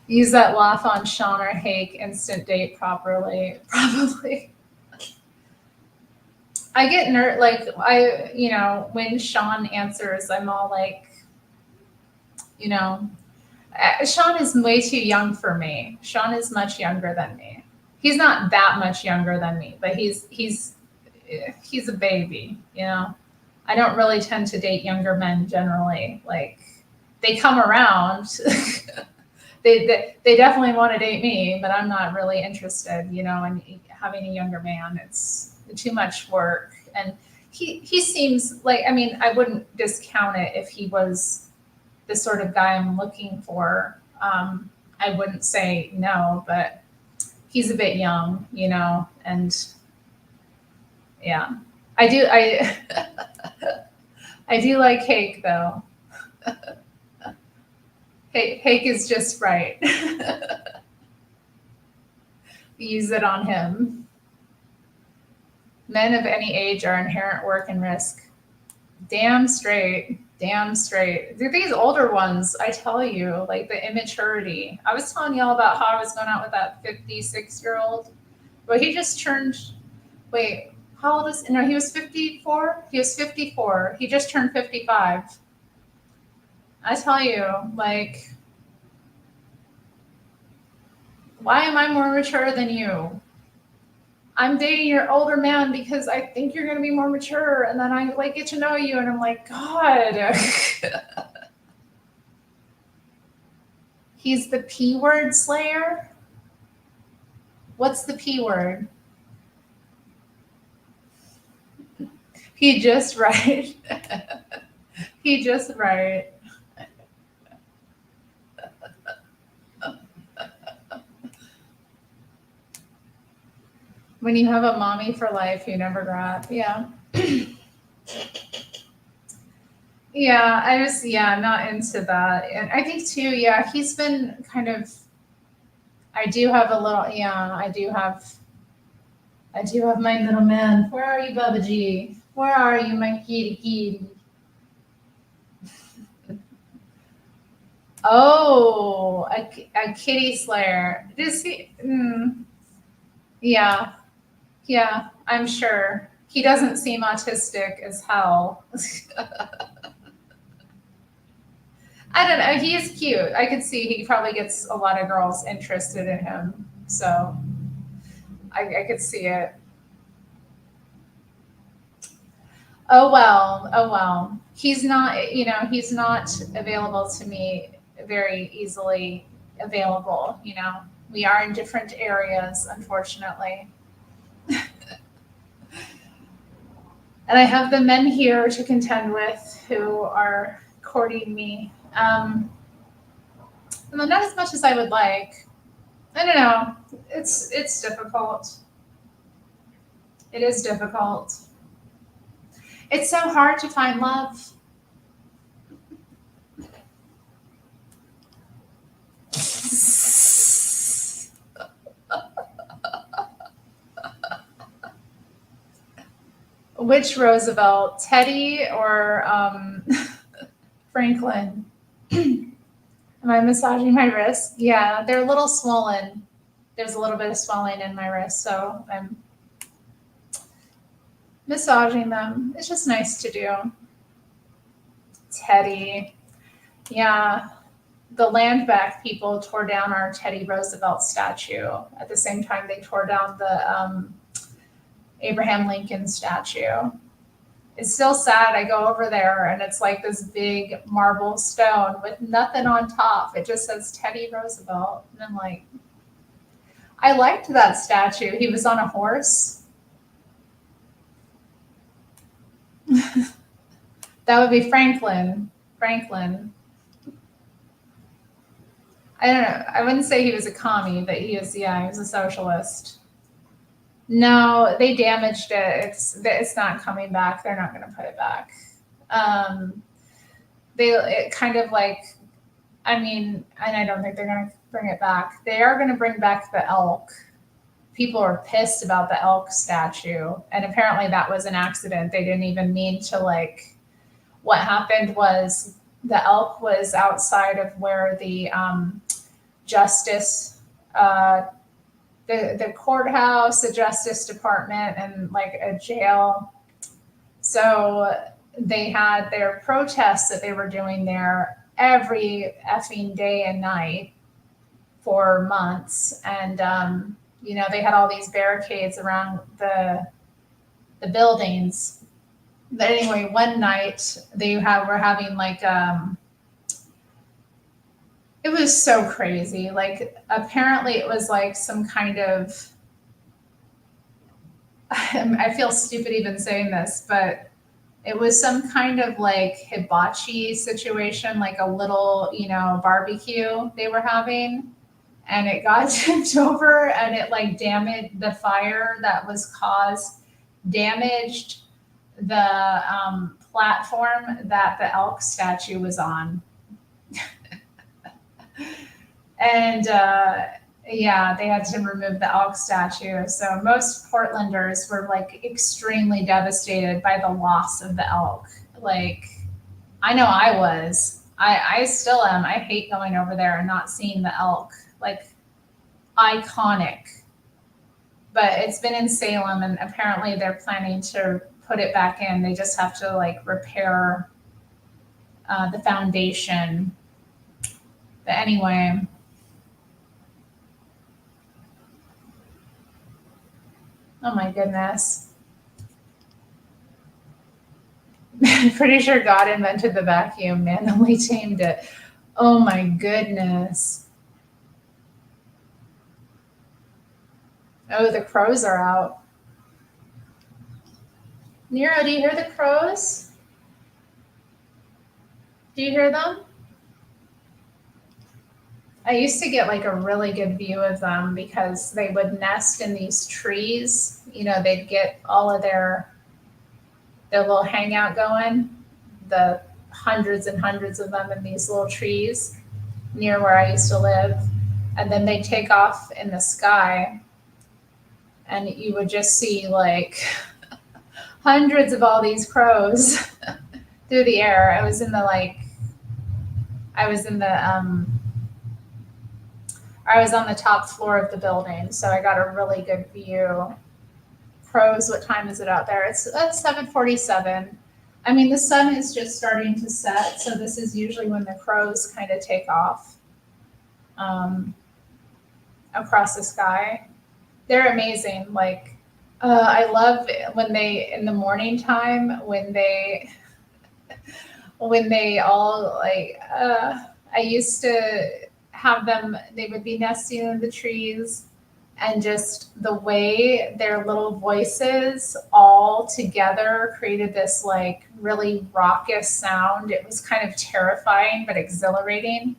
Use that laugh on Sean or Hake instant date properly. Probably. I get when Sean answers, I'm all like, Sean is way too young for me. Sean is much younger than me. He's not that much younger than me, but he's a baby, I don't really tend to date younger men generally. Like, they come around. They definitely want to date me, but I'm not really interested, in having a younger man. It's too much work. And he seems like, I wouldn't discount it if he was the sort of guy I'm looking for. I wouldn't say no, but he's a bit young, and yeah. I do like Hake though. Hake is just right. Use it on him. Men of any age are inherent work and risk. Damn straight. Damn straight. These older ones, I tell you, like the immaturity. I was telling y'all about how I was going out with that 56-year-old. But he just turned, wait, how old is, no, he was 54? He was 54. He just turned 55. I tell you, like, why am I more mature than you? I'm dating your older man because I think you're gonna be more mature, and then I like get to know you, and I'm like, God. He's the P word slayer. What's the P word? He just right. He just right. When you have a mommy for life, you never grow up. Yeah. Yeah, I'm not into that. And I think too, yeah, he's been kind of, I do have a little, yeah, I do have my little man. Where are you, Bubba G? Where are you, my kitty kitty? Oh, a kitty slayer. Does he? Yeah, yeah, I'm sure. He doesn't seem autistic as hell. I don't know. He is cute. I could see he probably gets a lot of girls interested in him. So I could see it. Oh well. Oh well. He's not, he's not available to me very easily available, We are in different areas, unfortunately. And I have the men here to contend with who are courting me. Not as much as I would like. I don't know. It's difficult. It is difficult. It's so hard to find love. Which Roosevelt, Teddy or Franklin? Am I massaging my wrist? Yeah, they're a little swollen. There's a little bit of swelling in my wrist, so I'm massaging them. It's just nice to do. Teddy. Yeah, the land back people tore down our Teddy Roosevelt statue. At the same time, they tore down the Abraham Lincoln statue. It's still sad. I go over there and it's like this big marble stone with nothing on top. It just says Teddy Roosevelt. And I'm like, I liked that statue. He was on a horse. That would be Franklin. Franklin. I don't know. I wouldn't say he was a commie, but he was a socialist. No, they damaged it. It's not coming back. They're not going to put it back. It kind of like, and I don't think they're going to bring it back. They are going to bring back the elk. People are pissed about the elk statue, and apparently that was an accident. They didn't even mean to what happened was the elk was outside of where the justice, the courthouse, the justice department, and a jail. So they had their protests that they were doing there every effing day and night for months. And, they had all these barricades around the buildings. But anyway, one night were having it was so crazy. Apparently it was some kind of, I feel stupid even saying this, but it was some kind of hibachi situation, a little, barbecue they were having. And it got tipped over and it damaged the fire that was caused, damaged the platform that the elk statue was on. And Yeah, they had to remove the elk statue. So most Portlanders were like extremely devastated by the loss of the elk. Like, I know I was. I still am. I hate going over there and not seeing the elk. Like, iconic. But it's been in Salem, and apparently they're planning to put it back in. They just have to like repair the foundation. But anyway, oh my goodness. Pretty sure God invented the vacuum, manually tamed it. Oh my goodness. Oh, the crows are out. Nero, do you hear the crows? Do you hear them? I used to get like a really good view of them because they would nest in these trees. You know, they'd get all of their little hangout going, the hundreds and hundreds of them in these little trees near where I used to live. And then they'd take off in the sky, and you would just see like hundreds of all these crows through the air. I was in the I was on the top floor of the building, so I got a really good view. Crows, what time is it out there? It's 7:47. I mean, the sun is just starting to set, so this is usually when the crows kind of take off across the sky. They're amazing. Like, I love when they, in the morning time, when they all like, I used to have them, they would be nesting in the trees, and just the way their little voices all together created this like really raucous sound. It was kind of terrifying but exhilarating.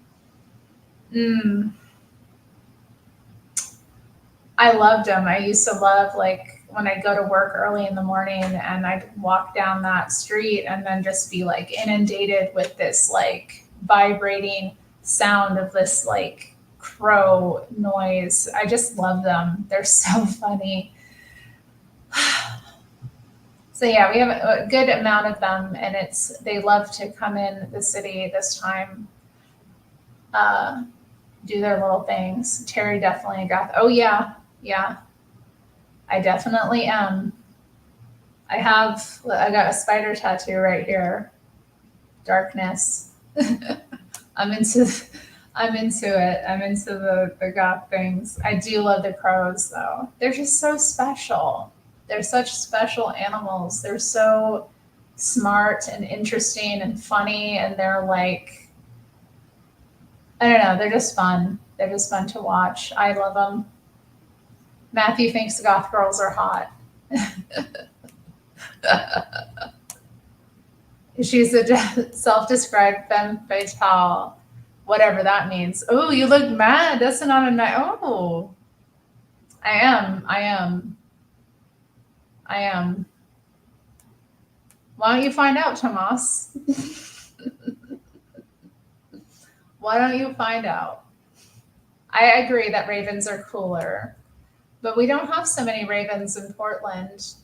I loved them. I used to love like when I'd go to work early in the morning and I'd walk down that street and then just be like inundated with this like vibrating sound of this like crow noise. I just love them. They're so funny. So yeah, we have a good amount of them, and they love to come in the city this time, uh, do their little things. Terry definitely got. Oh yeah, yeah, I definitely am. I got a spider tattoo right here. Darkness. I'm into I'm into it. I'm into the goth things. I do love the crows though. They're just so special. They're such special animals. They're so smart and interesting and funny, and they're like, I don't know, they're just fun. They're just fun to watch. I love them. Matthew thinks goth girls are hot. She's a self-described femme fatale, whatever that means. Oh, you look mad. That's not a nice. Oh, I am. I am. I am. Why don't you find out, Tomas? Why don't you find out? I agree that ravens are cooler, but we don't have so many ravens in Portland.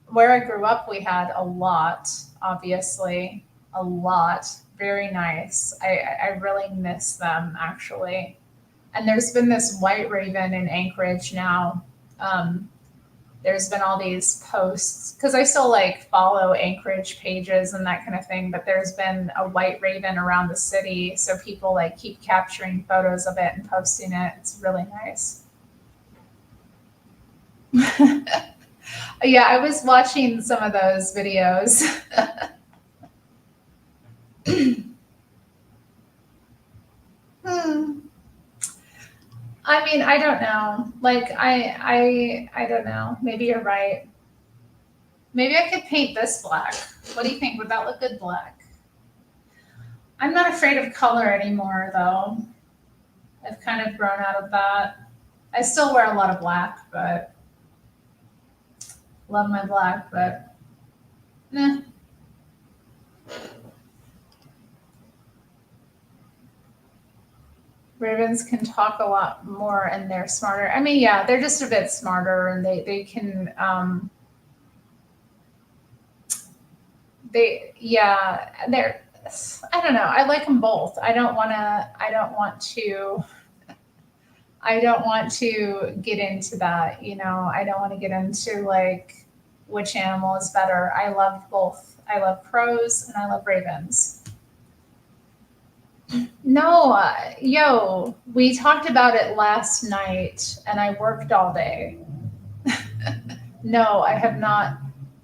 Where I grew up, we had a lot, obviously, a lot. Very nice. I really miss them, actually. And there's been this white raven in Anchorage now. There's been all these posts because I still like follow Anchorage pages and that kind of thing, but there's been a white raven around the city. So people like keep capturing photos of it and posting it. It's really nice. Yeah, I was watching some of those videos. Hmm. I mean, I don't know. Like, I don't know. Maybe you're right. Maybe I could paint this black. What do you think? Would that look good black? I'm not afraid of color anymore, though. I've kind of grown out of that. I still wear a lot of black, but love my black, but eh. Ravens can talk a lot more and they're smarter. I mean, yeah, they're just a bit smarter and they can they're I don't know. I like them both. I don't want to get into that, you know. I don't want to get into like which animal is better. I love both. I love crows and I love ravens. No, yo, we talked about it last night and I worked all day. No, I have not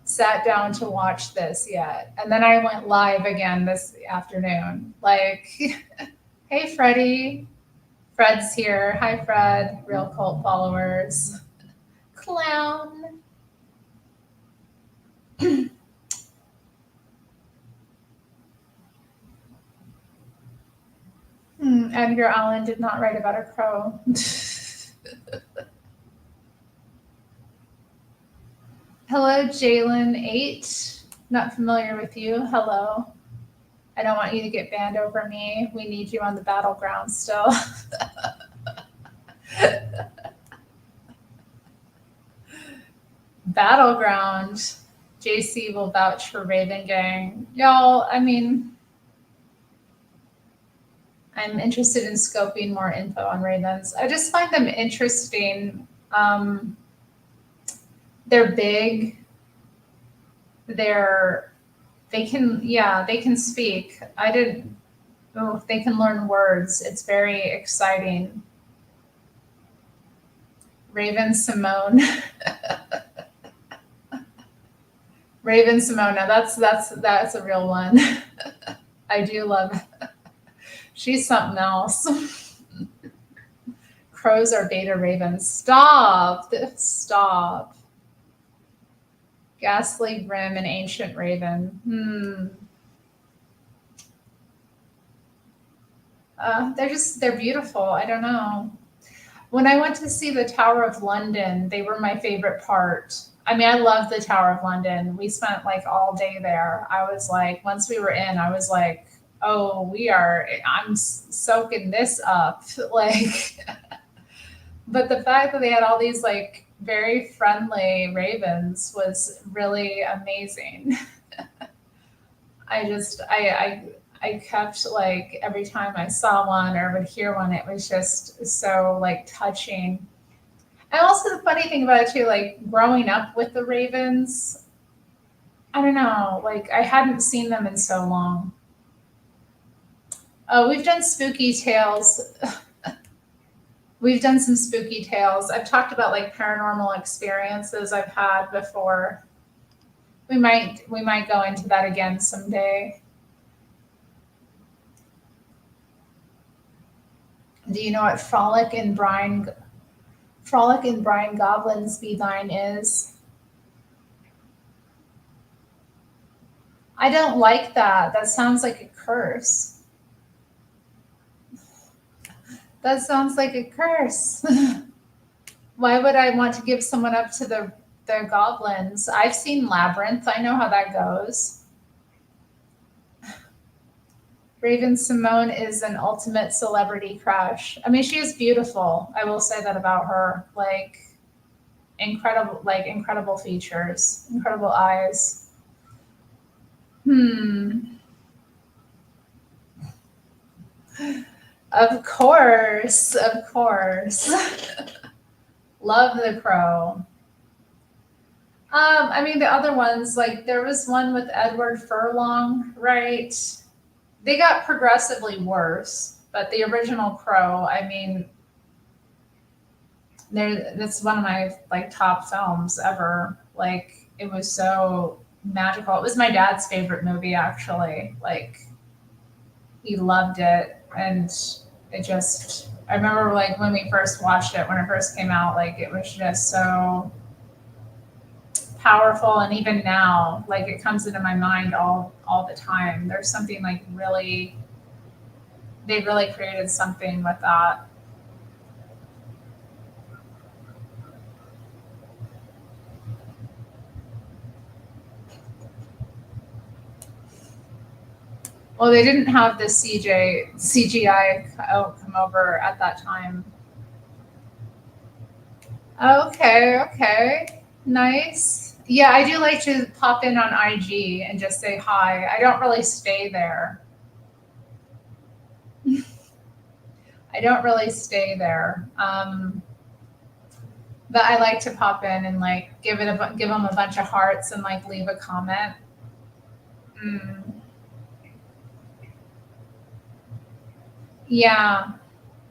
sat down to watch this yet. And then I went live again this afternoon. Like, hey, Freddie. Fred's here. Hi, Fred. Real cult followers. Clown. Edgar Allan did not write about a crow. Hello, Jalen8. Not familiar with you. Hello. I don't want you to get banned over me. We need you on the battleground still. Battleground. JC will vouch for Raven Gang. Y'all, I mean, I'm interested in scoping more info on ravens. I just find them interesting. They're big. They can speak. They can learn words. It's very exciting. Raven Simone. Raven Simone. Now that's a real one. I do love it. She's something else. Crows are beta ravens. Stop. Ghastly Grim and Ancient Raven. They're beautiful. I don't know. When I went to see the Tower of London, they were my favorite part. I mean, I love the Tower of London. We spent like all day there. I was like, once we were in, I was like, oh, I'm soaking this up. Like, but the fact that they had all these like very friendly ravens was really amazing. I kept like every time I saw one or would hear one, it was just so like touching. And also the funny thing about it too, like growing up with the ravens, I don't know, like I hadn't seen them in so long. Oh, we've done spooky tales. We've done some spooky tales. I've talked about like paranormal experiences I've had before. We might go into that again someday. Do you know what Frolic and Brian Goblin's Be Thine is? I don't like that. That sounds like a curse. That sounds like a curse. Why would I want to give someone up to the goblins? I've seen Labyrinth. I know how that goes. Raven Simone is an ultimate celebrity crush. I mean, she is beautiful. I will say that about her. Like incredible features, incredible eyes. Of course. Love the crow. I mean, the other ones, like there was one with Edward Furlong, right? They got progressively worse, but the original crow, I mean, that's one of my like top films ever. Like it was so magical. It was my dad's favorite movie, actually. Like he loved it, and I remember like when we first watched it, when it first came out, like it was just so powerful. And even now, like it comes into my mind all the time. There's something like they really created something with that. Well, they didn't have the CGI. Oh, come come over at that time. Okay. Nice. Yeah, I do like to pop in on IG and just say hi. I don't really stay there. I don't really stay there. But I like to pop in and like give them a bunch of hearts and like leave a comment. Mm. Yeah.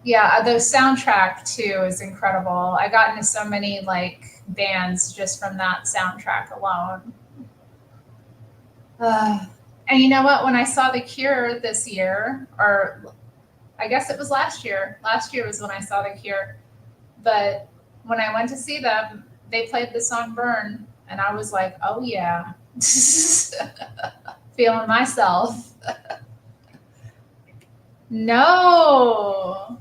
Yeah, the soundtrack too is incredible. I got into so many like bands just from that soundtrack alone. Uh, and you know what? When I saw The Cure this year, or I guess it was last year. Last year was when I saw The Cure. But when I went to see them, they played the song "Burn," and I was like, "Oh yeah," feeling myself. No,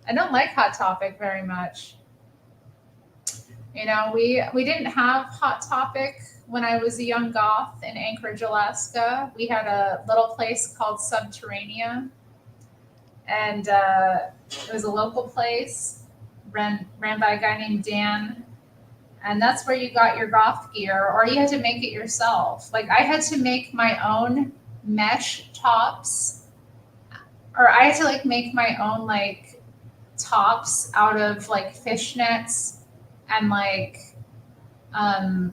I don't like Hot Topic very much. We didn't have Hot Topic when I was a young goth in Anchorage, Alaska. We had a little place called Subterranea, and it was a local place ran by a guy named Dan. And that's where you got your goth gear, or you had to make it yourself. Like I had to make my own mesh tops, or I had to like make my own like tops out of like fishnets and like um,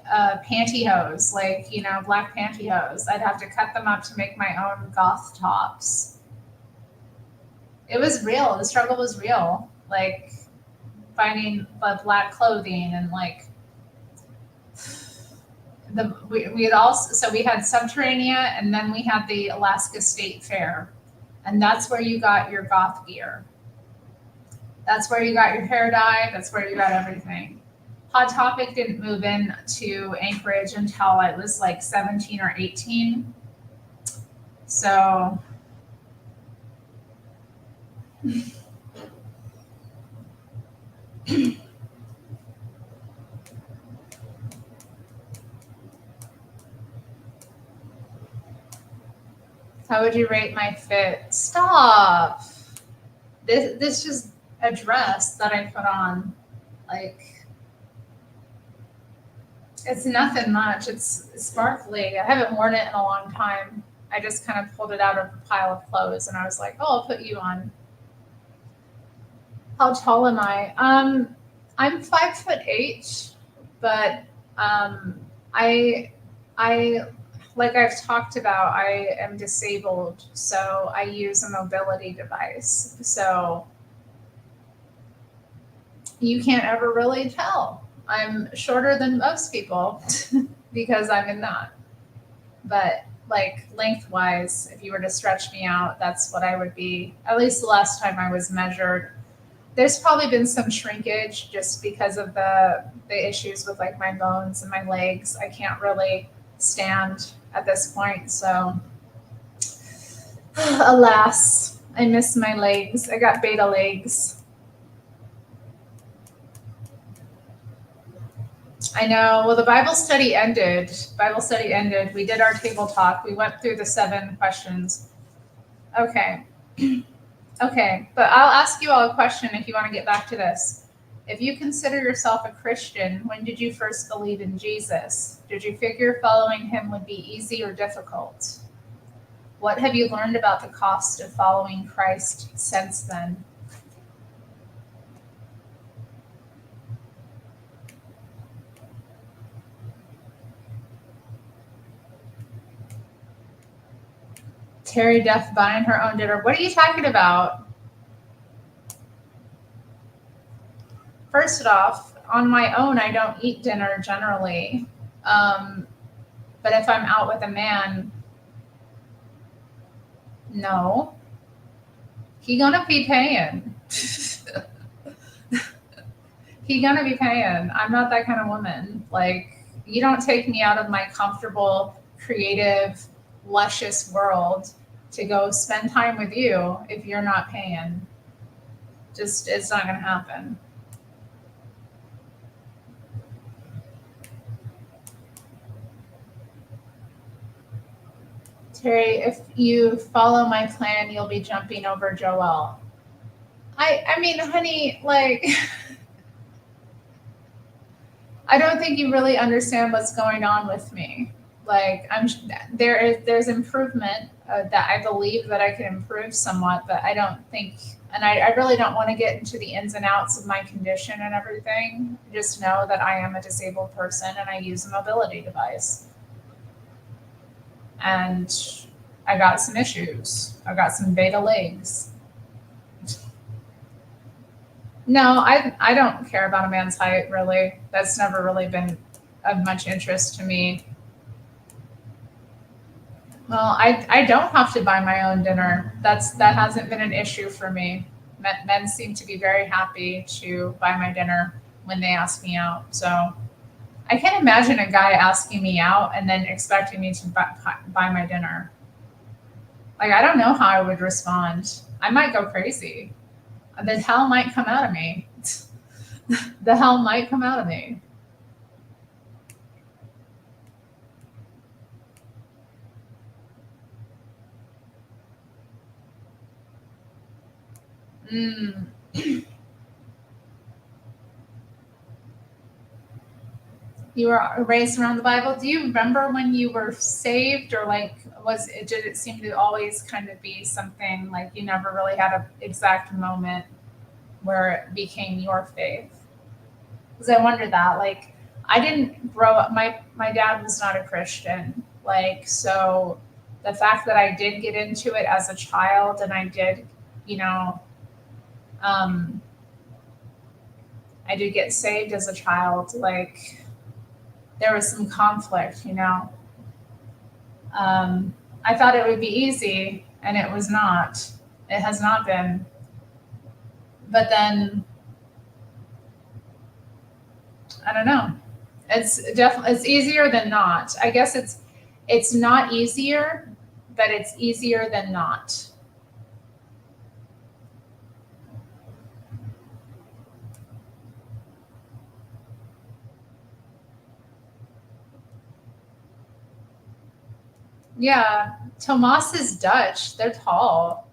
pantyhose, like black pantyhose. I'd have to cut them up to make my own goth tops. It was real. The struggle was real. Like finding the black clothing and like we had also, so we had Subterranea and then we had the Alaska State Fair, and that's where you got your goth gear. That's where you got your hair dye. That's where you got everything. Hot Topic didn't move in to Anchorage until I was like 17 or 18. So how would you rate my fit? Stop. This just a dress that I put on. Like it's nothing much. It's sparkly. I haven't worn it in a long time. I just kind of pulled it out of a pile of clothes and I was like, oh, I'll put you on. How tall am I? I'm 5'8", but I I like I've talked about, I am disabled, so I use a mobility device. So you can't ever really tell. I'm shorter than most people because I'm in that. But like lengthwise, if you were to stretch me out, that's what I would be. At least the last time I was measured. There's probably been some shrinkage just because of the issues with like my bones and my legs. I can't really stand at this point, so alas, I miss my legs. I got beta legs. I know. Well, the Bible study ended. We did our table talk. We went through the 7 questions. Okay. Okay, but I'll ask you all a question if you want to get back to this. If you consider yourself a Christian, when did you first believe in Jesus? Did you figure following him would be easy or difficult? What have you learned about the cost of following Christ since then? Terry Duff buying her own dinner. What are you talking about? First off, on my own, I don't eat dinner generally. But if I'm out with a man, no, he gonna be paying. He gonna be paying. I'm not that kind of woman. Like, you don't take me out of my comfortable, creative, luscious world to go spend time with you if you're not paying. Just, it's not gonna happen. Terry, if you follow my plan, you'll be jumping over Joelle. I mean, honey, like, I don't think you really understand what's going on with me. Like, there's improvement that I believe that I can improve somewhat, but I don't think, and I really don't want to get into the ins and outs of my condition and everything. Just know that I am a disabled person and I use a mobility device. And I got some issues. I got some beta legs. No, I don't care about a man's height, really. That's never really been of much interest to me. Well, I don't have to buy my own dinner. That hasn't been an issue for me. Men seem to be very happy to buy my dinner when they ask me out. So I can't imagine a guy asking me out and then expecting me to buy my dinner. Like, I don't know how I would respond. I might go crazy. The hell might come out of me. The hell might come out of me. Mm. You were raised around the Bible. Do you remember when you were saved, or like did it seem to always kind of be something like you never really had an exact moment where it became your faith? Because I wonder that, like, I didn't grow up, my dad was not a Christian. Like, so the fact that I did get into it as a child and I did, I did get saved as a child, like, there was some conflict. I thought it would be easy, and it was not. It has not been. But then, I don't know. It's easier than not. I guess it's not easier, but it's easier than not. Yeah, Tomas is Dutch. They're tall.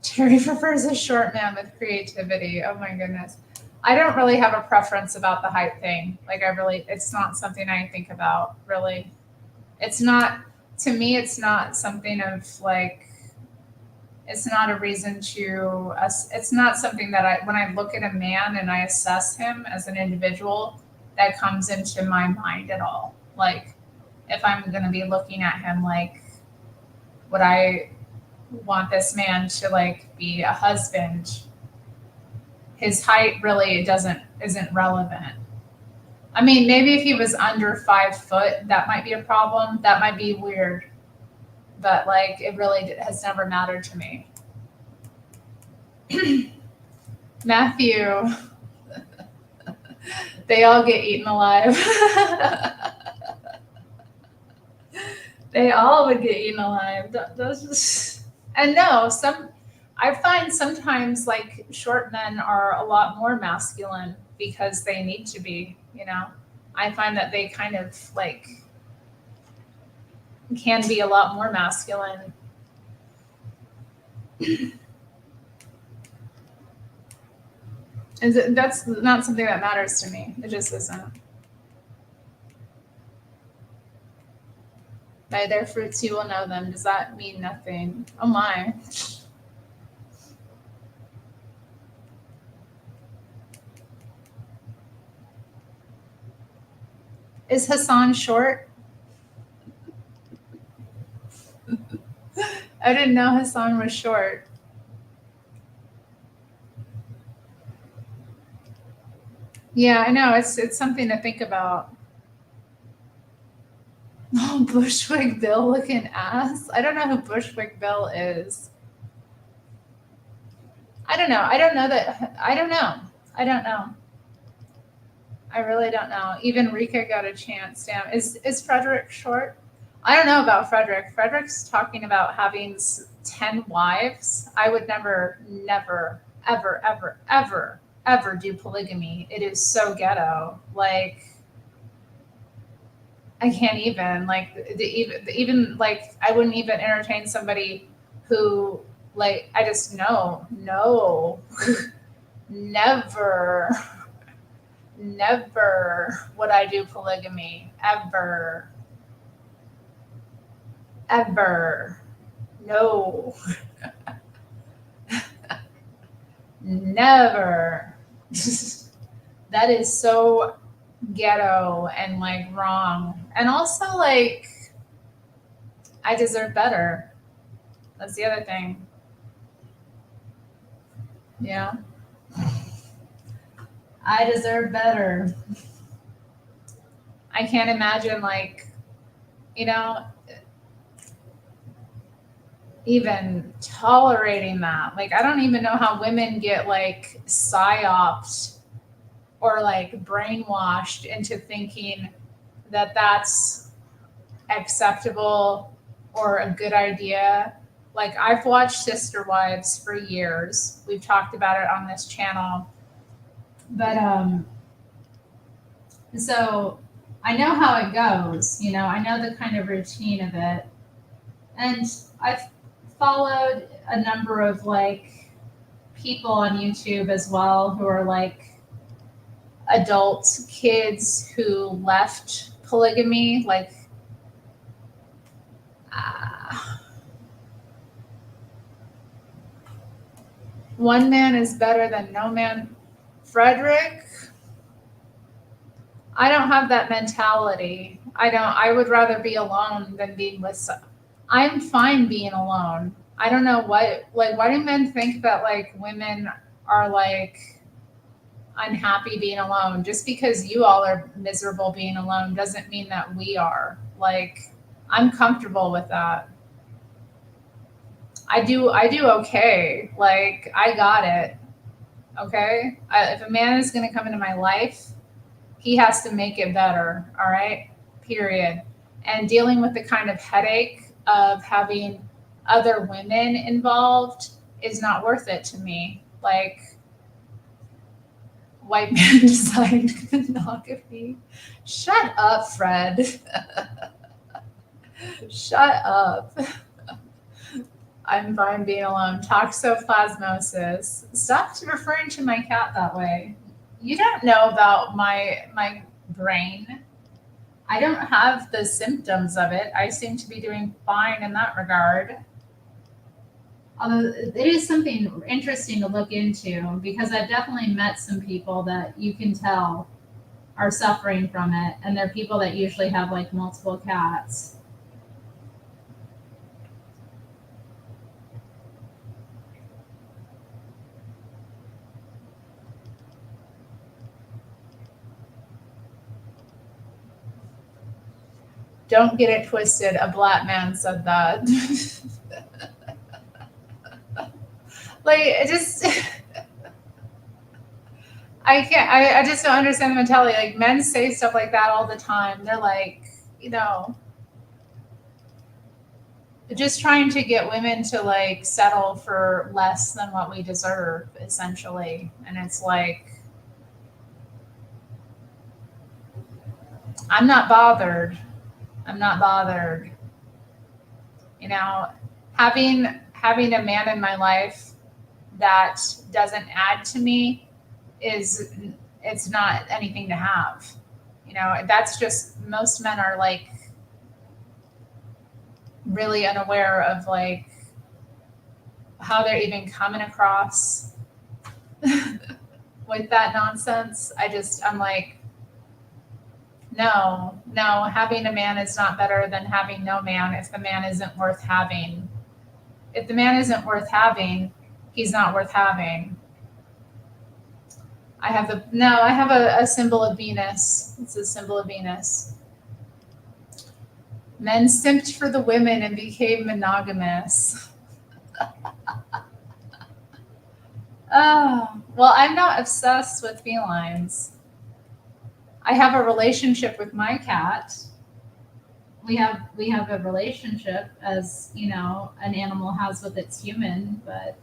Terry prefers a short man with creativity. Oh my goodness. I don't really have a preference about the height thing. Like, it's not something I think about, really. It's not, to me, it's not something of like, it's not a reason to, it's not something that when I look at a man and I assess him as an individual, that comes into my mind at all. Like, if I'm going to be looking at him, like, would I want this man to like be a husband? His height really isn't relevant. I mean, maybe if he was under 5 foot, that might be a problem. That might be weird. But like, it really has never mattered to me. Matthew, they all get eaten alive. They all would get eaten alive. Those just, and no, I find sometimes like short men are a lot more masculine because they need to be, I find that they kind of like can be a lot more masculine. And that's not something that matters to me. It just isn't. By their fruits you will know them. Does that mean nothing? Oh my. Is Hassan short? I didn't know Hassan was short. Yeah, I know. It's something to think about. Oh, Bushwick Bill looking ass. I don't know who Bushwick Bill is. I don't know. I don't know. I don't know. I really don't know. Even Rika got a chance. Damn. Is Frederick short? I don't know about Frederick. Frederick's talking about having 10 wives. I would never, ever, ever, ever, ever do polygamy. It is so ghetto. Like, I can't even like even like I wouldn't even entertain somebody who like I just no never never would I do polygamy ever ever no never that is so ghetto and like wrong and also like I deserve better. That's the other thing. Yeah. I deserve better. I can't imagine, like, you know, even tolerating that. Like, I don't even know how women get, like, psyoped or, like, brainwashed into thinking that that's acceptable or a good idea. Like, I've watched Sister Wives for years. We've talked about it on this channel. But, so I know how it goes, you know, I know the kind of routine of it. And I've followed a number of like people on YouTube as well who are like adult kids who left polygamy. Like, one man is better than no man. Frederick, I don't have that mentality. I would rather be alone than being with I'm fine being alone. I don't know why do men think that like women are like unhappy being alone? Just because you all are miserable being alone doesn't mean that we are. Like, I'm comfortable with that. I do okay. Like, I got it. Okay? If a man is going to come into my life, he has to make it better, all right? Period. And dealing with the kind of headache of having other women involved is not worth it to me. Like, white man designed monogamy. Shut up, Fred. Shut up. I'm fine being alone. Toxoplasmosis. Stop referring to my cat that way. You don't know about my brain. I don't have the symptoms of it. I seem to be doing fine in that regard. Although it is something interesting to look into because I've definitely met some people that you can tell are suffering from it. And they're people that usually have like multiple cats. Don't get it twisted. A black man said that. Like, it just, I can't, I just don't understand the mentality. Like, men say stuff like that all the time. They're like, you know, just trying to get women to like settle for less than what we deserve, essentially. And it's like, I'm not bothered. I'm not bothered. You know, having a man in my life that doesn't add to me it's not anything to have. You know, that's just most men are like really unaware of like how they're even coming across with that nonsense. I'm like, no, having a man is not better than having no man if the man isn't worth having. If the man isn't worth having, he's not worth having. I have a symbol of Venus. It's a symbol of Venus. Men simped for the women and became monogamous. Oh, well, I'm not obsessed with felines. I have a relationship with my cat. We have a relationship as, you know, an animal has with its human, but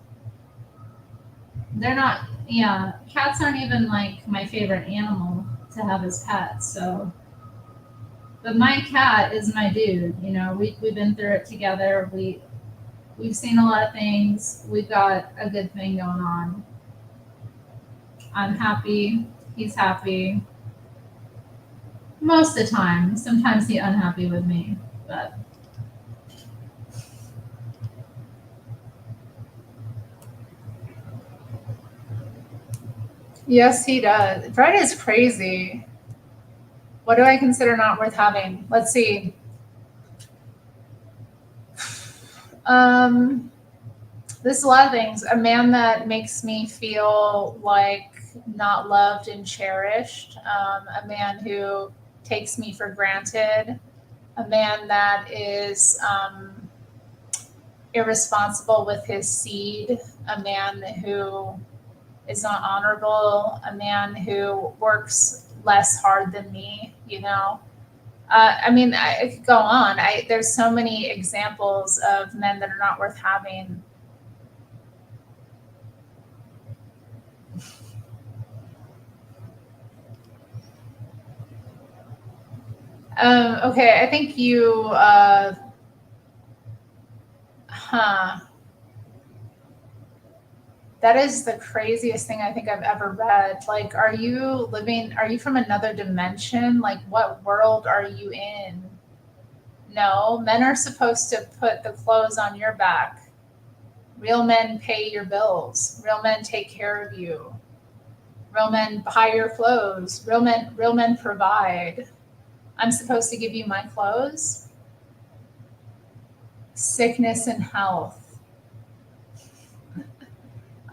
they're not, yeah, cats aren't even like my favorite animal to have as pets, so. But my cat is my dude. You know, we've been through it together. We've seen a lot of things. We've got a good thing going on. I'm happy. He's happy. Most of the time. Sometimes he's unhappy with me. But yes, he does. Fred is crazy. What do I consider not worth having? Let's see. Um, there's a lot of things. A man that makes me feel like not loved and cherished. A man who takes me for granted. A man that is irresponsible with his seed. A man who is not honorable. A man who works less hard than me. You know. I mean, I could go on. There's so many examples of men that are not worth having. Okay, I think you, huh. That is the craziest thing I think I've ever read. Like, are you from another dimension? Like, what world are you in? No, men are supposed to put the clothes on your back. Real men pay your bills. Real men take care of you. Real men buy your clothes. Real men provide. I'm supposed to give you my clothes. Sickness and health.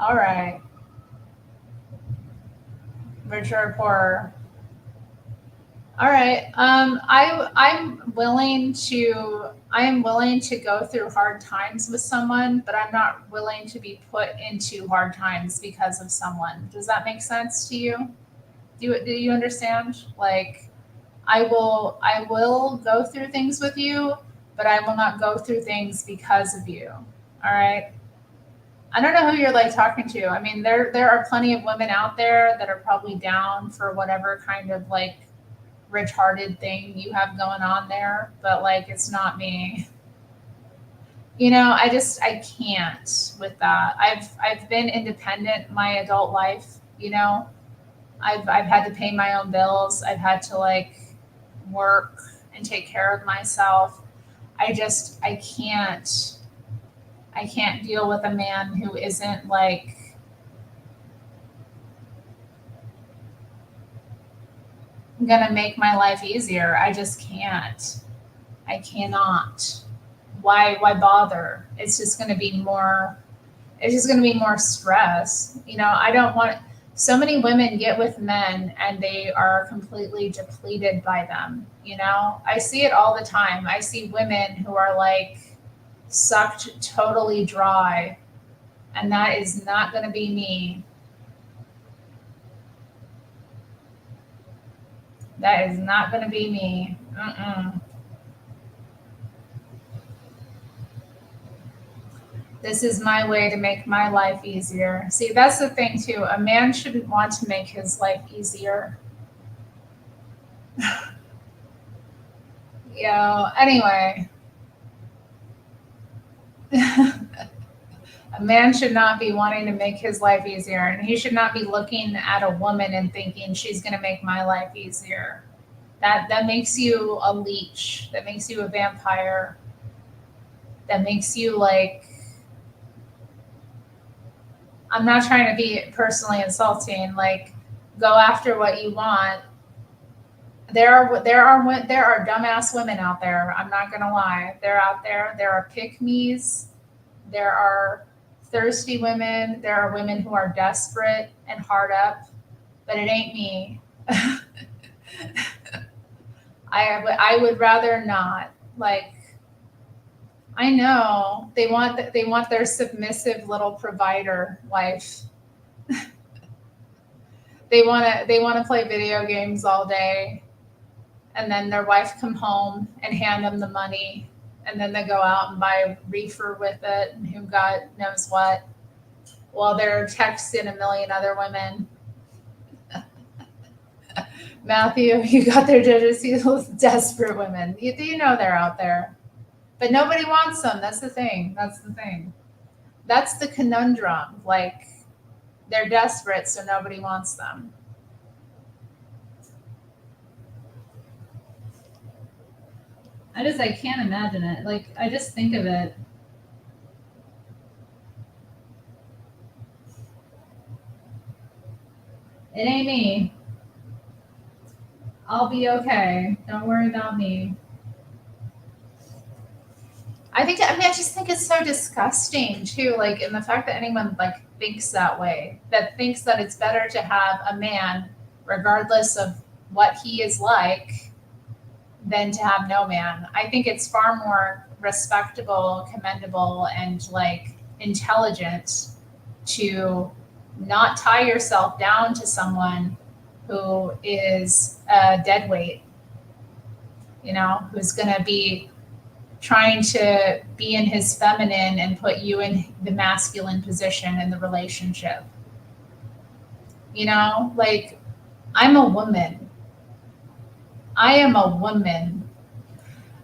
All right. Rich or poor. All right. I am willing to go through hard times with someone, but I'm not willing to be put into hard times because of someone. Does that make sense to you? Do you understand? Like, I will go through things with you, but I will not go through things because of you. All right. I don't know who you're like talking to. I mean, there are plenty of women out there that are probably down for whatever kind of like rich hearted thing you have going on there, but like it's not me. You know, I can't with that. I've been independent my adult life, you know. I've had to pay my own bills. I've had to like work and take care of myself. I can't deal with a man who isn't like gonna make my life easier. I just can't. I cannot. Why bother? It's just gonna be more stress. You know, I don't want so many women get with men and they are completely depleted by them. You know, I see it all the time. I see women who are like sucked totally dry, and that is not going to be me. That is not going to be me. Mm-mm. This is my way to make my life easier. See, that's the thing too. A man shouldn't want to make his life easier. You know, anyway. A man should not be wanting to make his life easier, and he should not be looking at a woman and thinking she's going to make my life easier. That makes you a leech. That makes you a vampire. That makes you like, I'm not trying to be personally insulting. Like, go after what you want. There are dumbass women out there. I'm not gonna lie. They're out there. There are pick-me's. There are thirsty women. There are women who are desperate and hard up. But it ain't me. I would rather not. Like, I know they want their submissive little provider wife. They want to play video games all day, and then their wife come home and hand them the money, and then they go out and buy reefer with it, and who God knows what, while they're texting a million other women. Matthew, you got there to see those desperate women. You know they're out there, but nobody wants them. That's the thing. That's the thing. That's the conundrum. Like they're desperate, so nobody wants them. I can't imagine it. Like I just think of it. It ain't me. I'll be okay. Don't worry about me. I just think it's so disgusting too. Like, in the fact that anyone like thinks that way, that thinks that it's better to have a man, regardless of what he is like, than to have no man. I think it's far more respectable, commendable, and like intelligent to not tie yourself down to someone who is a dead weight, who's going to be trying to be in his feminine and put you in the masculine position in the relationship. Like I'm a woman. I am a woman.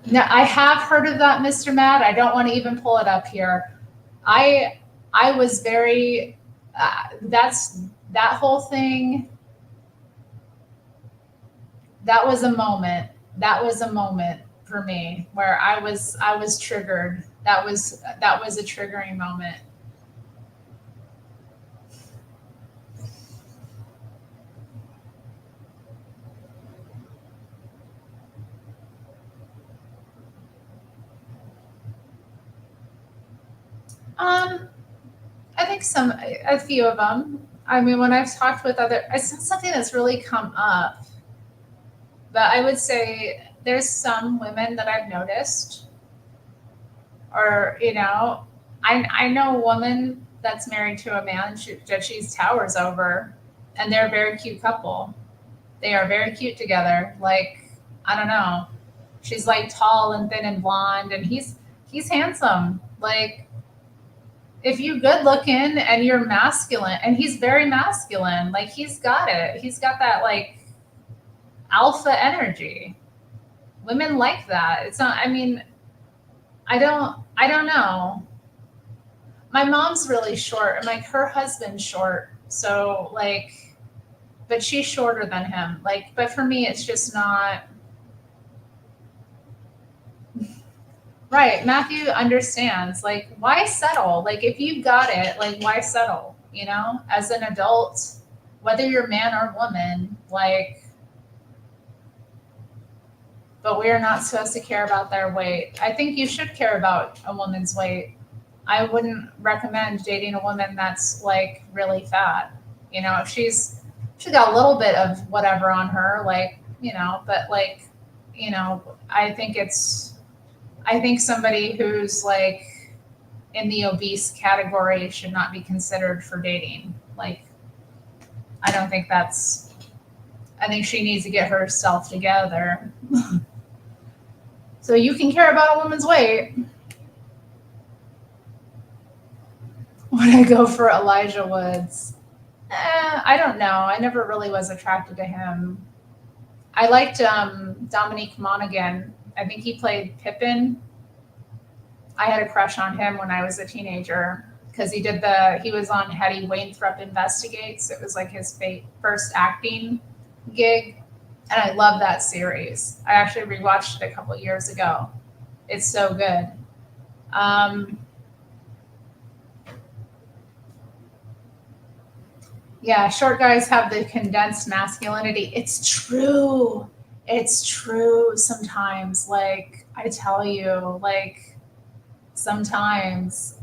Now I have heard of that, Mr. Matt. I don't want to even pull it up here. I was very that's that whole thing. That was a moment. That was a moment for me where I was triggered. That was a triggering moment. I think a few of them. I mean, when I've talked with it's not something that's really come up, but I would say there's some women that I've noticed, or I know a woman that's married to a man that she's towers over, and they're a very cute couple. They are very cute together. Like I don't know, she's like tall and thin and blonde, and he's handsome. Like if you good looking and you're masculine, and he's very masculine, like he's got it. He's got that like alpha energy. Women like that. It's not. I mean, I don't know. My mom's really short, and like her husband's short, so like, but she's shorter than him. Like, but for me, it's just not right. Matthew understands. Like, why settle? Like, if you got it, like, why settle? As an adult, whether you're man or woman, like, but we are not supposed to care about their weight. I think you should care about a woman's weight. I wouldn't recommend dating a woman that's like really fat. If she's got a little bit of whatever on her, like, but like, I think somebody who's like in the obese category should not be considered for dating. Like, I don't think I think she needs to get herself together. So you can care about a woman's weight. Would I go for Elijah Woods? I don't know. I never really was attracted to him. I liked Dominique Monaghan. I think he played Pippin. I had a crush on him when I was a teenager because he was on Hetty Wainthrope Investigates. It was like his first acting gig. And I love that series. I actually rewatched it a couple years ago. It's so good. Yeah, short guys have the condensed masculinity. It's true. It's true sometimes. Like, I tell you, like, sometimes,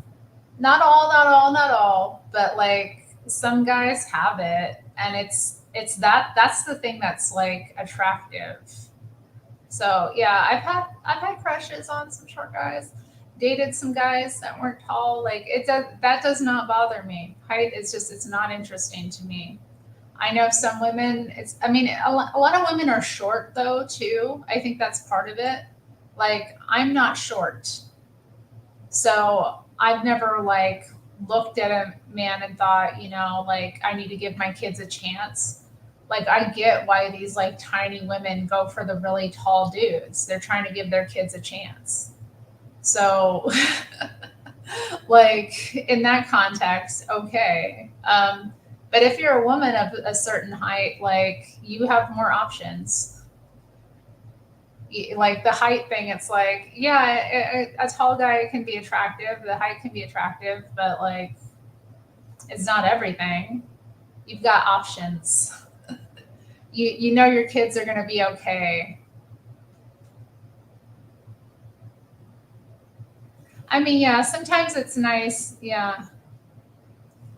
not all, but like some guys have it. And that's the thing that's like attractive. So yeah, I've had crushes on some short guys, dated some guys that weren't tall. Like that does not bother me. Height is it's not interesting to me. I know some women, a lot of women are short though too. I think that's part of it. Like I'm not short. So I've never looked at a man and thought, like I need to give my kids a chance. Like, I get why these like tiny women go for the really tall dudes. They're trying to give their kids a chance. So, like, in that context, okay. But if you're a woman of a certain height, like, you have more options. Like the height thing, it's like, yeah, a tall guy can be attractive. The height can be attractive, but like, it's not everything. You've got options. You know your kids are going to be okay. I mean, yeah, sometimes it's nice. Yeah.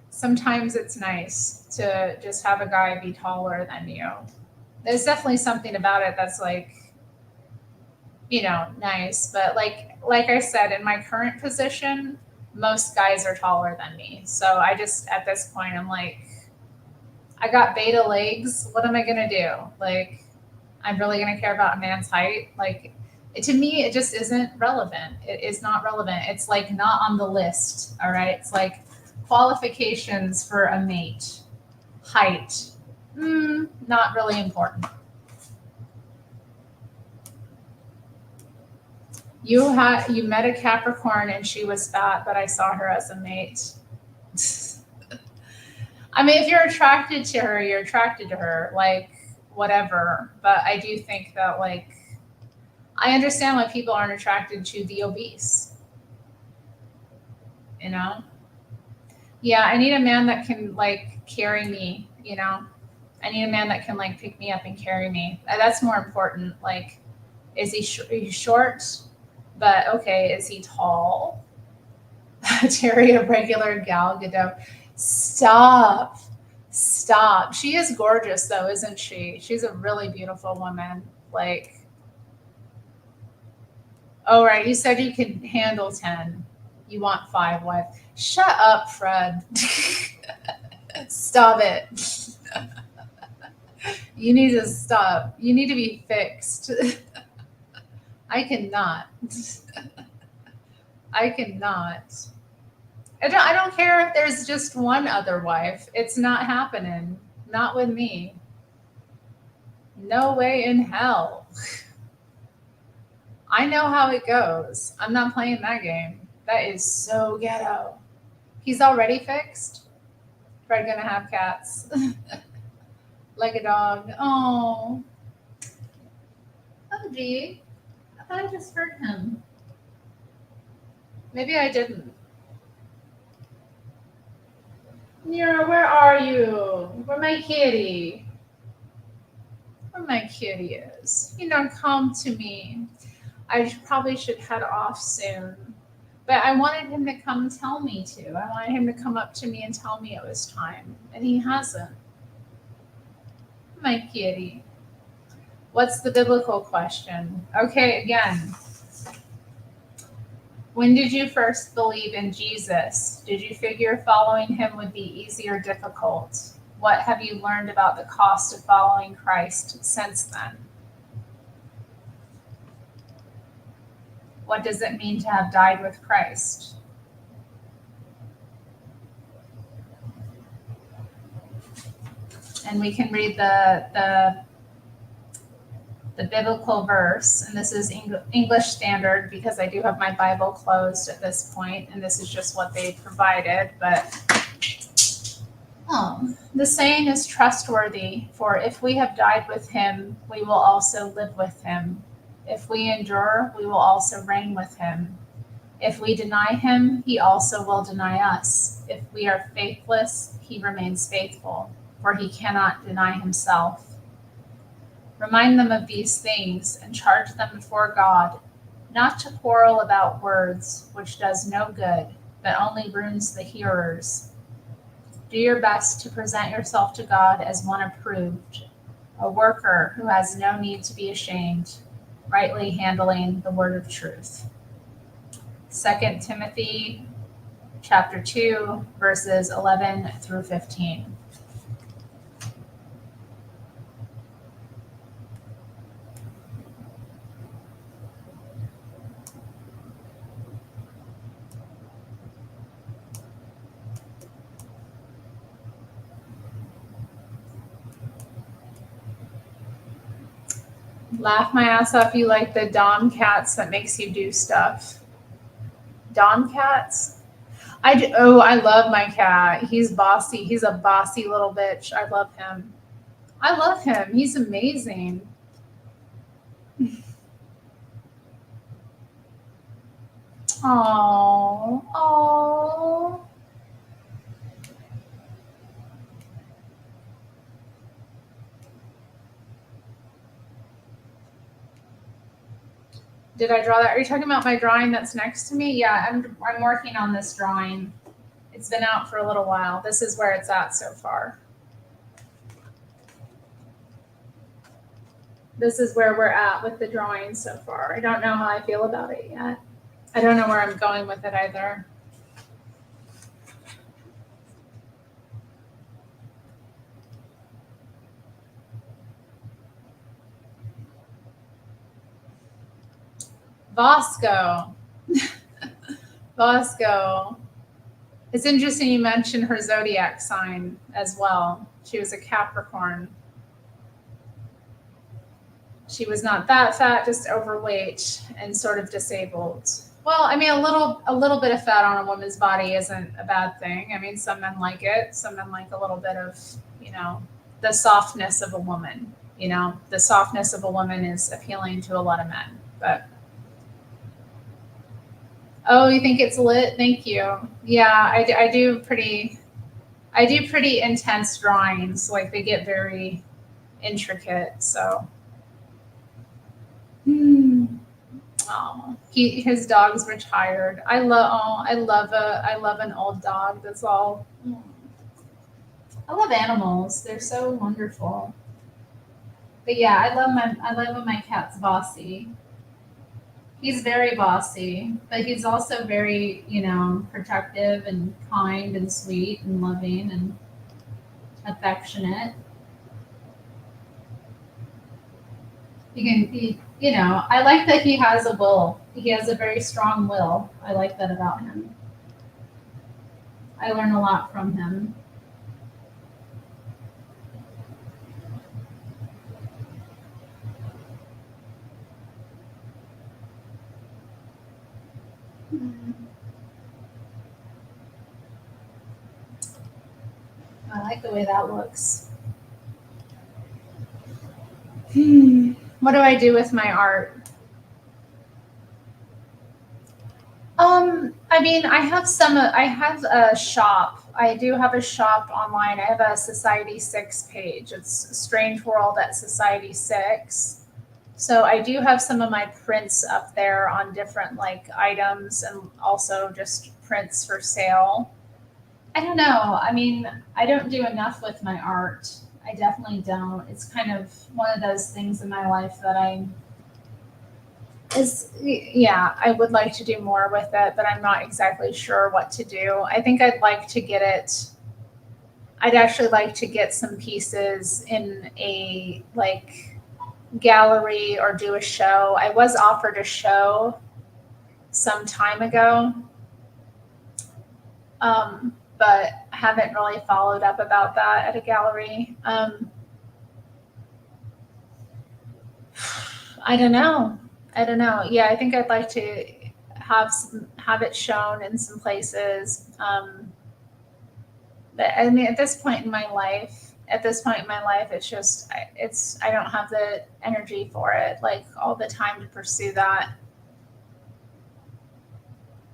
Sometimes it's nice to just have a guy be taller than you. There's definitely something about it that's like, nice. But like I said, in my current position, most guys are taller than me. So I just at this point I'm like, I got beta legs. What am I gonna do? Like, I'm really gonna care about a man's height? Like, to me, it just isn't relevant. It is not relevant. It's like not on the list. All right. It's like qualifications for a mate. Height. Not really important. You met a Capricorn and she was fat, but I saw her as a mate. I mean, if you're attracted to her, you're attracted to her, like whatever. But I do think that like I understand why people aren't attracted to the obese. You know? Yeah, I need a man that can like carry me, I need a man that can like pick me up and carry me. That's more important. Like, is he short? But okay, is he tall? Terry, a regular Gal Gadot. Stop. Stop. She is gorgeous though, isn't she? She's a really beautiful woman. Like, oh right, you said you could handle 10. You want 5 wives. Shut up, Fred. Stop it. You need to stop. You need to be fixed. I cannot. I cannot. I don't care if there's just one other wife. It's not happening. Not with me. No way in hell. I know how it goes. I'm not playing that game. That is so ghetto. He's already fixed. Fred gonna have cats. Like a dog. Oh. Oh, gee. I thought I just heard him. Maybe I didn't. Nira, where are you? Where my kitty? Where my kitty is? Come to me. I probably should head off soon. But I wanted him to come tell me to. I wanted him to come up to me and tell me it was time. And he hasn't. My kitty. What's the biblical question? Okay, again. When did you first believe in Jesus? Did you figure following him would be easy or difficult? What have you learned about the cost of following Christ since then? What does it mean to have died with Christ? And we can read the biblical verse, and this is English Standard because I do have my Bible closed at this point, and this is just what they provided. But the saying is trustworthy, for if we have died with him, we will also live with him. If we endure, we will also reign with him. If we deny him, he also will deny us. If we are faithless, he remains faithful, for he cannot deny himself. Remind them of these things and charge them before God, not to quarrel about words, which does no good, but only ruins the hearers. Do your best to present yourself to God as one approved, a worker who has no need to be ashamed, rightly handling the word of truth. 2 Timothy chapter 2, verses 11 through 15. Laugh my ass off. You like the Dom cats that makes you do stuff. Dom cats? I love my cat. He's bossy. He's a bossy little bitch. I love him. I love him. He's amazing. Oh, oh. Did I draw that? Are you talking about my drawing that's next to me? Yeah, I'm working on this drawing. It's been out for a little while. This is where it's at so far. This is where we're at with the drawing so far. I don't know how I feel about it yet. I don't know where I'm going with it either. Bosco. Bosco. It's interesting you mentioned her zodiac sign as well. She was a Capricorn. She was not that fat, just overweight and sort of disabled. Well, I mean, a little bit of fat on a woman's body isn't a bad thing. I mean, some men like it. Some men like a little bit of, the softness of a woman. The softness of a woman is appealing to a lot of men. But oh, you think it's lit? Thank you. Yeah, I do pretty intense drawings. Like they get very intricate. So. Oh, his dog's retired. I love an old dog. That's all. I love animals. They're so wonderful. But yeah, I love when my cat's bossy. He's very bossy, but he's also very, protective and kind and sweet and loving and affectionate. I like that he has a will. He has a very strong will. I like that about him. I learn a lot from him. I like the way that looks. What do I do with my art? I mean, I have a shop. I do have a shop online. I have a Society 6 page. It's Strange World at Society 6. So I do have some of my prints up there on different like items and also just prints for sale. I don't know. I mean, I don't do enough with my art. I definitely don't. It's kind of one of those things in my life that I would like to do more with it, but I'm not exactly sure what to do. I think I'd actually like to get some pieces in a like gallery or do a show. I was offered a show some time ago, but haven't really followed up about that at a gallery. I don't know. Yeah, I think I'd like to have it shown in some places. But I mean, at this point in my life, I don't have the energy for it, like all the time to pursue that.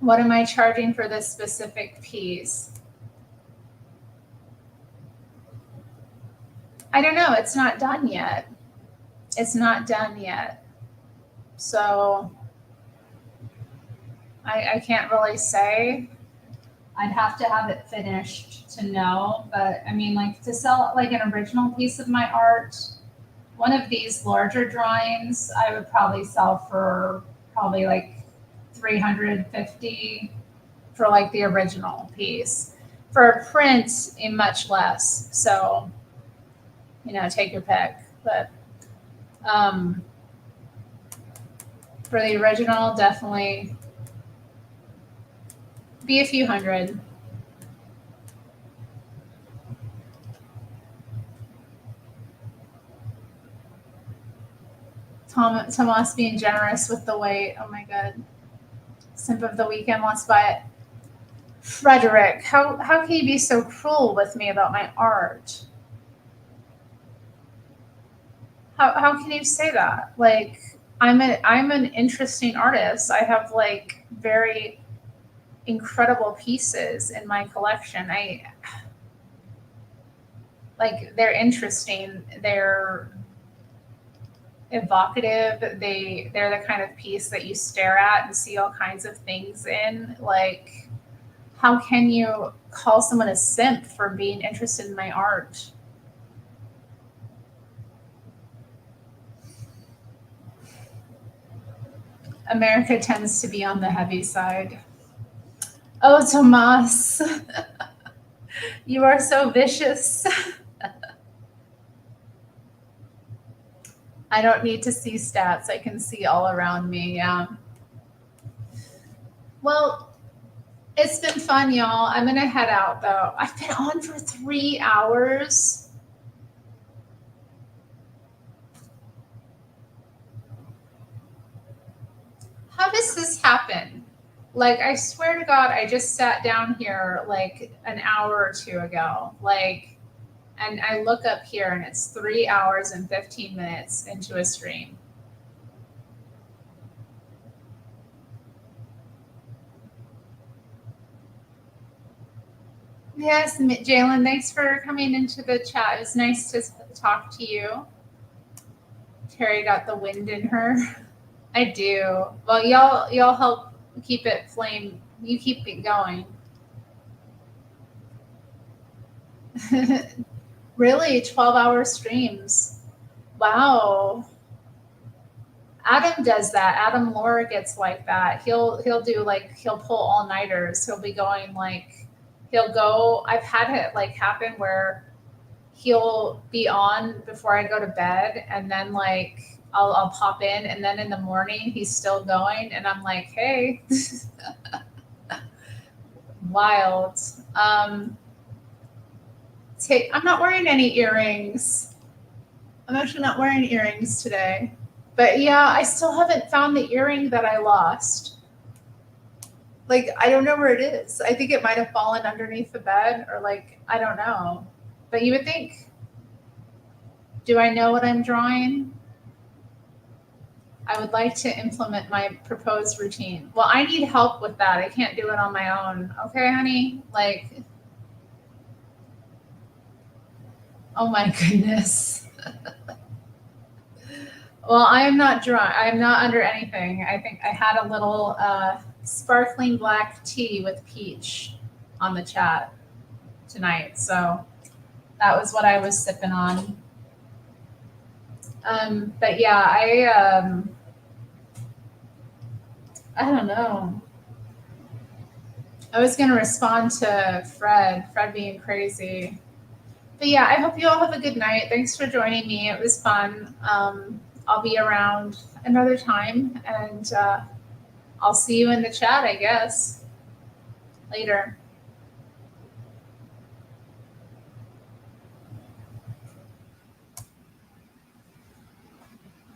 What am I charging for this specific piece? I don't know. It's not done yet. So I can't really say. I'd have to have it finished to know. But I mean, like to sell like an original piece of my art, one of these larger drawings, I would probably sell for probably like 350 for like the original piece. For a print, much less. So, take your pick. But for the original, definitely be a few hundred. Tomas being generous with the weight. Oh my god. Simp of the weekend wants to buy it. Frederick, how can you be so cruel with me about my art? How can you say that? Like, I'm an interesting artist. I have like very incredible pieces in my collection. They're interesting. They're evocative. They're the kind of piece that you stare at and see all kinds of things in. Like, how can you call someone a simp for being interested in my art? America tends to be on the heavy side. Oh, Tomas, you are so vicious. I don't need to see stats. I can see all around me. Yeah. Well, it's been fun, y'all. I'm going to head out, though. I've been on for 3 hours. How does this happen? Like, I swear to God, I just sat down here like an hour or two ago. Like, and I look up here and it's 3 hours and 15 minutes into a stream. Yes, Jalen, thanks for coming into the chat. It was nice to talk to you. Terri got the wind in her. I do. Well, y'all help keep it flame. You keep it going. Really, 12-hour streams. Wow. Adam does that. Adam Laura gets like that. He'll pull all-nighters. He'll be going like he'll go. I've had it like happen where he'll be on before I go to bed, and then like I'll pop in, and then in the morning he's still going, and I'm like, hey, wild. I'm not wearing any earrings. I'm actually not wearing earrings today. But yeah, I still haven't found the earring that I lost. Like, I don't know where it is. I think it might have fallen underneath the bed, or like, I don't know. But you would think, do I know what I'm drawing? I would like to implement my proposed routine. Well, I need help with that. I can't do it on my own. Okay, honey? Like, oh my goodness. Well, I am not drunk. I am not under anything. I think I had a little sparkling black tea with peach on the chat tonight. So that was what I was sipping on. But yeah, I don't know. I was going to respond to Fred being crazy. But yeah, I hope you all have a good night. Thanks for joining me. It was fun. I'll be around another time, and I'll see you in the chat, I guess. Later.